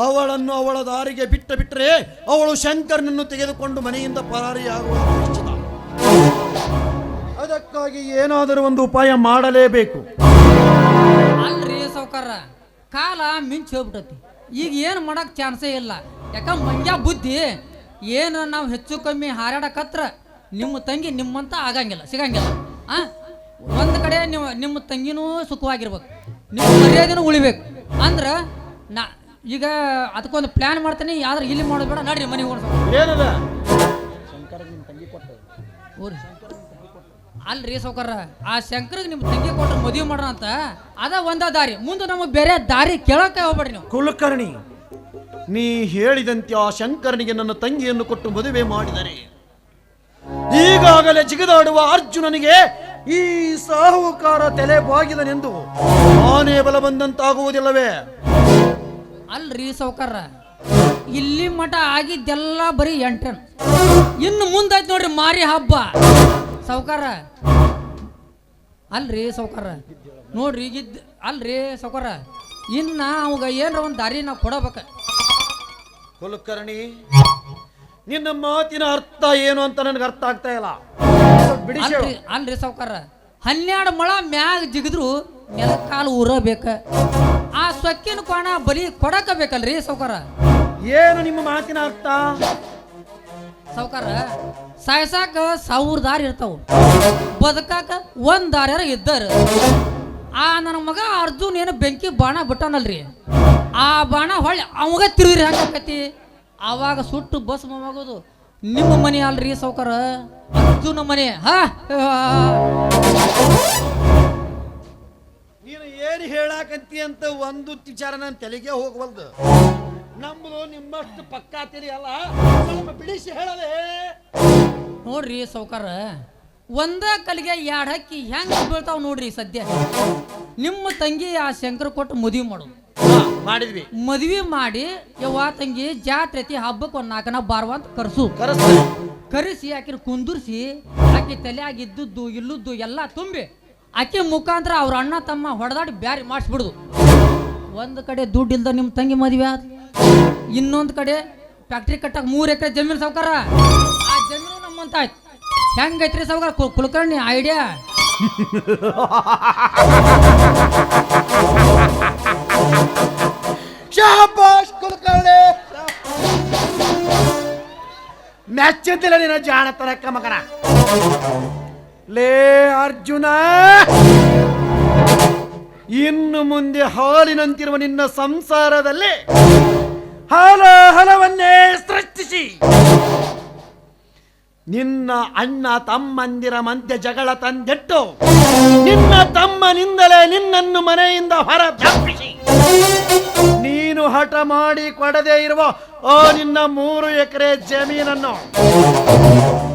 ಅವಳನ್ನು ಅವಳ ದಾರಿಗೆ ಬಿಟ್ಟರೆ ಅವಳು ಶಂಕರ್ನನ್ನು ತೆಗೆದುಕೊಂಡು ಮನೆಯಿಂದ ಪರಾರಿಯಾಗುವ ನಿಶ್ಚಿತ. ಅದಕ್ಕಾಗಿ ಏನಾದರೂ ಒಂದು ಉಪಾಯ ಮಾಡಲೇಬೇಕು. ಅಲ್ರಿ ಸಾವ್ಕಾರ, ಕಾಲ ಮಿಂಚ್ ಹೋಗ್ಬಿಟ್ಟತಿ. ಈಗ ಏನು ಮಾಡಕ್ ಚಾನ್ಸೇ ಇಲ್ಲ. ಯಾಕ ಮಂಗ್ಯ ಬುದ್ಧಿ ಏನು ನಾವು ಹೆಚ್ಚು ಕಮ್ಮಿ ಹಾರಾಡಕತ್ರ ನಿಮ್ಮ ತಂಗಿ ನಿಮ್ಮಂತ ಆಗಂಗಿಲ್ಲ, ಸಿಗಂಗಿಲ್ಲ. ಒಂದು ಕಡೆ ನಿಮ್ಮ ತಂಗಿನೂ ಸುಖವಾಗಿರ್ಬೇಕು, ನಿಮ್ಮ ಮರ್ಯಾದೆನೂ ಉಳಿಬೇಕು. ಅಂದ್ರೆ ನಾ ಈಗ ಅದಕ್ಕೊಂದು ಪ್ಲಾನ್ ಮಾಡ್ತೇನೆ. ಯಾವ್ದಾರು ಇಲ್ಲಿ ಮಾಡೋದು ಬೇಡ, ನಡ್ರಿ ಮನೆಗೆ ಏನದ ಅಲ್ರಿ ಸಾವ್ಕಾರ, ಆ ಶಂಕರ್ಗೆ ನಿಮ್ಮ ತಂಗಿ ಕೊಟ್ಟರೆ ಮದುವೆ ಮಾಡೋಣ ಅಂತ ಅದ ಒಂದ ದಾರಿ. ಮುಂದೆ ನಮಗೆ ಬೇರೆ ದಾರಿ ಕೇಳಕ್ಕೆ ಹೋಗ್ಬೇಡ್ರಿ ನೀವು. ಕುಲಕರ್ಣಿ, ನೀ ಹೇಳಿದಂತೆ ಆ ಶಂಕರನಿಗೆ ನನ್ನ ತಂಗಿಯನ್ನು ಕೊಟ್ಟು ಮದುವೆ ಮಾಡಿದರೆ ಈಗಾಗಲೇ ಜಿಗಿದಾಡುವ ಅರ್ಜುನನಿಗೆ ಈ ಸಾಹುಕಾರ ತಲೆ ಬಾಗಿದನೆಂದು ಆನೆ ಬಲ ಬಂದಂತಾಗುವುದಿಲ್ಲವೇ? ಅಲ್ರಿ ಸಾವ್ಕಾರ, ಇಲ್ಲಿ ಮಠ ಆಗಿದ್ದೆಲ್ಲ ಬರೀ ಎಂಟ್ರನ್. ಇನ್ನು ಮುಂದಾಯ್ತು ನೋಡ್ರಿ ಮಾರಿ ಹಬ್ಬ ಸಾವ್ಕಾರ. ಅಲ್ರಿ ಸಾವ್ಕಾರ, ನೋಡ್ರಿ ಈಗಿದ್ದು ಅಲ್ರಿ ಸಾವ್ಕಾರ, ಇನ್ನ ಅವಾಗ ಏನ್ರ ಒಂದು ದಾರಿ ನಾವು ಕೊಡಬೇಕ. ಕುಲಕರ್ಣಿ, ನಿನ್ನ ಮಾತಿನ ಅರ್ಥ ಏನು ಅಂತ ನನಗೆ ಅರ್ಥ ಆಗ್ತಾ ಇಲ್ಲ. ಅಲ್ರಿ ಸಾವ್ಕಾರ, 12 ಮೊಳ ಮ್ಯಾಗ ಜಿಗಿದ್ರು ನೆಲ ಕಾಲು ಊರಬೇಕ. ಆ ಸೊಕ್ಕಿನ ಕೋಣ ಬಲಿ ಕೊಡಕ ಬೇಕಲ್ರಿ ಸಾವ್ಕಾರ. ಏನು ನಿಮ್ಮ ಮಾತಿನ ಅರ್ಥ? ಸಾವುಕಾರ ಸಾಯ್ಸಾಕ 1000 ದಾರಿ ಇರ್ತಾವ, ಬದುಕಾಕ 1 ದಾರ್ಯಾರ ಇದ್ದಾರ. ಆ ನನ್ನ ಮಗ ಅರ್ಜುನ್ ಏನು ಬೆಂಕಿ ಬಾಣ ಬಿಟ್ಟಾನಲ್ರಿ, ಆ ಬಾಣ ಹೊಳ್ಳಿ ಅವಾಗ ತಿರುಗಿರಿ ಹಾಕತಿ, ಆವಾಗ ಸುಟ್ಟು ಬಸ್ ಆಗೋದು. ನಿಮ್ಮ ಮನೆ ಅಲ್ರಿ ಸಾವುಕಾರ, ಅರ್ಜುನ ಮನೆ. ನೀನು ಏನು ಹೇಳಾಕಂತಿ ಅಂತ ಒಂದು ವಿಚಾರ ನನ್ನ ತಲೆಗೆ ಹೋಗವಲ್ದು. ನಮ್ಮದು ನಿಮ್ಮಷ್ಟು ಪಕ್ಕಾ ತಿಳಿ ಅಲ್ಲ, ಸ್ವಲ್ಪ ಬಿಡಿಸಿ ಹೇಳಲೇ. ನೋಡ್ರಿ ಸಾವುಕಾರ, ಒಂದ ಕಲಿಗೆ 2 ಹಕ್ಕಿ ಹೆಂಗ ಬೀಳ್ತಾವ್ ನೋಡ್ರಿ. ಸದ್ಯ ನಿಮ್ಮ ತಂಗಿ ಆ ಶಂಕರ ಕೊಟ್ಟು ಮದುವೆ ಮಾಡೋದು ಮಾಡಿದ್ವಿ. ಮದುವೆ ಮಾಡಿ ಯವ್ವ ತಂಗಿ ಜಾತ್ರೆ ಐತಿ, ಹಬ್ಬಕ್ಕೆ 1 4 ಬಾರ್ವ ಅಂತ ಕರೆಸಿ ಆಕಿನ ಕುಂದುರ್ಸಿ ಆಕಿ ತಲೆಯಾಗ ಇದ್ದದ್ದು ಇಲ್ಲದ್ದು ಎಲ್ಲ ತುಂಬಿ ಆಕೆ ಮುಖಾಂತರ ಅವ್ರ ಅಣ್ಣ ತಮ್ಮ ಹೊಡೆದಾಡಿ ಬ್ಯಾರಿ ಮಾಡಿಸ್ಬಿಡುದು. ಒಂದು ಕಡೆ ದುಡ್ಡು ಇಲ್ದ ನಿಮ್ಮ ತಂಗಿ ಮದುವೆ ಆದ, ಇನ್ನೊಂದು ಕಡೆ ಫ್ಯಾಕ್ಟ್ರಿ ಕಟ್ಟಕ್ಕೆ 3 ಎಕರೆ ಜಮೀನು ಸಾವುಕಾರ. ಆ ಜಮೀನು ನಮ್ಮಂತ ಆಯ್ತು. ಹೆಂಗೈತ್ರಿ ಸಾವುಕಾರ ಕುಲಕರ್ಣಿ ಐಡಿಯಾ? ಶಾಬಾಷ್ ಕುಲಕರ್ಣಿ, ಮ್ಯಾಚ್ ಅಂತಿಲ್ಲ ನೀನು ಜಾಣತನಕ್ಕ ಮಗನ. ಲೇ ಅರ್ಜುನ, ಇನ್ನು ಮುಂದೆ ಹಾಲಿನಂತಿರುವ ನಿನ್ನ ಸಂಸಾರದಲ್ಲಿ ಹಲವನ್ನೇ ಸೃಷ್ಟಿಸಿ ನಿನ್ನ ಅಣ್ಣ ತಮ್ಮಂದಿರ ಮಧ್ಯೆ ಜಗಳ ತಂದೆಟ್ಟು ನಿನ್ನ ತಮ್ಮನಿಂದಲೇ ನಿನ್ನನ್ನು ಮನೆಯಿಂದ ಹೊರದಪ್ಪಿಸಿ ನೀನು ಹಠ ಮಾಡಿ ಕೊಡದೇ ಇರುವ ಆ ನಿನ್ನ 3 ಎಕರೆ ಜಮೀನನ್ನು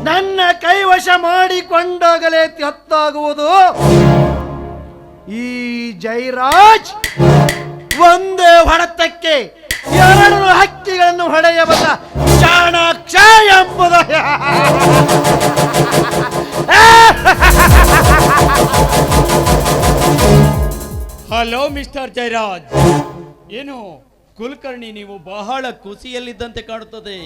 ನನ್ನ ಕೈವಶ ಮಾಡಿಕೊಂಡಾಗಲೇ ಹೊತ್ತಾಗುವುದು ಈ ಜೈರಾಜ್. ಒಂದೇ ಹೊಡೆತಕ್ಕೆ 2 ಹಕ್ಕಿಗಳನ್ನು ಹೊಡೆಯಬಲ್ಲ ಚಾಣಾಕ್ಷ ಎಂಬುದು. ಹಲೋ ಮಿಸ್ಟರ್ ಜಯರಾಜ್, ಏನು ಕುಲಕರ್ಣಿ ನೀವು ಬಹಳ ಖುಷಿಯಲ್ಲಿದ್ದಂತೆ ಕಾಣುತ್ತದೆ.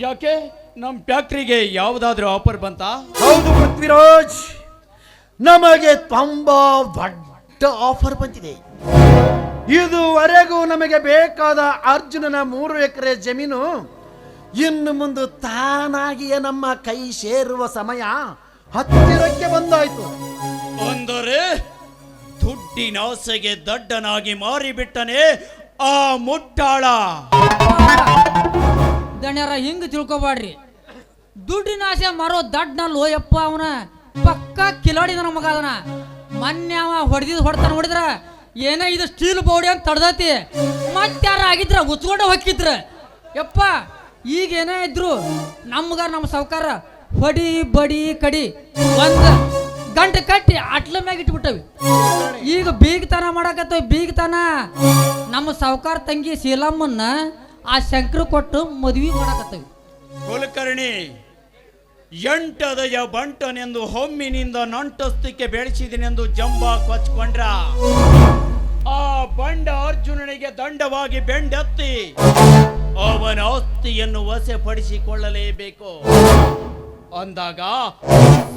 ಯಾಕೆ ನಮ್ಮ ಫ್ಯಾಕ್ಟ್ರಿಗೆ ಯಾವುದಾದ್ರೂ ಆಫರ್ ಬಂತಾ? ಹೌದು ಪೃಥ್ವಿರಾಜ್, ನಮಗೆ ತುಂಬಾ ದೊಡ್ಡ ಆಫರ್ ಬಂದಿದೆ. ಇದುವರೆಗೂ ನಮಗೆ ಬೇಕಾದ ಅರ್ಜುನನ 3 ಎಕರೆ ಜಮೀನು ಇನ್ನು ಮುಂದೆ ತಾನಾಗಿಯೇ ನಮ್ಮ ಕೈ ಸೇರುವ ಸಮಯ ಹತ್ತಿರಕ್ಕೆ ಬಂದಾಯ್ತು. ಅಂದರೆ ದುಡ್ಡಿನ ಆಸೆಗೆ ದಡ್ಡನಾಗಿ ಮಾರಿಬಿಟ್ಟನೆ ಆ ಮುಟ್ಟಾಳ. ದಣ್ಯರ ಹಿಂಗ್ ತಿಳ್ಕೊಬಾಡ್ರಿ, ದುಡ್ಡಿನ ಆಸೆ ಮಾರೋ ದಡ್ಡನಲ್ಲೋ ಯಪ್ಪ. ಅವನ ಪಕ್ಕ ಕಿಲಾಡಿ ನನ್ನ ಮಗ ಅದನ. ಮೊನ್ನೆ ಅವ ಹೊಡೆದಿದ್ರ ಏನೇ ಇದು ಸ್ಟೀಲ್ ಬೌಡಿ ಅಂತ ತಡ್ದತಿ, ಮತ್ತಾರ ಆಗಿದ್ರ ಉಚ್ಕೊಂಡು ಹೊಕ್ಕಿದ್ರ ಯಪ್ಪ. ಈಗ ಏನೇ ಇದ್ರು ನಮ್ಮ ಸಾವುಕಾರ ಹೊಡಿ ಬಡಿ ಕಡಿ 1 ಗಂಟೆ ಕಟ್ಟಿ ಅಟ್ಲ ಮ್ಯಾಗ ಇಟ್ಬಿಟ್ಟವಿ. ಈಗ ಬೀಗತನ ಮಾಡಕತ್ತವ. ಬೀಗತನ ನಮ್ಮ ಸಾವುಕಾರ ತಂಗಿ ಶೀಲಮ್ಮನ್ನ ಆ ಶಂಕರ ಕೊಟ್ಟು ಮದುವೆ ಮಾಡಕತ್ತವಿ. ಕುಲಕರ್ಣಿ, ಎಂಟದಯ ಬಂಟನೆಂದು ಹೊಮ್ಮಿನಿಂದ ನಂಟಸ್ತಿಕೆ ಬೆಳೆಸಿದನೆಂದು ಜಂಬ ಕೊಚ್ಕೊಂಡ್ರ ಆ ಬಂಡ ಅರ್ಜುನನಿಗೆ ದಂಡವಾಗಿ ಬೆಂಡೆತ್ತಿ ಅವನ ಆಸ್ತಿಯನ್ನು ವಶಪಡಿಸಿಕೊಳ್ಳಲೇಬೇಕು ಅಂದಾಗ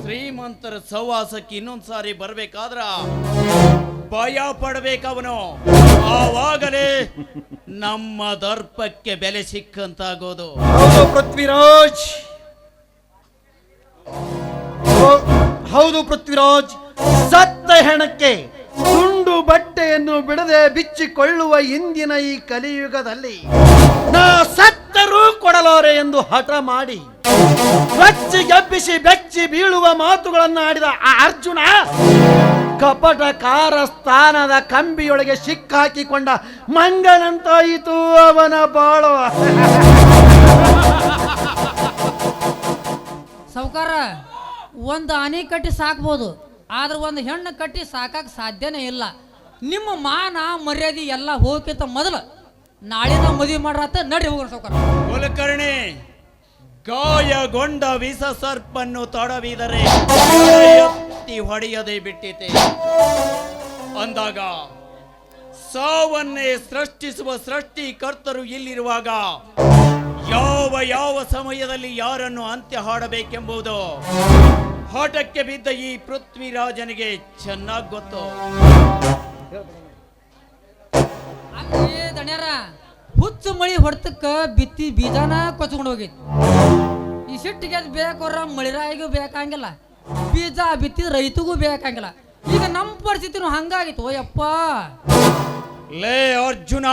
ಶ್ರೀಮಂತರ ಸವಾಸಕ್ಕೆ ಇನ್ನೊಂದ್ಸಾರಿ ಬರ್ಬೇಕಾದ್ರ ಭಯ ಪಡಬೇಕವನು. ಆವಾಗಲೇ ನಮ್ಮ ದರ್ಪಕ್ಕೆ ಬೆಲೆ ಸಿಕ್ಕಂತಾಗೋದು. ಪೃಥ್ವಿರಾಜ್, ಹೌದು ಪೃಥ್ವಿರಾಜ್, ಸತ್ತ ಹೆಣಕ್ಕೆ ತುಂಡು ಬಟ್ಟೆಯನ್ನು ಬಿಡದೆ ಬಿಚ್ಚಿಕೊಳ್ಳುವ ಇಂದಿನ ಈ ಕಲಿಯುಗದಲ್ಲಿ ನಾ ಸತ್ತರೂ ಕೊಡಲಾರೆ ಎಂದು ಹಠ ಮಾಡಿ ಬೆಚ್ಚಿ ಬೆಚ್ಚಿ ಬೀಳುವ ಮಾತುಗಳನ್ನು ಆಡಿದ ಆ ಅರ್ಜುನ ಕಪಟಕಾರ ಸ್ಥಾನದ ಕಂಬಿಯೊಳಗೆ ಸಿಕ್ಕಾಕಿಕೊಂಡ ಮಂಗನಂತಾಯಿತು ಅವನ ಬಾಳು. ಸಾವುಕಾರ, ಒಂದು ಆನೆ ಕಟ್ಟಿ ಸಾಕ್ಬೋದು, ಆದ್ರೆ ಒಂದು ಹೆಣ್ಣು ಕಟ್ಟಿ ಸಾಕಕ್ಕೆ ಸಾಧ್ಯನೇ ಇಲ್ಲ. ನಿಮ್ಮ ಮಾನ ಮರ್ಯಾದೆ ಎಲ್ಲ ಹೋಗಕ್ಕಿಂತ ಮೊದಲು ನಾಳಿನ ಮದುವೆ ಮಾಡ್ರತ್ತ ನಡಿ ಹೋಗೋಣ ಸಾವುಕಾರ. ಕುಲಕರ್ಣಿ, ಗಾಯಗೊಂಡ ವಿಷ ಸರ್ಪನ್ನು ತೊಡವಿದರೆ ಎತ್ತಿ ಹೊಡೆಯದೆ ಬಿಟ್ಟಿತೆ ಅಂದಾಗ ಸಾವನ್ನೇ ಸೃಷ್ಟಿಸುವ ಸೃಷ್ಟಿಕರ್ತರು ಇಲ್ಲಿರುವಾಗ ಯಾವ ಸಮಯದಲ್ಲಿ ಯಾರನ್ನು ಅಂತ್ಯ ಹಾಡಬೇಕೆಂಬುದು ಹಠಕ್ಕೆ ಬಿದ್ದ ಈ ಪೃಥ್ವಿರಾಜನಿಗೆ ಚೆನ್ನಾಗಿ ಗೊತ್ತು. ದಣ್ಯರ ಹುಚ್ಚು ಮಳಿ ಹೊಡ್ತಕ್ಕ ಬಿತ್ತಿ ಬೀಜಾನ ಕೊಚ್ಕೊಂಡು ಹೋಗೈತಿ. ಈ ಸಿಟ್ಟಿಗೆ ಅದು ಬೇಕೋರ ಮಳಿರಾಯಿಗೂ ಬೇಕಾಗಿಲ್ಲ, ಬೀಜ ಬಿತ್ತಿದ ರೈತಗೂ ಬೇಕಾಗಿಲ್ಲ. ಈಗ ನಮ್ಮ ಪರಿಸ್ಥಿತಿನೂ ಹಂಗಾಗಿತ್ತು. ಓಯಪ್ಪ ಲೇ ಅರ್ಜುನ,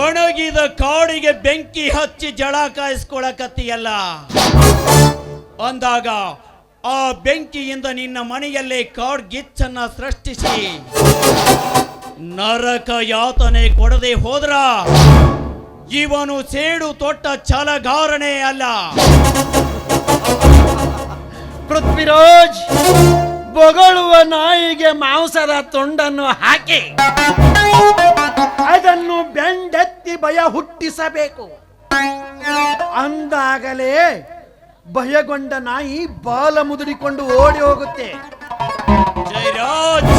ಒಣಗಿದ ಕಾಡಿಗೆ ಬೆಂಕಿ ಹಚ್ಚಿ ಜಳ ಕಾಯಿಸ್ಕೊಳಕತ್ತೀಯಲ್ಲ ಅಂದಾಗ ಆ ಬೆಂಕಿಯಿಂದ ನಿನ್ನ ಮನೆಯಲ್ಲೇ ಕಾಡ್ಗಿಚ್ಚನ್ನ ಸೃಷ್ಟಿಸಿ ನರಕ ಯಾತನೆ ಕೊಡದೆ ಹೋದ್ರ ಇವನು ಸೇಡು ತೊಟ್ಟ ಛಲಗಾರನೇ ಅಲ್ಲ. ಪೃಥ್ವಿರಾಜ್, ಬೊಗಳುವ ನಾಯಿಗೆ ಮಾಂಸದ ತುಂಡನ್ನು ಹಾಕಿ ಅದನ್ನು ಬೆಂಡೆತ್ತಿ ಭಯ ಹುಟ್ಟಿಸಬೇಕು. ಅಂದಾಗಲೇ ಭಯಗೊಂಡ ನಾಯಿ ಬಾಲ ಮುದುಡಿಕೊಂಡು ಓಡಿ ಹೋಗುತ್ತೆ. ಜಯರಾಜ್,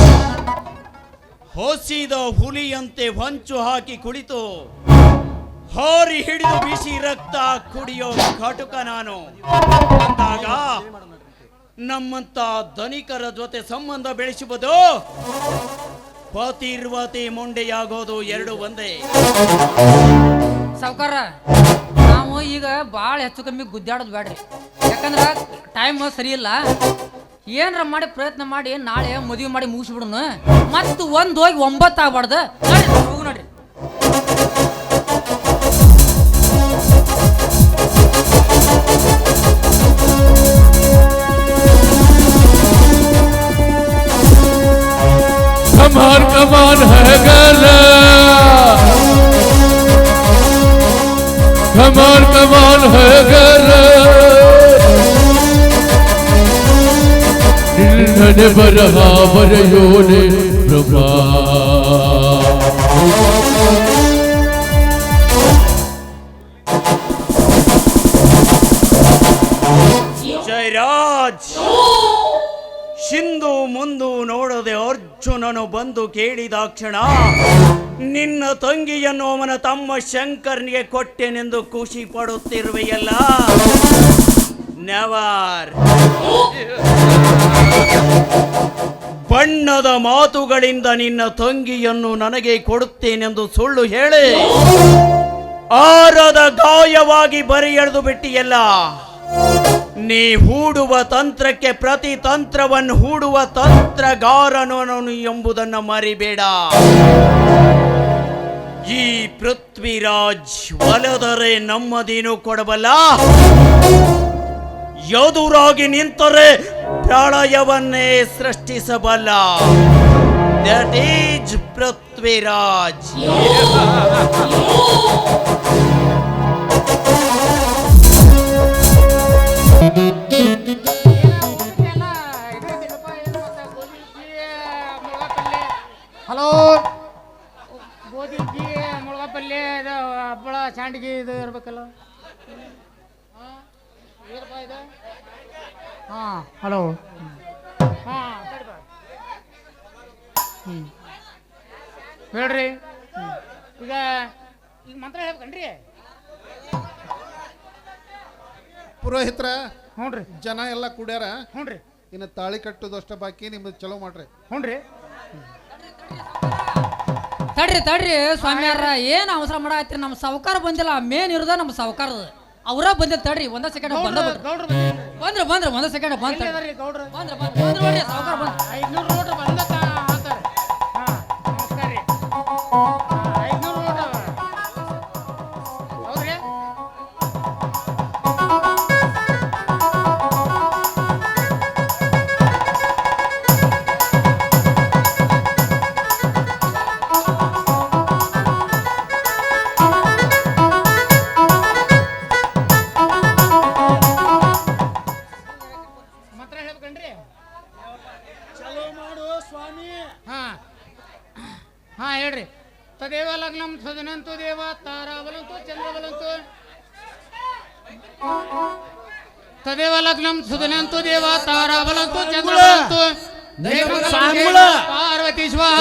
ಹೊಸಿದ ಹುಲಿಯಂತೆ ಹೊಂಚು ಹಾಕಿ ಕುಳಿತು ಹಾರಿ ಹಿಡಿದು ಬಿಸಿ ರಕ್ತ ಕುಡಿಯೋ ಘಟುಕ ನಾನು ಅಂದಾಗ ನಮ್ಮಂತ ಧನಿಕರ ಜೊತೆ ಸಂಬಂಧ ಬೆಳೆಸುವುದು ಪತಿರ್ವತಿ ಮುಂಡೆಯಾಗೋದು ಎರಡು ಒಂದೇ. ಸಾವ್ಕಾರ, ನಾವು ಈಗ ಭಾಳ ಹೆಚ್ಚು ಕಮ್ಮಿ ಗುದ್ದಾಡೋದು ಬೇಡ್ರಿ. ಯಾಕಂದ್ರೆ ಟೈಮ್ ಸರಿ ಇಲ್ಲ. ಏನಾರ ಮಾಡಿ ಪ್ರಯತ್ನ ಮಾಡಿ ನಾಳೆ ಮದುವೆ ಮಾಡಿ ಮುಗಿಸ್ಬಿಡೋಣ. ಮತ್ತು ಒಂದು ಹೋಗಿ 9 ಆಗ್ಬಾರ್ದು. ಹೋಗು ನೋಡ್ರಿ. कमान कमान है गला, कमान कमान है गला, दिल बरहा बरयोने प्रभा. ಜಯರಾಜ್, ಶಿಂದು ಮುಂದು ನೋಡದೆ ಅರ್ಜುನನು ಬಂದು ಕೇಳಿದಾಕ್ಷಣ ನಿನ್ನ ತಂಗಿಯನ್ನು ಅವನ ತಮ್ಮ ಶಂಕರ್ನಿಗೆ ಕೊಟ್ಟೆನೆಂದು ಖುಷಿ ಪಡುತ್ತಿರುವೆಯಲ್ಲ. ನೆವರ್. ಬಣ್ಣದ ಮಾತುಗಳಿಂದ ನಿನ್ನ ತಂಗಿಯನ್ನು ನನಗೆ ಕೊಡುತ್ತೇನೆಂದು ಸುಳ್ಳು ಹೇಳಿ ಆರದ ಗಾಯವಾಗಿ ಬರಿ ಎಳೆದು ಬಿಟ್ಟಿಯಲ್ಲ. ನೀ ಹೂಡುವ ತಂತ್ರಕ್ಕೆ ಪ್ರತಿ ತಂತ್ರವನ್ನು ಹೂಡುವ ತಂತ್ರಗಾರನು ಎಂಬುದನ್ನು ಮರಿಬೇಡ. ಈ ಪೃಥ್ವಿರಾಜ್ ಒಲೆದರೆ ನಮ್ಮದೇನು ಕೊಡಬಲ್ಲ, ಎದುರಾಗಿ ನಿಂತರೆ ಪ್ರಳಯವನ್ನೇ ಸೃಷ್ಟಿಸಬಲ್ಲ. That is Prithviraj. ಹಲೋ, ಗೋಧಿ ಮುಳುಗ ಪಲ್ಯ ಇದು ಹಪ್ಪಳ ಸಂಡಿಗೆ ಇದು ಇರ್ಬೇಕಲ್ಲ. ಇದು ಹಾಂ, ಹಲೋ. ಹಾಂ, ಹೇಳ್ರಿ. ಈಗ ಈಗ ಮಂತ್ರ ಹೇಳ್ಬೇಕನ್ರಿ? ಪುರೋಹಿತ್ರ, ಹ್ಞೂ ರೀ. ಜನ ಎಲ್ಲ ಕುಡ್ಯಾರ. ಹ್ಞೂ ರೀ. ಇನ್ನು ತಾಳಿ ಕಟ್ಟೋದು ಅಷ್ಟ ಬಾಕಿ. ನಿಮ್ದು ಚಲೋ ಮಾಡ್ರಿ. ಹ್ಞೂ ರೀ. ತಡ್ರಿ ತಡ್ರಿ ಸ್ವಾಮಿಯಾರ, ಏನು ಅವಸರ ಮಾಡತ್ತೀರಿ? ನಮ್ಮ ಸಾವುಕಾರ ಬಂದಿಲ್ಲ. ಮೇನ್ ಇರೋದ ನಮ್ಮ ಸಾವುಕಾರದ. ಅವರ ಬಂದಿಲ್ಲ. ತಡ್ರಿ ಒಂದ ಸೆಕೆಂಡ್ ಬಂದ್ರೆ ಬಂದ್ರೆ ಒಂದ ಸೆಕೆಂಡ್ ಬಂದ್ರೆ ಗೌಡ್ರ ನೋಡ್ರಿ ಸಾವುಕಾರ ಬಂದ. 500 ನೋಡ್ರಿ ಬಂದ ಅಂತಾರೆ. ಹಾಂ, ನಮಸ್ಕಾರ ರೀ. 500 ನೋಡ್ರಿ. ಹೌದ್ರಿ? ಹಾಂ, ಹೇಳ್ರಿ. ತದೇವ ಲಗ್ನಂ ಸದನಂತು ದೇವ ತಾರಾಬಲಂತು ಚಂದ್ರಬಲಂತು. ತದೇವ ಲಗ್ನಂ ಸುದನಂತು ದೇವ ತಾರಾಬಲಂತು ಚಂದ್ರಬಲಂತು ಪಾರ್ವತಿ ಸ್ವಾಹ.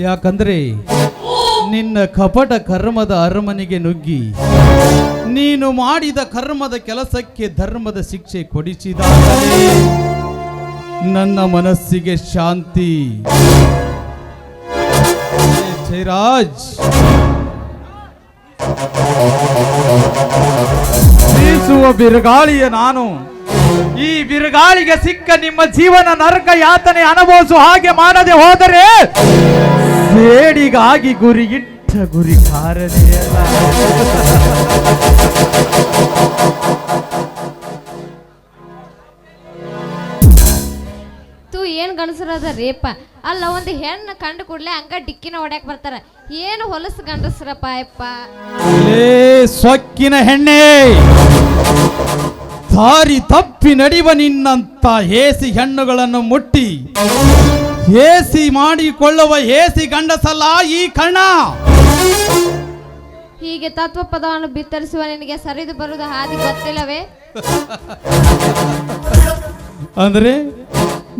ಯಾಕಂದ್ರೆ ನಿನ್ನ ಕಪಟ ಕರ್ಮದ ಅರಮನೆಗೆ ನುಗ್ಗಿ ನೀನು ಮಾಡಿದ ಕರ್ಮದ ಕೆಲಸಕ್ಕೆ ಧರ್ಮದ ಶಿಕ್ಷೆ ಕೊಡಿಸಿದಾಗಲೇ ನನ್ನ ಮನಸ್ಸಿಗೆ ಶಾಂತಿ. ಜಯರಾಜ್, ಬೀಸುವ ಬಿರುಗಾಳಿಯ ನಾನು ಈ ಬಿರುಗಾಳಿಗೆ ಸಿಕ್ಕ ನಿಮ್ಮ ಜೀವನ ನರಕ ಯಾತನೆ ಅನುಭವಿಸುವ ಹಾಗೆ ಮಾಡದೆ ಹೋದರೆ ಸೇಡಿಗಾಗಿ ಗುರಿ ಇಟ್ಟ ಗುರಿ ಕಾರನೇ ಅಲ್ಲ. ಏನ್ ಗಂಡಸರದ ರೇಪ ಅಲ್ಲ, ಒಂದು ಹೆಣ್ಣು ಕಂಡು ಕೂಡ್ಲೆ ಹಂಗ ಡಿಕ್ಕಿನ ಹೊಡ್ಯಾಕ್ ಬರ್ತಾರ. ಏನು ಹೊಲಸು ಗಂಡಸ್ರಪ್ಪ ಯಪ್ಪ. ಸೊಕ್ಕಿನ ಹೆಣ್ಣೆ, ದಾರಿ ತಪ್ಪಿ ನಡೆಯುವ ನಿನ್ನಂತ ಹೇಸಿ ಹೆಣ್ಣುಗಳನ್ನು ಮುಟ್ಟಿ ಹೇಸಿ ಮಾಡಿಕೊಳ್ಳುವ ಹೇಸಿ ಗಂಡಸಲ್ಲ ಈ ಕಣ್ಣ. ಹೀಗೆ ತತ್ವ ಪದವನ್ನು ಬಿತ್ತರಿಸುವ ನಿನಗೆ ಸರಿದು ಬರುವುದು ಹಾದಿ ಗೊತ್ತಿಲ್ಲವೇ? ಅಂದ್ರೆ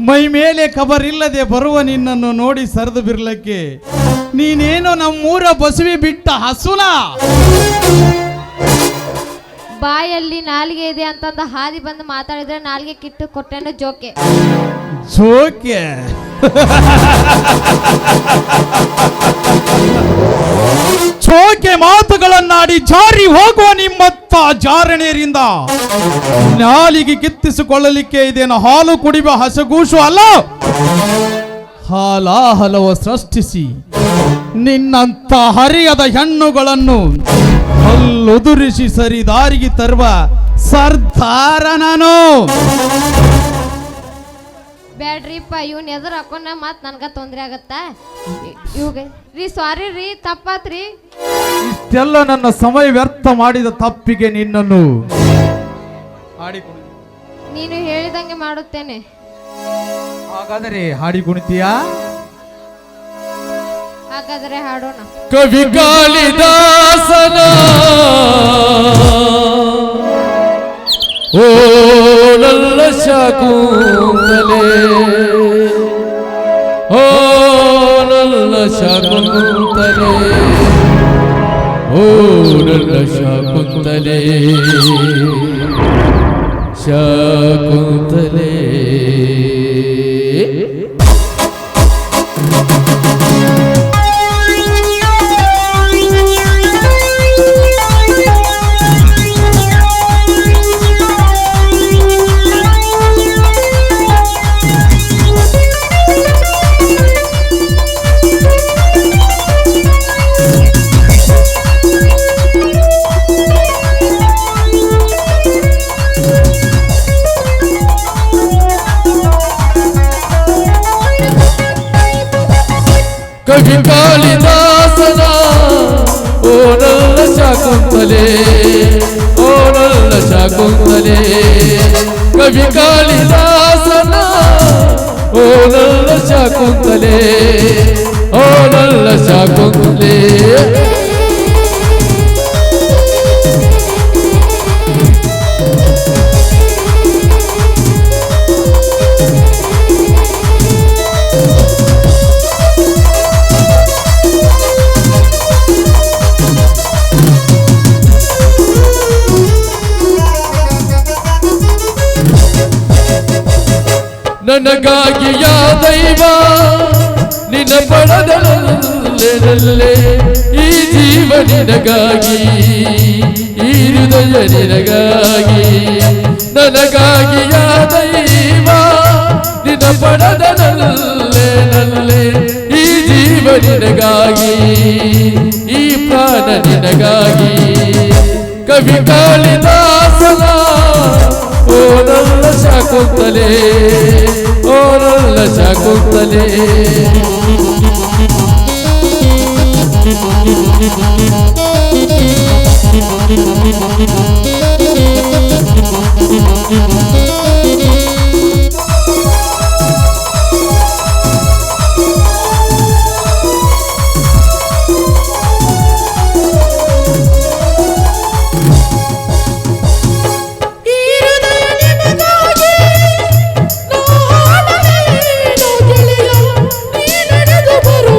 ಮೈ ಮೇಲೆ ಕಬರಿಲ್ಲದೆ ಬರುವ ನಿನ್ನನ್ನು ನೋಡಿ ಸರಿದು ಬಿರ್ಲಕ್ಕೆ ನೀನೇನು ನಮ್ಮೂರ ಬಸವಿ ಬಿಟ್ಟ ಹಸುನ? ಬಾಯಲ್ಲಿ ನಾಲಿಗೆ ಇದೆ ಅಂತಂದ ಹಾದಿ ಬಂದು ಮಾತಾಡಿದ್ರೆ ನಾಲಿಗೆ ಕಿತ್ತು ಕೊಟ್ಟೆನು ಜೋಕೆ. ಜೋಕೆ ಚೋಕೆ ಮಾತುಗಳನ್ನಾಡಿ ಜಾರಿ ಹೋಗುವ ನಿಮ್ಮತ್ತ ಜಾರಣೆಯರಿಂದ ನಾಲಿಗೆ ಕಿತ್ತಿಸಿಕೊಳ್ಳಲಿಕ್ಕೆ ಇದೇನು ಹಾಲು ಕುಡಿಯುವ ಹಸಗೂಸು ಅಲ್ಲ. ಹಾಲಾಹಲವ ಸೃಷ್ಟಿಸಿ ನಿನ್ನಂತ ಹರಿಯದ ಹೆಣ್ಣುಗಳನ್ನು ಹಲ್ಲುದುರಿಸಿ ಸರಿ ದಾರಿಗೆ ತರುವ ಸರ್ದಾರ ನಾನು. ಬ್ಯಾಡ್ರಿಪ್ಪ, ಇವನ್ ಎದುರು ಹಾಕೊಂಡ ಮತ್ ನನ್ಗ ತೊಂದ್ರೆ ಆಗತ್ತ. ಇವಾಗ ರೀ ಸಾರಿ ರೀ, ತಪ್ಪಾತ್ರಿ. ಇಷ್ಟೆಲ್ಲ ನನ್ನ ಸಮಯ ವ್ಯರ್ಥ ಮಾಡಿದ ತಪ್ಪಿಗೆ ನಿನ್ನನ್ನು ನೀನು ಹೇಳಿದಂಗೆ ಮಾಡುತ್ತೇನೆ. ಹಾಗಾದರೆ ಹಾಡಿ ಕುಣಿತೀಯಾ? ಹಾಗಾದರೆ ಹಾಡೋಣ. ಕವಿ ಕಾಳಿದಾಸನ ಓ ನನ್ನ ಶಾಕುಂತಲೆ, ಓ ನನ್ನ ಶಾಕುಂತಲೆ, ಓ ನನ್ನ ಶಾಕುಂತಲೆ, ಶಾಕುಂತಲೆ. ಕವಿ ಕಾಳಿದಾಸನ ಓ ನನ್ನ ಶಾಕುಂತಲೆ, ಓ ನನ್ನ ಶಾಕುಂತಲೆ, ಕವಿ ಕಾಳಿದಾಸನ ಓ ನನ್ನ ಶಾಕುಂತಲೆ, ಓ ನನ್ನ ಶಾಕುಂತಲೆ. ನನಗಾಗಿ ಯಾ ದೈವ ನಿನ್ನ ಪಡೆದಲ್ಲೇ ಈ ಜೀವ ನಿನಗಾಗಿ, ಈ ಹೃದಯ ನಿನಗಾಗಿ. ನನಗಾಗಿ ಯಾ ದೈವ ನಿನ್ನ ಪಡೆದಲ್ಲೇ ಈ ಜೀವ ನಿನಗಾಗಿ, ಈ ಪ್ರಾಣ ನಿನಗಾಗಿ. ಕವಿ ಕಾಳಿದಾಸನ ಓ ನನ್ನ ಶಾಕುಂತಲೆ, ಓ ನನ್ನ ಶಾಕುಂತಲೆ. ಬರು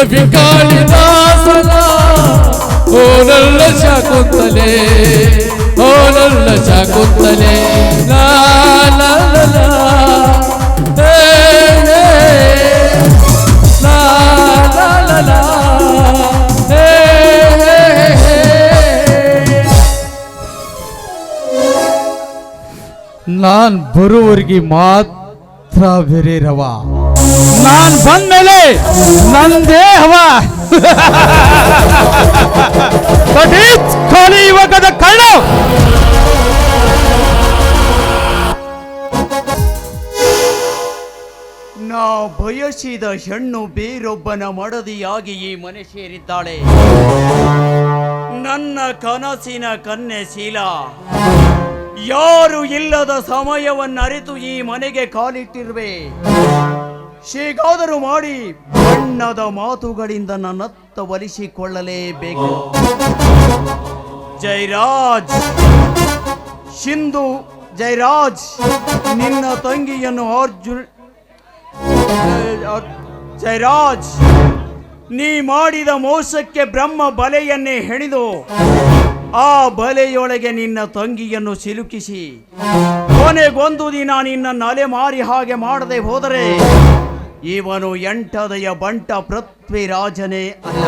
ಕವಿ ಕಾಳಿದಾಸನ ಓ ನನ್ನ ಶಾಕುಂತಲೆ ಓ ನನ್ನ ಶಾಕುಂತಲೆ ಲಾ ಲಾ ಲಾ ಲಾ ಹೇ ಹೇ ಲಾ ಲಾ ಲಾ ಲಾ ಹೇ ಹೇ ಹೇ ನಾನ್ ಬರುವವರೆಗೆ ಮಾತ್ರ ಬೇರೆ ರವ ನಾನ್ ಬಂದ್ಮೇಲೆ ನಂದೇ ಹವ ಖಾಲಿ ಯುವಕದ ಕಳ್ಳ ನಾ ಬಯಸಿದ ಹೆಣ್ಣು ಬೇರೊಬ್ಬನ ಮಡದಿಯಾಗಿ ಈ ಮನೆ ಸೇರಿದ್ದಾಳೆ. ನನ್ನ ಕನಸಿನ ಕನ್ಯೆ ಶೀಲ ಯಾರು ಇಲ್ಲದ ಸಮಯವನ್ನರಿತು ಈ ಮನೆಗೆ ಕಾಲಿಟ್ಟಿರುವೆ. ಹೇಗಾದರೂ ಮಾಡಿ ಬಣ್ಣದ ಮಾತುಗಳಿಂದ ನನ್ನತ್ತ ಒಲಿಸಿಕೊಳ್ಳಲೇಬೇಕು. ಜಯರಾಜ್, ಸಿಂಧು ಜಯರಾಜ್, ನಿನ್ನ ತಂಗಿಯನ್ನು ಜಯರಾಜ್, ನೀ ಮಾಡಿದ ಮೋಸಕ್ಕೆ ಬ್ರಹ್ಮ ಬಲೆಯನ್ನೇ ಹೆಣಿದು ಆ ಬಲೆಯೊಳಗೆ ನಿನ್ನ ತಂಗಿಯನ್ನು ಸಿಲುಕಿಸಿ ಕೊನೆಗೊಂದು ದಿನ ನಿನ್ನನ್ನು ಅಲೆಮಾರಿ ಹಾಗೆ ಮಾಡದೆ ಹೋದರೆ ಇವನು ಎಂಟದೆಯ ಬಂಟ ಪೃಥ್ವಿರಾಜನೇ ಅಲ್ಲ.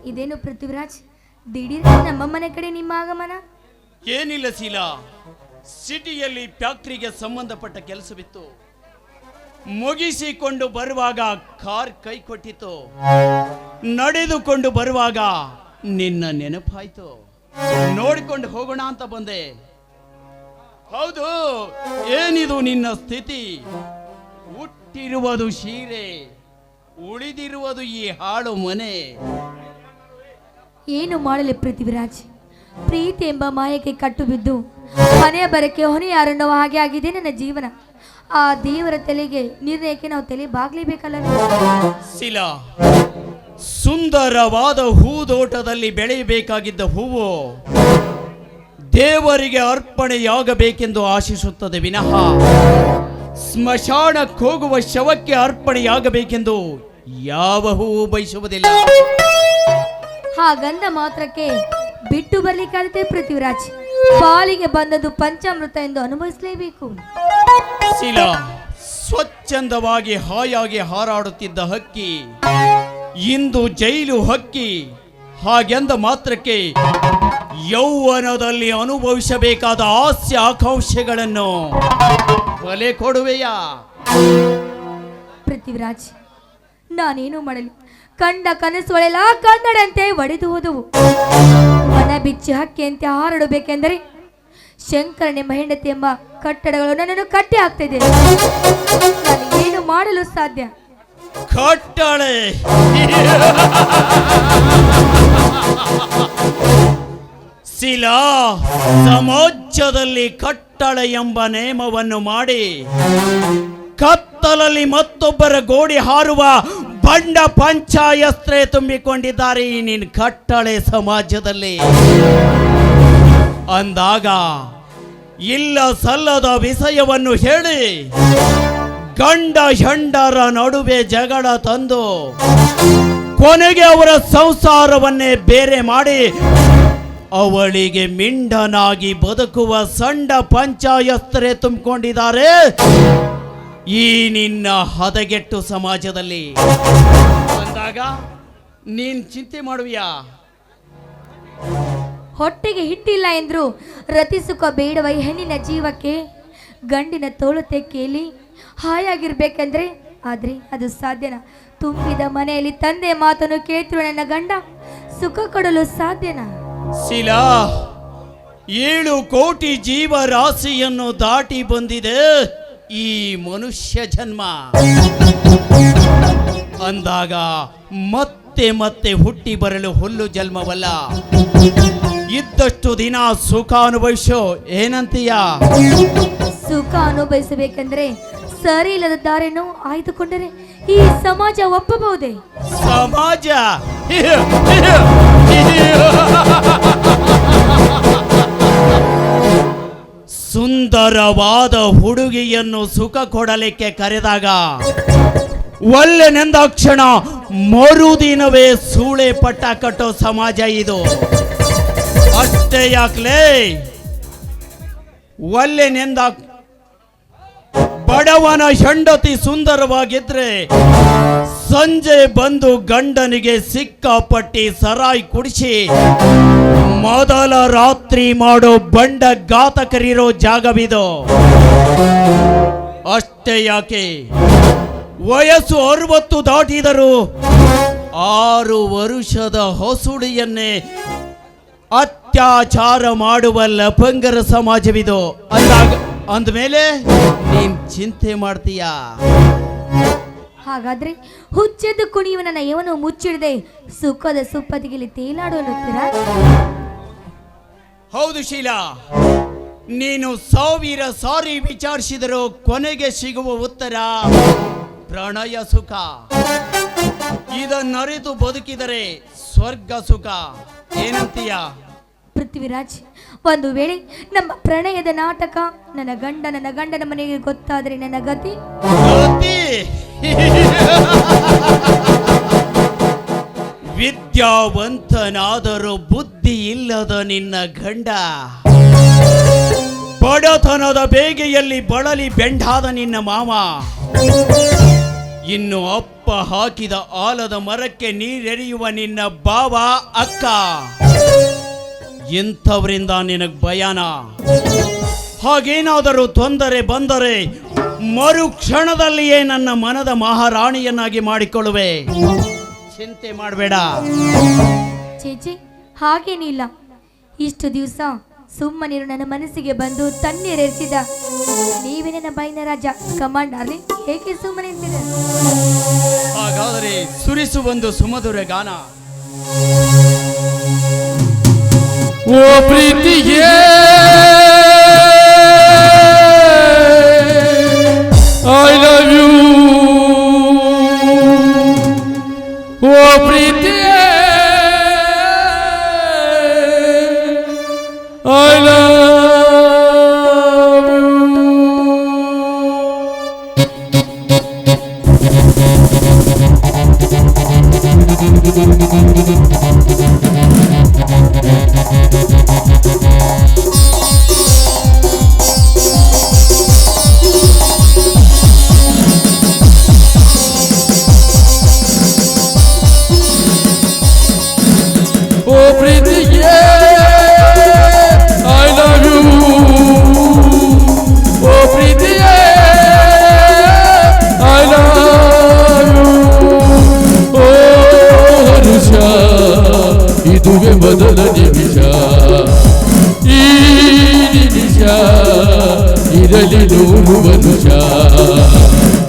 ಇದೇನು ಪೃಥ್ವಿರಾಜ್, ದಿಢೀರ್ ನಮ್ಮ ಮನೆ ಕಡೆ ನಿಮ್ಮ ಆಗಮನ? ಏನಿಲ್ಲ ಶೀಲಾ, ಸಿಟಿಯಲ್ಲಿ ಫ್ಯಾಕ್ಟ್ರಿಗೆ ಸಂಬಂಧಪಟ್ಟ ಕೆಲಸವಿತ್ತು. ಮುಗಿಸಿಕೊಂಡು ಬರುವಾಗ ಕಾರ್ ಕೈ ಕೊಟ್ಟಿತು. ನಡೆದುಕೊಂಡು ಬರುವಾಗ ನಿನ್ನ ನೆನಪಾಯ್ತು. ನೋಡಿಕೊಂಡು ಹೋಗೋಣ ಅಂತ ಬಂದೆ. ಹೌದು, ಏನಿದು ನಿನ್ನ ಸ್ಥಿತಿ? ಹುಟ್ಟಿರುವುದು ಶೀರೆ, ಉಳಿದಿರುವುದು ಈ ಹಾಳು ಮನೆ. ಏನು ಮಾಡಲಿ ಪೃಥ್ವಿರಾಜ್, ಪ್ರೀತಿ ಎಂಬ ಮಾಯಕ್ಕೆ ಕಟ್ಟು ಬಿದ್ದು ಮನೆಯ ಬರಕ್ಕೆ ಹೊಣೆಯಾರನ್ನೋ ಹಾಗೆ ಆಗಿದೆ ನನ್ನ ಜೀವನ. ಆ ದೇವರ ತಲೆಗೆ ನಿರ್ಣಯಕ್ಕೆ ನಾವು ತಲೆ ಬಾಗ್ಲೇಬೇಕಲ್ಲವೇ? ಶಿಲಾ, ಸುಂದರವಾದ ಹೂದೋಟದಲ್ಲಿ ಬೆಳೆಯಬೇಕಾಗಿದ್ದ ಹೂವು ದೇವರಿಗೆ ಅರ್ಪಣೆಯಾಗಬೇಕೆಂದು ಆಶಿಸುತ್ತದೆ ವಿನಃ ಸ್ಮಶಾನಕ್ಕೆ ಹೋಗುವ ಶವಕ್ಕೆ ಅರ್ಪಣೆಯಾಗಬೇಕೆಂದು ಯಾವ ಹೂವು ಬಯಸುವುದಿಲ್ಲ. ಹಾಗಂದ ಮಾತ್ರಕ್ಕೆ ಬಿಟ್ಟು ಬರ್ಲಿಕ್ಕಾಗುತ್ತೆ ಪೃಥ್ವಿರಾಜ್. ಪಾಲಿಗೆ ಬಂದದ್ದು ಪಂಚಾಮೃತ ಎಂದು ಅನುಭವಿಸಲೇಬೇಕು. ಶಿಲಾ, ಸ್ವಚ್ಛಂದವಾಗಿ ಹಾಯಾಗಿ ಹಾರಾಡುತ್ತಿದ್ದ ಹಕ್ಕಿ ಇಂದು ಜೈಲು ಹಕ್ಕಿ. ಹಾಗೆಂದ ಮಾತ್ರಕ್ಕೆ ಯೌವನದಲ್ಲಿ ಅನುಭವಿಸಬೇಕಾದ ಆಸೆ ಆಕಾಂಕ್ಷೆಗಳನ್ನು ಬಲೆ ಕೊಡುವೆಯಾ? ಪೃಥ್ವಿರಾಜ್, ನಾನೇನು ಮಾಡಲಿ? ಕಂಡ ಕನಸುಗಳೆಲ್ಲ ಕನ್ನಡಂತೆ ಒಡೆದು ಹೋದವು. ಮನ ಬಿಚ್ಚಿ ಹಕ್ಕಿಯಂತೆ ಹಾರಾಡಬೇಕೆಂದರೆ ಶಂಕರನೆಂಬ ಹೆಂಡತಿ ಎಂಬ ಕಟ್ಟಡಗಳು ನನ್ನನ್ನು ಕಟ್ಟಿ ಹಾಕ್ತಿದೆ. ನಾನು ಏನು ಮಾಡಲು ಸಾಧ್ಯ? ಕಟ್ಟಳೆ ಶಿಲಾ, ಸಮಾಜದಲ್ಲಿ ಕಟ್ಟಳೆ ಎಂಬ ನೇಮವನ್ನು ಮಾಡಿ ಕತ್ತಲಲ್ಲಿ ಮತ್ತೊಬ್ಬರ ಗೋಡಿ ಹಾರುವ ಬಂಡ ಪಂಚಾಯಸ್ತ್ರೆ ತುಂಬಿಕೊಂಡಿದ್ದಾರೆ ಈ ನಿನ್ನ ಕಟ್ಟಳೆ ಸಮಾಜದಲ್ಲಿ. ಅಂದಾಗ ಇಲ್ಲ ಸಲ್ಲದ ವಿಷಯವನ್ನು ಹೇಳಿ ಗಂಡ ಹೆಂಡರ ನಡುವೆ ಜಗಳ ತಂದು ಕೊನೆಗೆ ಅವರ ಸಂಸಾರವನ್ನೇ ಬೇರೆ ಮಾಡಿ ಅವಳಿಗೆ ಮಿಂಡನಾಗಿ ಬದುಕುವ ಸಂಡ ಪಂಚಾಯಸ್ತ್ರೆ ತುಂಬಿಕೊಂಡಿದ್ದಾರೆ ಈ ನಿನ್ನ ಹದಗೆಟ್ಟು ಸಮಾಜದಲ್ಲಿ. ಅಂದಾಗ ನೀನ್ ಚಿಂತೆ ಮಾಡುವಿಯಾ? ಹೊಟ್ಟೆಗೆ ಹಿಟ್ಟಿಲ್ಲ ಎಂದ್ರು ರತಿಸುಕ ಬೇಡವ ಈ ಹೆಣ್ಣಿನ ಜೀವಕ್ಕೆ. ಗಂಡಿನ ತೋಳು ತೆಕ್ಕೇಲಿ ಹಾಯಾಗಿರ್ಬೇಕಂದ್ರೆ ಆದ್ರೆ ಅದು ಸಾಧ್ಯನಾ? ತುಂಬಿದ ಮನೆಯಲ್ಲಿ ತಂದೆ ಮಾತನ್ನು ಕೇಳ್ತಿರುವ ನನ್ನ ಗಂಡ ಸುಖ ಕೊಡಲು ಸಾಧ್ಯನಾ? ಶಿಲಾ, 7 ಕೋಟಿ ಜೀವರಾಶಿಯನ್ನು ದಾಟಿ ಬಂದಿದೆ ಈ ಮನುಷ್ಯ ಜನ್ಮ. ಅಂದಾಗ ಮತ್ತೆ ಮತ್ತೆ ಹುಟ್ಟಿ ಬರಲು ಹುಲ್ಲು ಜನ್ಮವಲ್ಲ. ಇದ್ದಷ್ಟು ದಿನ ಸುಖ ಅನುಭವಿಸೋ. ಏನಂತೀಯ? ಸುಖ ಅನುಭವಿಸಬೇಕಂದ್ರೆ ಸರಿ ಇಲ್ಲದ ದಾರಿಯನ್ನು ಆಯ್ದುಕೊಂಡರೆ ಈ ಸಮಾಜ ಒಪ್ಪಬಹುದೇ? ಸಮಾಜ ಸುಂದರವಾದ ಹುಡುಗಿಯನ್ನು ಸುಖ ಕೊಡಲಿಕ್ಕೆ ಕರೆದಾಗ ಒಲ್ಲೆನೆಂದ ಕ್ಷಣ ಮರುದಿನವೇ ಸೂಳೆ ಪಟ್ಟ ಕಟ್ಟೋ ಸಮಾಜ ಇದು. ಅಷ್ಟೇ ಯಾಕ್ಲೇ, ಒಲ್ಲೆನೆಂದ ಬಡವನ ಹೆಂಡತಿ ಸುಂದರವಾಗಿದ್ರೆ ಸಂಜೆ ಬಂದು ಗಂಡನಿಗೆ ಸಿಕ್ಕಾಪಟ್ಟಿ ಸರಾಯಿ ಕುಡಿಸಿ ಮೊದಲ ರಾತ್ರಿ ಮಾಡೋ ಬಂಡ ಘಾತಕರಿರೋ ಜಾಗವಿದು. ಅಷ್ಟೇ ಯಾಕೆ, ವಯಸ್ಸು 60 ದಾಟಿದರೂ 6 ವರುಷದ ಹೊಸುಳಿಯನ್ನೇ ಅತ್ಯಾಚಾರ ಮಾಡುವ ಲಫಂಗರ ಸಮಾಜವಿದು. ಅಂದಮೇಲೆ ನೀನ್ ಚಿಂತೆ ಮಾಡ್ತೀಯಾ? ಹಾಗಾದ್ರೆ ಹುಚ್ಚೆದ್ದು ಕುಣಿಯುವ ನನ್ನ ಯವನು ಮುಚ್ಚಿಡದೆ ಸುಖದ ಸುಪ್ಪತ್ತಿಗೆಯಲ್ಲಿ ತೇಲಾಡುತ್ತೀರಾ? ಹೌದು ಶೀಲಾ, ನೀನು 1000 ಸಾರಿ ವಿಚಾರಿಸಿದರೂ ಕೊನೆಗೆ ಸಿಗುವ ಉತ್ತರ ಪ್ರಣಯ ಸುಖ. ಇದನ್ನರಿತು ಬದುಕಿದರೆ ಸ್ವರ್ಗ ಸುಖ. ಏನಂತೀಯ ಪೃಥ್ವಿರಾಜ್? ಒಂದು ವೇಳೆ ನಮ್ಮ ಪ್ರಣಯದ ನಾಟಕ ನನ್ನ ಗಂಡನ ಮನೆಗೆ ಗೊತ್ತಾದರೆ ನನ್ನ ಗತಿ ವಿದ್ಯಾವಂತನಾದರೂ ಬುದ್ಧಿ ಇಲ್ಲದ ನಿನ್ನ ಗಂಡ, ಬಡತನದ ಬೇಗೆಯಲ್ಲಿ ಬಳಲಿ ಬೆಂಡಾದ ನಿನ್ನ ಮಾವ, ಇನ್ನು ಅಪ್ಪ ಹಾಕಿದ ಆಲದ ಮರಕ್ಕೆ ನೀರೆರೆಯುವ ನಿನ್ನ ಬಾವ ಅಕ್ಕ, ಇಂಥವರಿಂದ ನಿನಗೆ ಭಯಾನ? ಹಾಗೇನಾದರೂ ತೊಂದರೆ ಬಂದರೆ ಮರು ಕ್ಷಣದಲ್ಲಿಯೇ ನನ್ನ ಮನದ ಮಹಾರಾಣಿಯನ್ನಾಗಿ ಮಾಡಿಕೊಳ್ಳುವೆ. ಚಿಂತೆ ಮಾಡಬೇಡ. ಚೇಚೆ, ಹಾಗೇನಿಲ್ಲ. ಇಷ್ಟು ದಿವಸ ಸುಮ್ಮನಿರು ನನ್ನ ಮನಸ್ಸಿಗೆ ಬಂದು ತಣ್ಣೀರೆರಿಸಿದ ನೀವೇ ನನ್ನ ಬೈನ ರಾಜ ಕಮಾಂಡರ್ಲಿ. ಏಕೆ ಸುಮ್ಮನೆ ಇರ್ತೀರ? ಹಾಗಾದರೆ ಸುರಿಸು ಒಂದು ಸುಮಧುರ ಗಾನ. ಓ ಪ್ರೀತಿಯೇ ಐ ಲವ್ ಯು, ಓ ಪ್ರೀತಿಯೇ ಐ ಲವ್ ಇದುವೆ ಮೊದಲ ನಿಮಿಷ, ಈ ನಿಮಿಷ ಇರಲಿ 100 ವರುಷ.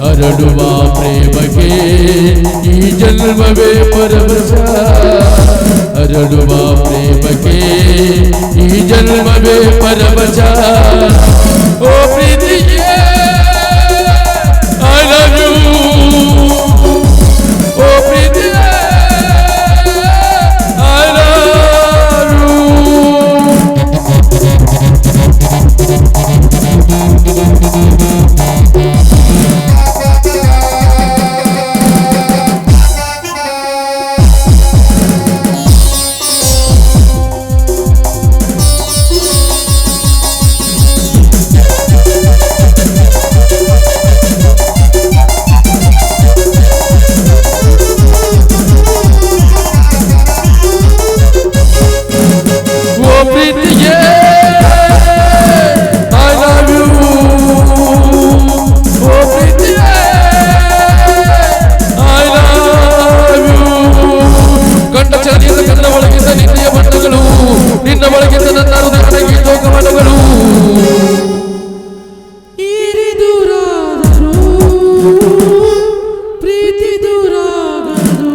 ಅರಳುವ ಪ್ರೇಮಕ್ಕೆ ಈ ಜನ್ಮವೇ ಪರವಶ, ಅರಳುವ ಪ್ರೇಮಕ್ಕೆ ಈ ಜನ್ಮವೇ ಪರವಶ. ಓ ಪ್ರೀತಿಯೇ ಐ ಲವ್ ಯು, ಓ ಪ್ರೀತಿಯೇ I love you. ನಿನ್ನ ಒಳಗಿದ್ದ ನನ್ನ ಹೃದಯಕ್ಕೆ ಜೋಗವನಗಳು ಈರಿ ದೂರಾದರು, ಪ್ರೀತಿ ದೂರಾಗದು,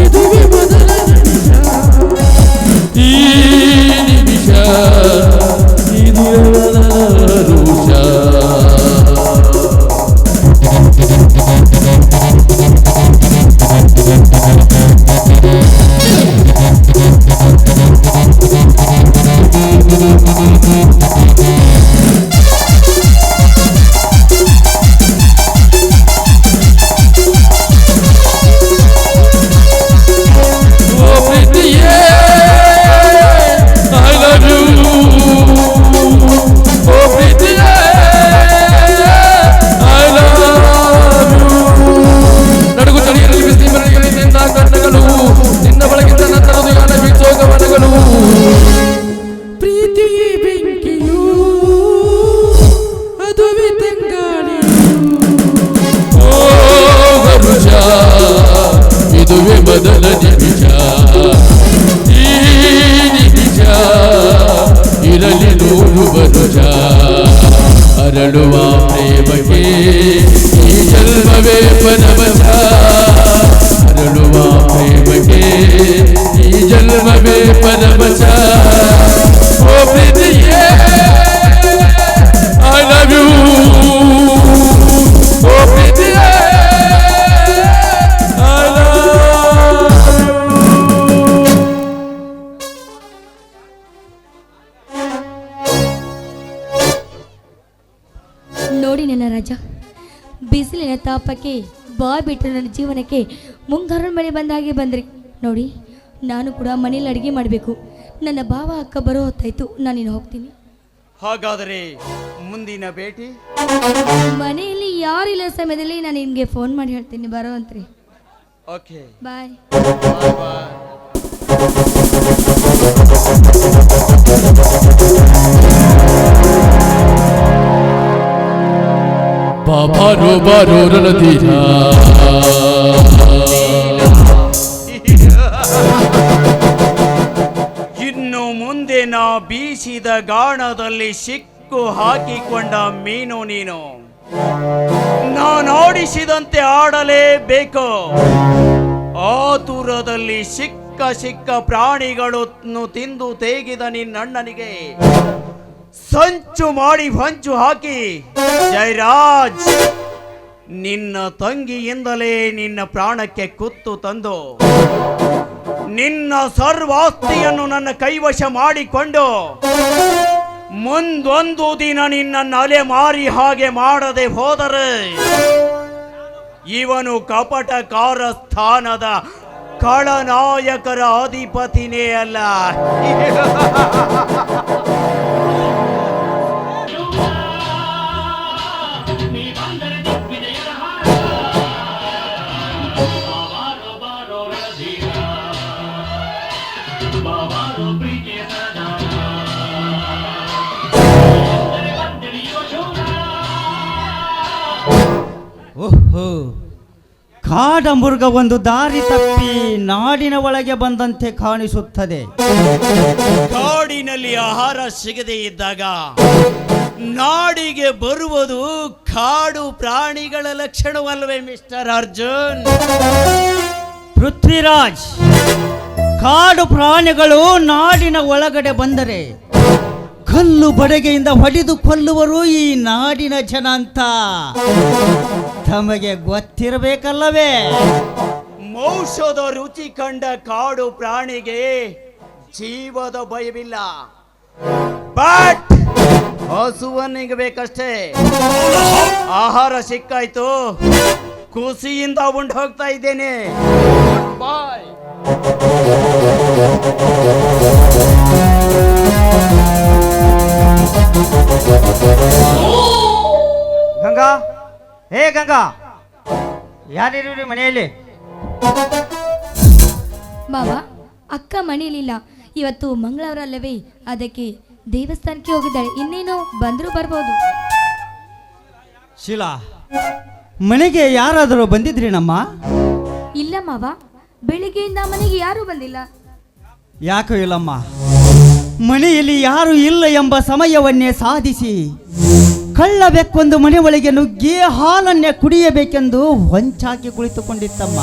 ಇದುವೇ ಮೊದಲ ನಿಮಿಷ, ಈ ನಿಮಿಷ ಇದುವೆ ಮೊದಲ ನಿಮಿಷ, ಈ ನಿಮಿಷ ಇರಲಿ 100 ವರುಷ. ಅರಳುವ ಪ್ರೇಮಕ್ಕೆ ಈ ಜನ್ಮವೇ ಪರವಶ, ಅರಳುವ ಪ್ರೇಮಕ್ಕೆ ಈ ಜನ್ಮವೇ ಪರವಶ. ಓ ಪ್ರೀತಿಯೇ I love you. ಓ ಪ್ರೀತಿಯೇ I love you. ನೋಡಿ ನನ್ನ ರಾಜ, ಬಿಸಿಲಿನ ತಾಪಕ್ಕೆ ಬಾ ಬಿಟ್ಟು ನನ್ನ ಜೀವನಕ್ಕೆ ಮುಂಗಾರು ಮಳೆ ಬಂದಾಗೆ ಬಂದ್ರಿ. ನೋಡಿ, ನಾನು ಕೂಡ ಮನೇಲಿ ಅಡುಗೆ ಮಾಡಬೇಕು. ನನ್ನ ಭಾವ ಅಕ್ಕ ಬರೋ ಹೊತ್ತಾಯ್ತು, ನಾನಿನ್ನು ಹೋಗ್ತೀನಿ. ಹಾಗಾದರೆ ಮುಂದಿನ ಭೇಟಿ ಮನೆಯಲ್ಲಿ ಯಾರಿಲ್ಲ ಸಮಯದಲ್ಲಿ ನಾನು ನಿಮಗೆ ಫೋನ್ ಮಾಡಿ ಹೇಳ್ತೀನಿ, ಬರೋ ಅಂತ್ರಿ. ಓಕೆ, ಬಾಯ್. ಬಾರೋ ಬಾರೋ ರಣಧೀರ, ಇನ್ನು ಮುಂದೆ ನಾ ಬೀಸಿದ ಗಾಣದಲ್ಲಿ ಸಿಕ್ಕು ಹಾಕಿಕೊಂಡ ಮೀನು ನೀನು. ನಾನಾಡಿಸಿದಂತೆ ಆಡಲೇಬೇಕು. ಆತುರದಲ್ಲಿ ಸಿಕ್ಕ ಪ್ರಾಣಿಗಳನ್ನು ತಿಂದು ತೇಗಿದ ನಿನ್ನಣ್ಣನಿಗೆ ಸಂಚು ಮಾಡಿ ಹೊಂಚು ಹಾಕಿ, ಜಯರಾಜ್ ನಿನ್ನ ತಂಗಿಯಿಂದಲೇ ನಿನ್ನ ಪ್ರಾಣಕ್ಕೆ ಕುತ್ತು ತಂದು ನಿನ್ನ ಸರ್ವಾಸ್ತಿಯನ್ನು ನನ್ನ ಕೈವಶ ಮಾಡಿಕೊಂಡು ಮುಂದೊಂದು ದಿನ ನಿನ್ನನ್ನು ಅಲೆಮಾರಿ ಹಾಗೆ ಮಾಡದೆ ಹೋದರೆ ಇವನು ಕಪಟಕಾರ ಸ್ಥಾನದ ಖಳನಾಯಕರ ಅಧಿಪತಿನೇ ಅಲ್ಲ. ಓಹೋ, ಕಾಡಮೃಗ ಒಂದು ದಾರಿ ತಪ್ಪಿ ನಾಡಿನ ಒಳಗೆ ಬಂದಂತೆ ಕಾಣಿಸುತ್ತದೆ. ಕಾಡಿನಲ್ಲಿ ಆಹಾರ ಸಿಗದೇ ಇದ್ದಾಗ ನಾಡಿಗೆ ಬರುವುದು ಕಾಡು ಪ್ರಾಣಿಗಳ ಲಕ್ಷಣವಲ್ಲವೇ ಮಿಸ್ಟರ್ ಅರ್ಜುನ್? ಪೃಥ್ವಿರಾಜ್, ಕಾಡು ಪ್ರಾಣಿಗಳು ನಾಡಿನ ಒಳಗಡೆ ಬಂದರೆ ಕಲ್ಲು ಬಡಗೆಯಿಂದ ಹೊಡೆದು ಕೊಲ್ಲುವರು ಈ ನಾಡಿನ ಜನ ಅಂತ ತಮಗೆ ಗೊತ್ತಿರಬೇಕಲ್ಲವೇ? ಮೌಷದ ರುಚಿ ಕಂಡ ಕಾಡು ಪ್ರಾಣಿಗೆ ಜೀವದ ಭಯವಿಲ್ಲ, ಬಟ್ ಹಸುವನ್ನಿಗಬೇಕಷ್ಟೇ. ಆಹಾರ ಸಿಕ್ಕಾಯ್ತು, ಖುಷಿಯಿಂದ ಉಂಡು ಹೋಗ್ತಾ ಇದ್ದೇನೆ. ಬಾಯ್. ಗಂಗಾ, ಹೇ ಗಂಗಾ, ಯಾರಿರಿ ಮನೆಯಲ್ಲಿ? ಬಾಬಾ, ಅಕ್ಕ ಮನೆಯಲ್ಲಿಲ್ಲ. ಇವತ್ತು ಮಂಗಳವಾರ ಅಲ್ಲವೇ, ಅದಕ್ಕೆ ದೇವಸ್ಥಾನಕ್ಕೆ ಹೋಗಿದ್ದಾಳೆ. ಇನ್ನೇನು ಬಂದರೂ ಬರ್ಬೋದು. ಶೀಲಾ, ಮನೆಗೆ ಯಾರಾದರೂ ಬಂದಿದ್ರಿ ನಮ್ಮ? ಇಲ್ಲ ಮಾವ, ಬೆಳಿಗ್ಗೆಯಿಂದ ಮನೆಗೆ ಯಾರೂ ಬಂದಿಲ್ಲ. ಯಾಕೋ ಇಲ್ಲಮ್ಮ, ಮನೆಯಲ್ಲಿ ಯಾರು ಇಲ್ಲ ಎಂಬ ಸಮಯವನ್ನೇ ಸಾಧಿಸಿ ಕಳ್ಳ ಬೆಕ್ಕೊಂದು ಮನೆ ಒಳಗೆ ನುಗ್ಗಿ ಹಾಲನ್ನೇ ಕುಡಿಯಬೇಕೆಂದು ಹೊಂಚಾಕಿ ಕುಳಿತುಕೊಂಡಿತ್ತಮ್ಮ.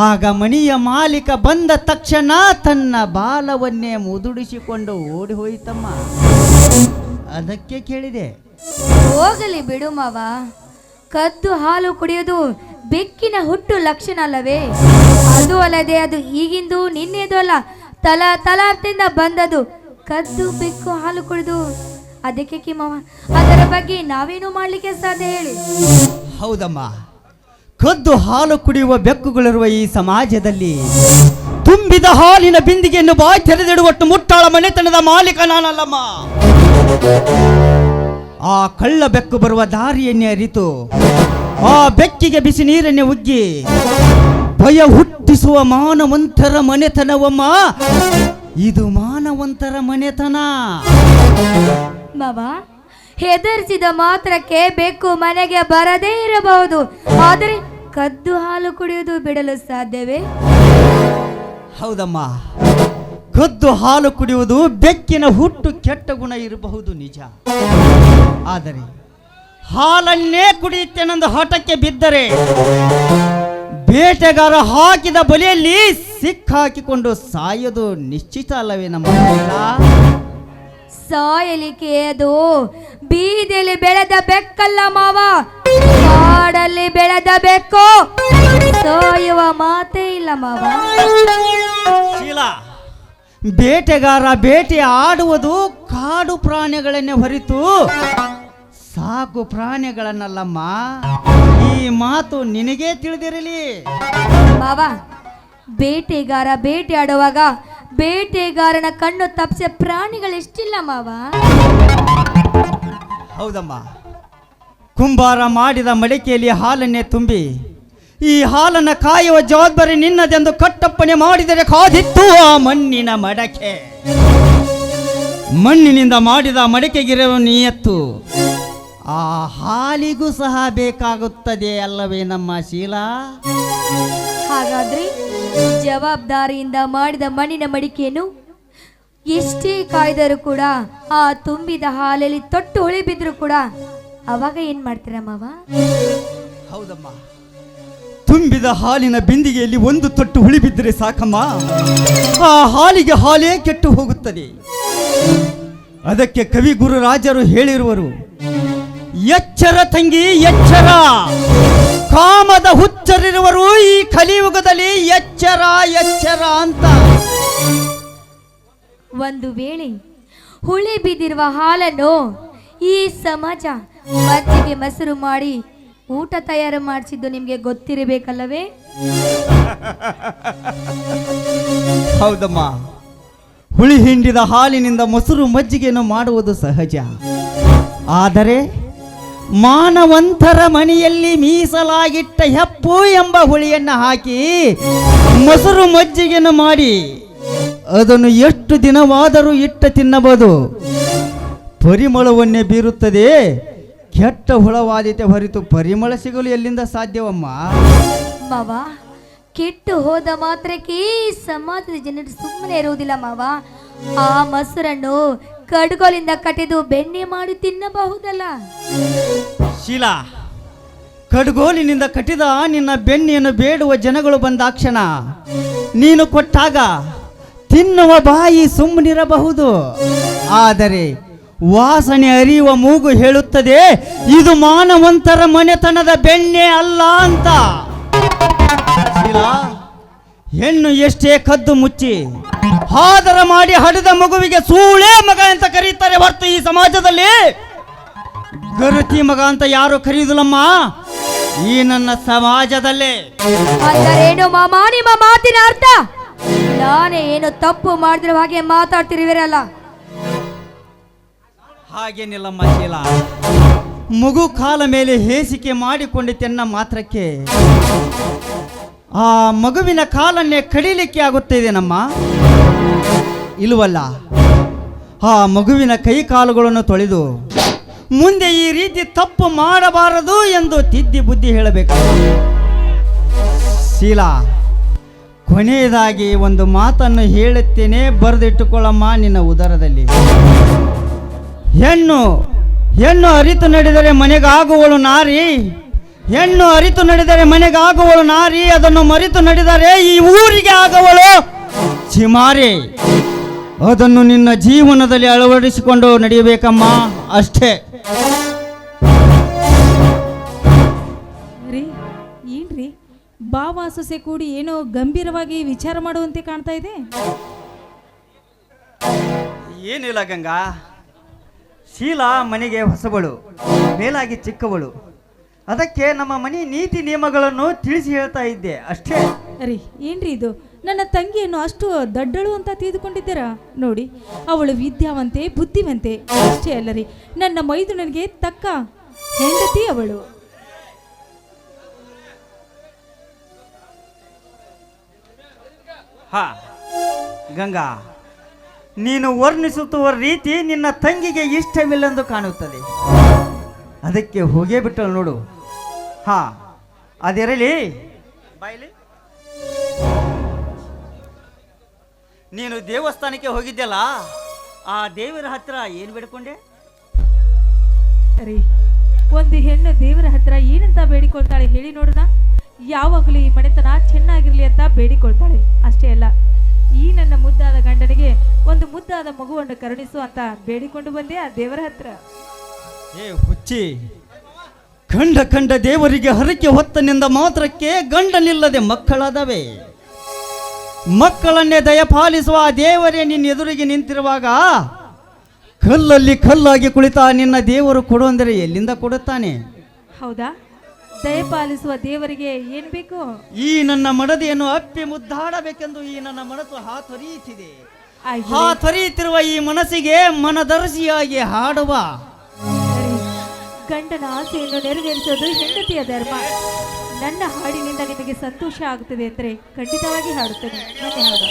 ಆಗ ಮನೆಯ ಮಾಲೀಕ ಬಂದ ತಕ್ಷಣ ತನ್ನ ಬಾಲವನ್ನೇ ಮುದುಡಿಸಿಕೊಂಡು ಓಡಿ ಹೋಯಿತಮ್ಮ. ಅದಕ್ಕೆ ಕೇಳಿದೆ. ಹೋಗಲಿ ಬಿಡು ಮಾವ, ಕದ್ದು ಹಾಲು ಕುಡಿಯೋದು ಬೆಕ್ಕಿನ ಹುಟ್ಟು ಲಕ್ಷಣ ಅಲ್ಲವೇ? ಅದು ಅಲ್ಲದೆ ಅದು ಈಗಿಂದು ನಿನ್ನೆದು ಅಲ್ಲ, ತಲಾರ್ತಿಂದ ಬಂದದು. ಕದ್ದು ಬೆಕ್ಕು ಹಾಲು ಕುಡಿದು ಅದಕ್ಕೆ ಮಾವ, ಅದರ ಬಗ್ಗೆ ನಾವೇನು ಮಾಡ್ಲಿಕ್ಕೆ ಸಾಧ್ಯ ಹೇಳಿ? ಹೌದಮ್ಮ, ಕದ್ದು ಹಾಲು ಕುಡಿಯುವ ಬೆಕ್ಕುಗಳಿರುವ ಈ ಸಮಾಜದಲ್ಲಿ ತುಂಬಿದ ಹಾಲಿನ ಬಿಂದಿಗೆಯನ್ನು ಬಾಯಿ ತೆರೆದಿಡುವಟ್ಟು ಮುಟ್ಟಾಳ ಮನೆತನದ ಮಾಲೀಕ ನಾನಲ್ಲಮ್ಮ. ಆ ಕಳ್ಳ ಬೆಕ್ಕು ಬರುವ ದಾರಿಯನ್ನೇ ಅರಿತು ಆ ಬೆಕ್ಕಿಗೆ ಬಿಸಿ ನೀರನ್ನೇ ಉಗ್ಗಿ ಭಯ ಹುಟ್ಟಿಸುವ ಮಾನವಂತರ ಮನೆತನವಮ್ಮ ಇದು, ಮಾನವಂತರ ಮನೆತನ. ಮಾವ, ಹೆದರ್ಸಿದ ಮಾತ್ರಕ್ಕೆ ಬೆಕ್ಕು ಮನೆಗೆ ಬರದೇ ಇರಬಹುದು, ಆದರೆ ಕದ್ದು ಹಾಲು ಕುಡಿಯೋದು ಬಿಡಲು ಸಾಧ್ಯವೇ? ಹೌದಮ್ಮ, ಕದ್ದು ಹಾಲು ಕುಡಿಯುವುದು ಬೆಕ್ಕಿನ ಹುಟ್ಟು ಕೆಟ್ಟ ಗುಣ ಇರಬಹುದು ನಿಜ. ಆದರೆ ಹಾಲನ್ನೇ ಕುಡಿಯುತ್ತೇನೆಂದು ಹಠಕ್ಕೆ ಬಿದ್ದರೆ ಬೇಟೆಗಾರ ಹಾಕಿದ ಬಲೆಯಲ್ಲಿ ಸಿಕ್ಕಾಕಿಕೊಂಡು ಸಾಯೋದು ನಿಶ್ಚಿತ ಅಲ್ಲವೇ ನಮ್ಮ ಮಹಿಳಾ? ಸಾಯಲಿಕ್ಕೆ ಅದು ಬೀದಿಯಲ್ಲಿ ಬೆಳೆದ ಬೆಕ್ಕಲ್ಲ ಮಾವ, ಕಾಡಲ್ಲಿ ಬೆಳೆದ ಬೆಕ್ಕು. ಸಾಯುವ ಮಾತೇ ಇಲ್ಲ ಮಾವ. ಶೀಲಾ, ಬೇಟೆಗಾರ ಬೇಟೆ ಆಡುವುದು ಕಾಡು ಪ್ರಾಣಿಗಳನ್ನೇ ಹೊರಿತು ಸಾಕು ಪ್ರಾಣಿಗಳನ್ನಲ್ಲಮ್ಮ. ಈ ಮಾತು ನಿನಗೇ ತಿಳಿದಿರಲಿ ಮಾವ. ಬೇಟೆಗಾರ ಬೇಟೆ ಆಡುವಾಗ ಬೇಟೆಗಾರನ ಕಣ್ಣು ತಪ್ಪಿಸ ಪ್ರಾಣಿಗಳೆಷ್ಟಿಲ್ಲ ಮಾವ. ಹೌದಮ್ಮ, ಕುಂಬಾರ ಮಾಡಿದ ಮಡಿಕೆಯಲ್ಲಿ ಹಾಲನ್ನೇ ತುಂಬಿ ಈ ಹಾಲನ್ನು ಕಾಯುವ ಜವಾಬ್ದಾರಿ ನಿನ್ನದೆಂದು ಕಟ್ಟಪ್ಪಣೆ ಮಾಡಿದರೆ ಕಾದಿತ್ತು ಆ ಮಣ್ಣಿನ ಮಡಕೆ. ಮಣ್ಣಿನಿಂದ ಮಾಡಿದ ಮಡಕೆಗಿರುವ ನಿಯತ್ತು ಆ ಹಾಲಿಗೂ ಸಹ ಬೇಕಾಗುತ್ತದೆ ಅಲ್ಲವೇ ನಮ್ಮ ಶೀಲಾ? ಹಾಗಾದ್ರೆ ಜವಾಬ್ದಾರಿಯಿಂದ ಮಾಡಿದ ಮಣ್ಣಿನ ಮಡಿಕೆಯನ್ನು ಎಷ್ಟೇ ಕಾಯ್ದರೂ ಕೂಡ ಆ ತುಂಬಿದ ಹಾಲಲ್ಲಿ ತೊಟ್ಟು ಹೊಳಿ ಬಿದ್ರು ಕೂಡ ಅವಾಗ ಏನ್ ಮಾಡ್ತೀರ ಮಾವ? ಹೌದಮ್ಮ, ತುಂಬಿದ ಹಾಲಿನ ಬಿಂದಿಗೆಯಲ್ಲಿ ಒಂದು ತೊಟ್ಟು ಹುಳಿ ಬಿದ್ದರೆ ಸಾಕಮ್ಮ, ಆ ಹಾಲಿಗೆ ಹಾಲೇ ಕೆಟ್ಟು ಹೋಗುತ್ತದೆ. ಅದಕ್ಕೆ ಕವಿ ಗುರುರಾಜರು ಹೇಳಿರುವರು, ಎಚ್ಚರ ತಂಗಿ ಎಚ್ಚರ, ಕಾಮದ ಹುಚ್ಚರಿರುವರು ಈ ಕಲಿಯುಗದಲ್ಲಿ ಎಚ್ಚರ ಎಚ್ಚರ ಅಂತ. ಒಂದು ವೇಳೆ ಹುಳಿ ಬಿದ್ದಿರುವ ಹಾಲನ್ನು ಈ ಸಮಾಜ ಮಜ್ಜಿಗೆ ಮೊಸರು ಮಾಡಿ ಊಟ ತಯಾರು ಮಾಡಿಸಿದ್ದು ನಿಮ್ಗೆ ಗೊತ್ತಿರಬೇಕಲ್ಲವೇ? ಹೌದಮ್ಮ, ಹುಳಿ ಹಿಂಡಿದ ಹಾಲಿನಿಂದ ಮೊಸರು ಮಜ್ಜಿಗೆಯನ್ನು ಮಾಡುವುದು ಸಹಜ. ಆದರೆ ಮಾನವಂತರ ಮನೆಯಲ್ಲಿ ಮೀಸಲಾಗಿಟ್ಟ ಹೆಪ್ಪು ಎಂಬ ಹುಳಿಯನ್ನು ಹಾಕಿ ಮೊಸರು ಮಜ್ಜಿಗೆಯನ್ನು ಮಾಡಿ ಅದನ್ನು ಎಷ್ಟು ದಿನವಾದರೂ ಇಟ್ಟು ತಿನ್ನಬಹುದು. ಪರಿಮಳವನ್ನೇ ಬೀರುತ್ತದೆ, ಕೆಟ್ಟ ಹುಳವಾದೀತೆ ಹೊರತು ಪರಿಮಳ ಸಿಗಲು ಎಲ್ಲಿಂದ ಸಾಧ್ಯವಮ್ಮ? ಮಾವ, ಕೆಟ್ಟು ಹೋದ ಮಾತ್ರಕ್ಕೆ ಸಮಾಜದ ಜನರು ಸುಮ್ಮನೆ ಇರುವುದಿಲ್ಲ ಮಾವ. ಆ ಮೊಸರನ್ನು ಕಡ್ಗೋಲಿಂದ ಕಟ್ಟಿದು ಬೆಣ್ಣೆ ಮಾಡಿ ತಿನ್ನಬಹುದಲ್ಲ? ಶೀಲಾ, ಕಡ್ಗೋಲಿನಿಂದ ಕಟ್ಟಿದ ನಿನ್ನ ಬೆಣ್ಣೆಯನ್ನು ಬೇಡುವ ಜನಗಳು ಬಂದಾಕ್ಷಣ ನೀನು ಕೊಟ್ಟಾಗ ತಿನ್ನುವ ಬಾಯಿ ಸುಮ್ಮನಿರಬಹುದು. ಆದರೆ ವಾಸನೆ ಅರಿಯುವ ಮೂಗು ಹೇಳುತ್ತದೆ ಇದು ಮಾನವಂತರ ಮನೆತನದ ಬೆಣ್ಣೆ ಅಲ್ಲ ಅಂತ. ಶೀಲಾ, ಹೆಣ್ಣು ಎಷ್ಟೇ ಕದ್ದು ಮುಚ್ಚಿ ಹಾದರ ಮಾಡಿ ಹಡಿದ ಮಗುವಿಗೆ ಸೂಳೆ ಮಗ ಅಂತ ಕರೀತಾರೆ ಹೊರತು ಈ ಸಮಾಜದಲ್ಲಿ ಗರತಿ ಮಗ ಅಂತ ಯಾರು ಕರೆಯುವುದಿಲ್ಲಮ್ಮ ಈ ನನ್ನ ಸಮಾಜದಲ್ಲೇ. ಅಂದರೇನು ಮಾಮ ನಿಮ್ಮ ಮಾತಿನ ಅರ್ಥ? ನಾನೇ ಏನು ತಪ್ಪು ಮಾಡಿದ್ರು ಹಾಗೆ ಮಾತಾಡ್ತಿರುವಿರಲ್ಲ? ಹಾಗೇನಿಲ್ಲಮ್ಮ ಶೀಲಾ, ಮಗು ಕಾಲ ಮೇಲೆ ಹೇಸಿಕೆ ಮಾಡಿಕೊಂಡಿತೆನ್ನ ಮಾತ್ರಕ್ಕೆ ಆ ಮಗುವಿನ ಕಾಲನ್ನೇ ಕಡಿಲಿಕ್ಕೆ ಆಗುತ್ತಿದೆ ನಮ್ಮ ಇಲ್ವಲ್ಲ. ಆ ಮಗುವಿನ ಕೈ ಕಾಲುಗಳನ್ನು ತೊಳೆದು ಮುಂದೆ ಈ ರೀತಿ ತಪ್ಪು ಮಾಡಬಾರದು ಎಂದು ತಿದ್ದಿ ಬುದ್ಧಿ ಹೇಳಬೇಕು. ಶೀಲಾ, ಕೊನೆಯದಾಗಿ ಒಂದು ಮಾತನ್ನು ಹೇಳುತ್ತೇನೆ, ಬರೆದಿಟ್ಟುಕೊಳ್ಳಮ್ಮ ನಿನ್ನ ಉದರದಲ್ಲಿ. ಹೆಣ್ಣು ಅರಿತು ನಡೆದರೆ ಮನೆಗಾಗುವಳು ನಾರಿ, ಹೆಣ್ಣು ಅರಿತು ನಡೆದರೆ ಮನೆಗಾಗುವಳು ನಾರಿ, ಅದನ್ನು ಮರೆತು ನಡೆದರೆ ಈ ಊರಿಗೆ ಆಗುವಳು ಚಿಮಾರಿ. ಅದನ್ನು ನಿನ್ನ ಜೀವನದಲ್ಲಿ ಅಳವಡಿಸಿಕೊಂಡು ನಡೆಯಬೇಕಮ್ಮ, ಅಷ್ಟೇ. ರೀ ಏನ್ರಿ ಬಾವ ಸೊಸೆ ಕೂಡಿ ಏನೋ ಗಂಭೀರವಾಗಿ ವಿಚಾರ ಮಾಡುವಂತೆ ಕಾಣ್ತಾ ಇದೆ. ಏನಿಲ್ಲ ಗಂಗಾ, ಶೀಲಾ ಮನೆಗೆ ಹೊಸಬಳು, ಮೇಲಾಗಿ ಚಿಕ್ಕವಳು. ಅದಕ್ಕೆ ನಮ್ಮ ಮನೆ ನೀತಿ ನಿಯಮಗಳನ್ನು ತಿಳಿಸಿ ಹೇಳ್ತಾ ಇದ್ದೆ ಅಷ್ಟೇ. ರೀ ಏನ್ರಿ ಇದು? ನನ್ನ ತಂಗಿಯನ್ನು ಅಷ್ಟು ದಡ್ಡಳು ಅಂತ ತಿಳಿದುಕೊಂಡಿದ್ದೀರಾ? ನೋಡಿ, ಅವಳು ವಿದ್ಯಾವಂತೆ ಬುದ್ಧಿವಂತೆ ಅಷ್ಟೇ ಅಲ್ಲ ರೀ, ನನ್ನ ಮೈದುನನಿಗೆ ತಕ್ಕ ಹೆಂಡತಿ ಅವಳು. ಹಾ ಗಂಗಾ, ನೀನು ವರ್ಣಿಸುತ್ತಿರುವ ರೀತಿ ನಿನ್ನ ತಂಗಿಗೆ ಇಷ್ಟವಿಲ್ಲೆಂದು ಕಾಣುತ್ತದೆ. ಅದಕ್ಕೆ ಹೋಗೇ ಬಿಟ್ಟಳು ನೋಡು. ಹಾ, ಅದಿರಲಿ ಬಾಯ್ಲಿ. ನೀನು ದೇವಸ್ಥಾನಕ್ಕೆ ಹೋಗಿದ್ದೆಲ್ಲ, ಆ ದೇವರ ಹತ್ರ ಏನು ಬೇಡ್ಕೊಂಡೆ? ರೀ, ಒಂದು ಹೆಣ್ಣು ದೇವರ ಹತ್ರ ಏನಂತ ಬೇಡಿಕೊಳ್ತಾಳೆ ಹೇಳಿ ನೋಡೋಣ. ಯಾವಾಗಲೂ ಈ ಮನೆತನ ಚೆನ್ನಾಗಿರ್ಲಿ ಅಂತ ಬೇಡಿಕೊಳ್ತಾಳೆ. ಅಷ್ಟೇ ಅಲ್ಲ, ಈ ನನ್ನ ಮುದ್ದಾದ ಗಂಡನಿಗೆ ಒಂದು ಮುದ್ದಾದ ಮಗುವನ್ನು ಕರುಣಿಸು ಅಂತ ಬೇಡಿಕೊಂಡು ಬಂದೆ ಆ ದೇವರ ಹತ್ರ. ಏ ಹುಚ್ಚಿ, ಕಂಡ ದೇವರಿಗೆ ಹರಕೆ ಹೊತ್ತನಿಂದ ಮಾತ್ರಕ್ಕೆ ಗಂಡನಿಲ್ಲದೆ ಮಕ್ಕಳಾದವೆ. ಮಕ್ಕಳನ್ನೇ ದಯಪಾಲಿಸುವ ಆ ದೇವರೇ ನಿನ್ನ ಎದುರಿಗೆ ನಿಂತಿರುವಾಗ ಕಲ್ಲಲ್ಲಿ ಕಲ್ಲಾಗಿ ಕುಳಿತ ನಿನ್ನ ದೇವರು ಕೊಡು ಅಂದರೆ ಎಲ್ಲಿಂದ ಕೊಡುತ್ತಾನೆ? ಹೌದಾ? ದಯಪಾಲಿಸುವ ದೇವರಿಗೆ ಏನು ಬೇಕು? ಈ ನನ್ನ ಮಡದಿಯನ್ನು ಅಪ್ಪಿ ಮುದ್ದಾಡಬೇಕೆಂದು ಈ ನನ್ನ ಮನಸ್ಸು ಹಾತೊರೆಯುತ್ತಿದೆ. ಆಯ್ತು. ಹಾತೊರೆಯುತ್ತಿರುವ ಈ ಮನಸ್ಸಿಗೆ ಮನದರ್ಶಿಯಾಗಿ ಹಾಡುವ. ಗಂಡನ ಆಸೆಯನ್ನು ನೆರವೇರಿಸೋದು ಹೆಂಡತಿಯ ಧರ್ಮ. ನನ್ನ ಹಾಡಿನಿಂದ ನಿಮಗೆ ಸಂತೋಷ ಆಗುತ್ತದೆ ಅಂದರೆ ಖಂಡಿತವಾಗಿ ಹಾಡುತ್ತೇನೆ. ಮತ್ತೆ ಹಾಡು.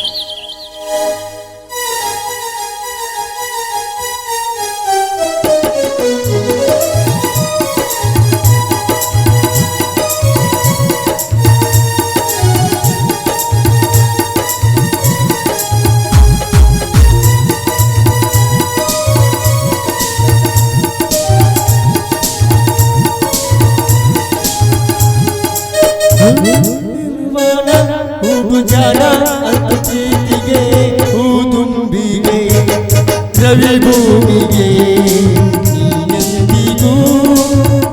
ರವಿ ಭೂಮಿಗೆ ನೀನೆಂದಿಗೂ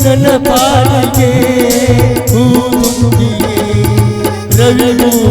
ನನ್ನ ಪಾಲಿಗೆ ಹೂ ತುಂಬಿಗೆ ರವಿ ಭೂಮಿ